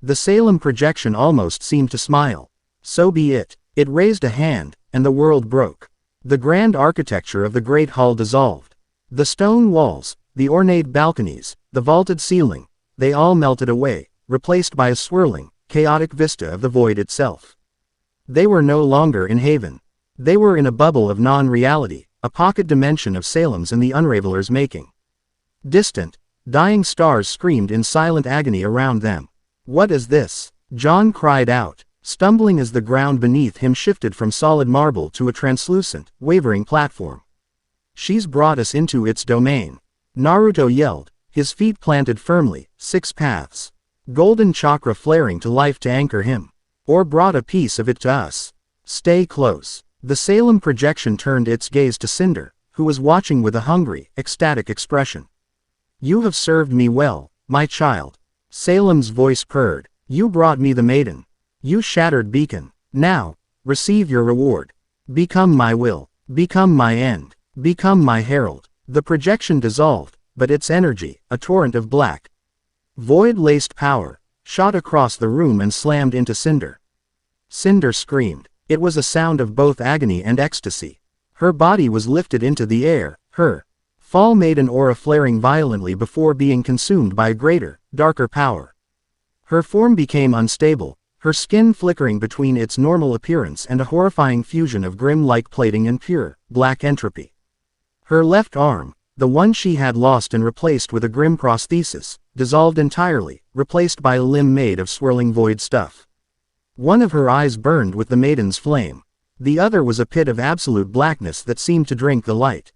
The Salem projection almost seemed to smile. So be it. It raised a hand, and the world broke. The grand architecture of the great hall dissolved. The stone walls, the ornate balconies, the vaulted ceiling, they all melted away, replaced by a swirling, chaotic vista of the void itself. They were no longer in Haven. They were in a bubble of non-reality, a pocket dimension of Salem's and the Unraveler's making. Distant, dying stars screamed in silent agony around them. What is this? John cried out, stumbling as the ground beneath him shifted from solid marble to a translucent, wavering platform. She's brought us into its domain. Naruto yelled, his feet planted firmly, 6 paths. Golden chakra flaring to life to anchor him. Or brought a piece of it to us. Stay close. The Salem projection turned its gaze to Cinder, who was watching with a hungry, ecstatic expression. You have served me well, my child. Salem's voice purred. You brought me the maiden. You shattered Beacon. Now, receive your reward. Become my will. Become my end. Become my herald. The projection dissolved, but its energy, a torrent of black, void-laced power, shot across the room and slammed into Cinder. Cinder screamed. It was a sound of both agony and ecstasy. Her body was lifted into the air, her fall made an aura flaring violently before being consumed by a greater, darker power. Her form became unstable, her skin flickering between its normal appearance and a horrifying fusion of grim-like plating and pure, black entropy. Her left arm, The one she had lost and replaced with a grim prosthesis, dissolved entirely, replaced by a limb made of swirling void stuff. One of her eyes burned with the maiden's flame. The other was a pit of absolute blackness that seemed to drink the light.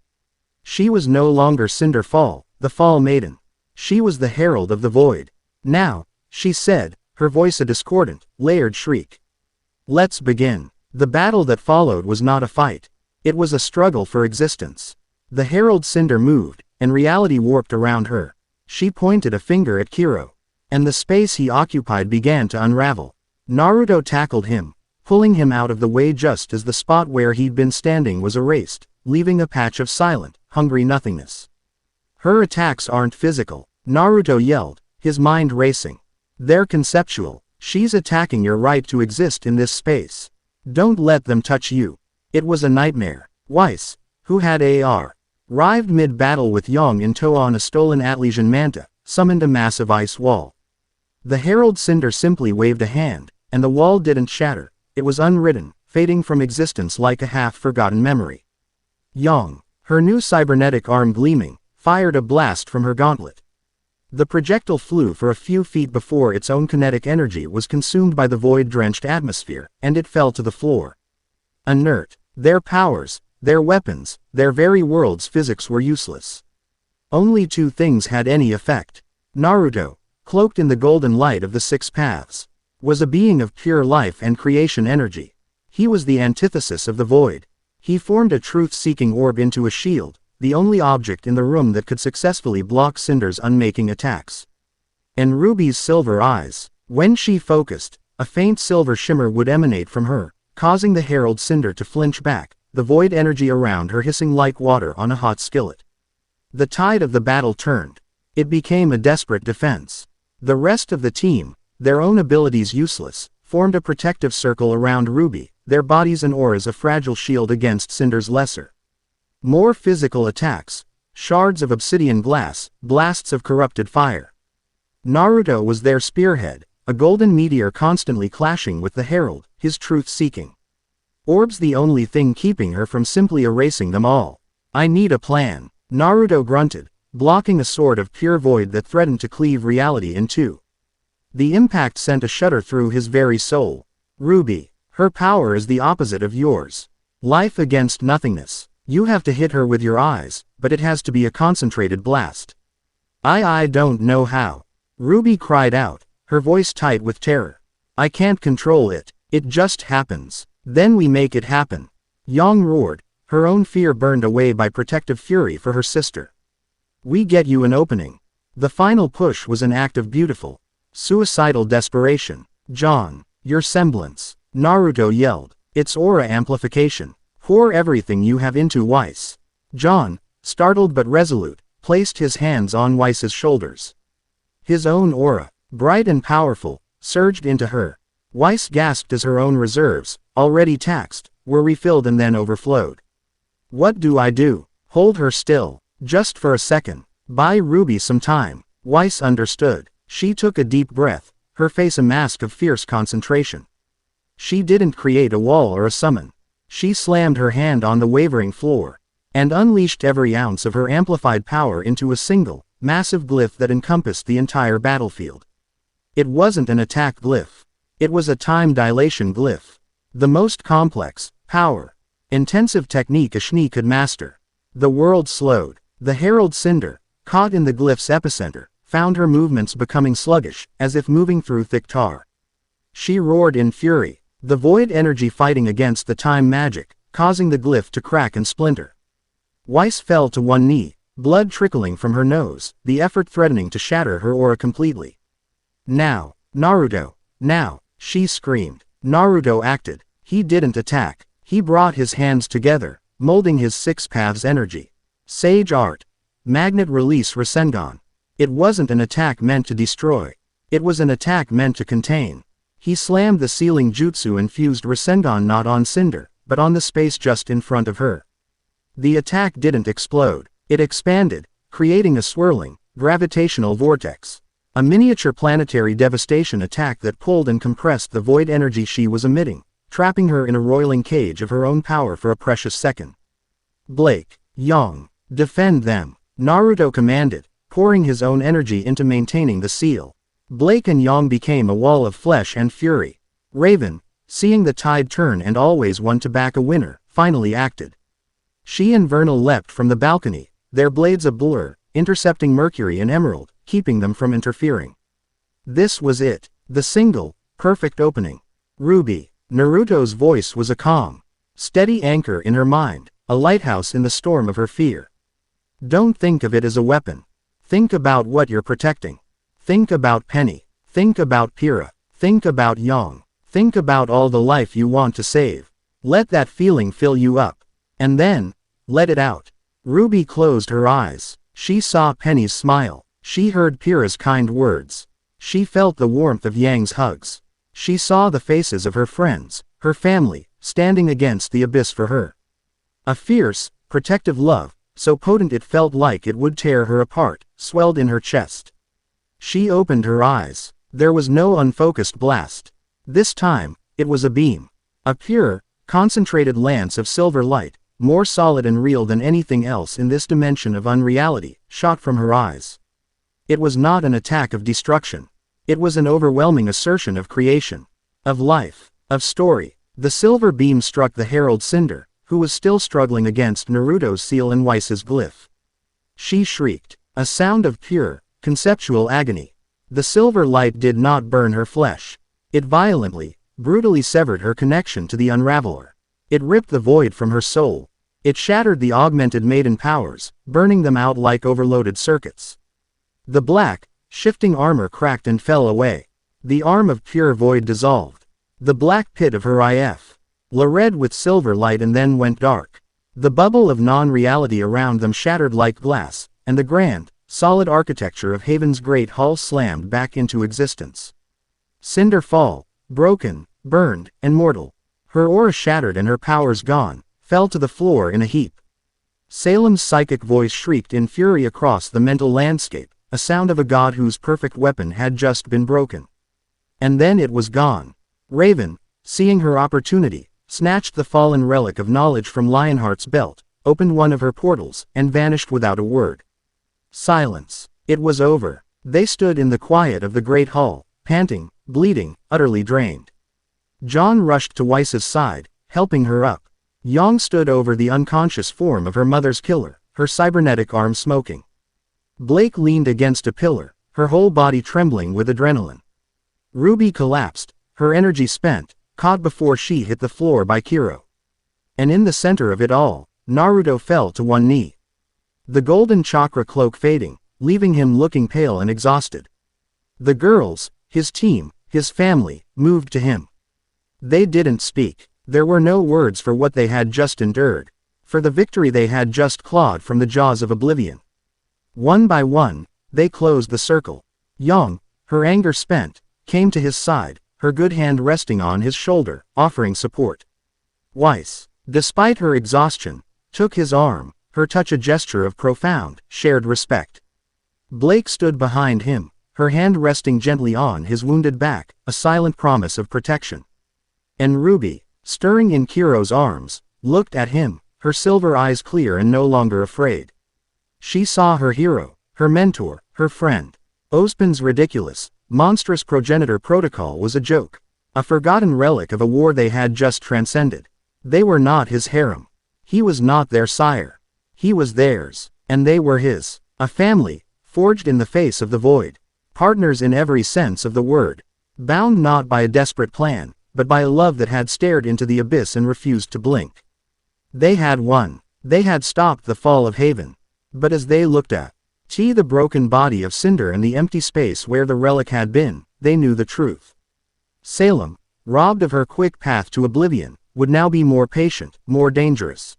She was no longer Cinder Fall, the Fall Maiden. She was the herald of the void. Now, she said, her voice a discordant, layered shriek. Let's begin. The battle that followed was not a fight. It was a struggle for existence. The herald Cinder moved, and reality warped around her. She pointed a finger at Kiro. And the space he occupied began to unravel. Naruto tackled him, pulling him out of the way just as the spot where he'd been standing was erased, leaving a patch of silent, hungry nothingness. Her attacks aren't physical, Naruto yelled, his mind racing. They're conceptual. She's attacking your right to exist in this space. Don't let them touch you. It was a nightmare. Weiss, who had arrived mid-battle with Yang in tow on a stolen Atlesian manta, summoned a massive ice wall. The herald Cinder simply waved a hand, and the wall didn't shatter. It was unwritten, fading from existence like a half-forgotten memory. Yang, her new cybernetic arm gleaming, fired a blast from her gauntlet. The projectile flew for a few feet before its own kinetic energy was consumed by the void-drenched atmosphere, and it fell to the floor. Inert, their powers, their weapons, their very world's physics were useless. Only two things had any effect. Naruto, cloaked in the golden light of the six paths, was a being of pure life and creation energy. He was the antithesis of the void. He formed a truth-seeking orb into a shield, the only object in the room that could successfully block Cinder's unmaking attacks. And RWBY's silver eyes, when she focused, a faint silver shimmer would emanate from her, causing the herald Cinder to flinch back, the void energy around her hissing like water on a hot skillet. The tide of the battle turned. It became a desperate defense. The rest of the team, their own abilities useless, formed a protective circle around RWBY, their bodies and auras a fragile shield against Cinder's lesser. More physical attacks, shards of obsidian glass, blasts of corrupted fire. Naruto was their spearhead, a golden meteor constantly clashing with the herald, his truth-seeking. Orbs the only thing keeping her from simply erasing them all. I need a plan, Naruto grunted, blocking a sword of pure void that threatened to cleave reality in two. The impact sent a shudder through his very soul. RWBY, her power is the opposite of yours. Life against nothingness. You have to hit her with your eyes, but it has to be a concentrated blast. I don't know how. RWBY cried out, her voice tight with terror. I can't control it, it just happens. Then we make it happen. Yang roared, her own fear burned away by protective fury for her sister. We get you an opening. The final push was an act of beautiful, suicidal desperation. John, your semblance, Naruto yelled, it's aura amplification. Pour everything you have into Weiss. John, startled but resolute, placed his hands on Weiss's shoulders. His own aura, bright and powerful, surged into her. Weiss gasped as her own reserves, already taxed, were refilled and then overflowed. What do I do? Hold her still, just for a second. Buy RWBY some time. Weiss understood. She took a deep breath, her face a mask of fierce concentration. She didn't create a wall or a summon. She slammed her hand on the wavering floor, and unleashed every ounce of her amplified power into a single, massive glyph that encompassed the entire battlefield. It wasn't an attack glyph. It was a time dilation glyph. The most complex, power-intensive technique a Shnee could master. The world slowed. The herald Cinder, caught in the glyph's epicenter, found her movements becoming sluggish, as if moving through thick tar. She roared in fury, the void energy fighting against the time magic, causing the glyph to crack and splinter. Weiss fell to one knee, blood trickling from her nose, the effort threatening to shatter her aura completely. Now, Naruto, now, she screamed. Naruto acted. He didn't attack. He brought his hands together, molding his six paths energy. Sage art. Magnet release Rasengan. It wasn't an attack meant to destroy. It was an attack meant to contain. He slammed the sealing jutsu-infused Rasengan not on Cinder, but on the space just in front of her. The attack didn't explode. It expanded, creating a swirling, gravitational vortex. A miniature planetary devastation attack that pulled and compressed the void energy she was emitting, trapping her in a roiling cage of her own power for a precious second. Blake, Yang, defend them. Naruto commanded, pouring his own energy into maintaining the seal. Blake and Yang became a wall of flesh and fury. Raven, seeing the tide turn and always one to back a winner, finally acted. She and Vernal leapt from the balcony, their blades a blur, intercepting Mercury and Emerald, keeping them from interfering. This was it, the single, perfect opening. RWBY. Naruto's voice was a calm, steady anchor in her mind, a lighthouse in the storm of her fear. Don't think of it as a weapon. Think about what you're protecting. Think about Penny. Think about Pyrrha. Think about Yang. Think about all the life you want to save. Let that feeling fill you up. And then, let it out. RWBY closed her eyes. She saw Penny's smile. She heard Pyrrha's kind words. She felt the warmth of Yang's hugs. She saw the faces of her friends, her family, standing against the abyss for her. A fierce, protective love, so potent it felt like it would tear her apart, swelled in her chest. She opened her eyes. There was no unfocused blast. This time, it was a beam. A pure, concentrated lance of silver light, more solid and real than anything else in this dimension of unreality, shot from her eyes. It was not an attack of destruction. It was an overwhelming assertion of creation, of life, of story. The silver beam struck the Herald Cinder, who was still struggling against Naruto's seal and Weiss's glyph. She shrieked, a sound of pure, conceptual agony. The silver light did not burn her flesh. It violently, brutally severed her connection to the Unraveler. It ripped the void from her soul. It shattered the augmented maiden powers, burning them out like overloaded circuits. The black, shifting armor cracked and fell away. The arm of pure void dissolved. The black pit of her if. Red with silver light and then went dark. The bubble of non-reality around them shattered like glass, and the grand, solid architecture of Haven's great hall slammed back into existence. Cinder fall, broken, burned, and mortal. Her aura shattered and her powers gone, fell to the floor in a heap. Salem's psychic voice shrieked in fury across the mental landscape, a sound of a god whose perfect weapon had just been broken. And then it was gone. Raven, seeing her opportunity, snatched the fallen relic of knowledge from Lionheart's belt, opened one of her portals, and vanished without a word. Silence. It was over. They stood in the quiet of the great hall, panting, bleeding, utterly drained. John rushed to Weiss's side, helping her up. Yang stood over the unconscious form of her mother's killer, her cybernetic arm smoking. Blake leaned against a pillar, her whole body trembling with adrenaline. RWBY collapsed, her energy spent, caught before she hit the floor by Kiro. And in the center of it all, Naruto fell to one knee. The golden chakra cloak fading, leaving him looking pale and exhausted. The girls, his team, his family, moved to him. They didn't speak. There were no words for what they had just endured, for the victory they had just clawed from the jaws of oblivion. One by one, they closed the circle. Yang, her anger spent, came to his side, her good hand resting on his shoulder, offering support. Weiss, despite her exhaustion, took his arm, her touch a gesture of profound, shared respect. Blake stood behind him, her hand resting gently on his wounded back, a silent promise of protection. And RWBY, stirring in Kiro's arms, looked at him, her silver eyes clear and no longer afraid. She saw her hero, her mentor, her friend. Ozpin's ridiculous, monstrous progenitor protocol was a joke, a forgotten relic of a war they had just transcended. They were not his harem. He was not their sire. He was theirs, and they were his. A family, forged in the face of the void. Partners in every sense of the word. Bound not by a desperate plan, but by a love that had stared into the abyss and refused to blink. They had won. They had stopped the fall of Haven. But as they looked at the broken body of Cinder and the empty space where the relic had been, they knew the truth. Salem, robbed of her quick path to oblivion, would now be more patient, more dangerous.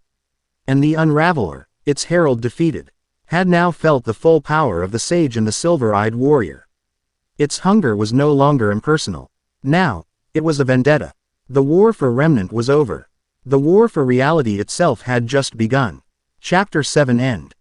And the Unraveler, its herald defeated, had now felt the full power of the sage and the silver-eyed warrior. Its hunger was no longer impersonal. Now, it was a vendetta. The war for Remnant was over. The war for reality itself had just begun. Chapter 7 End.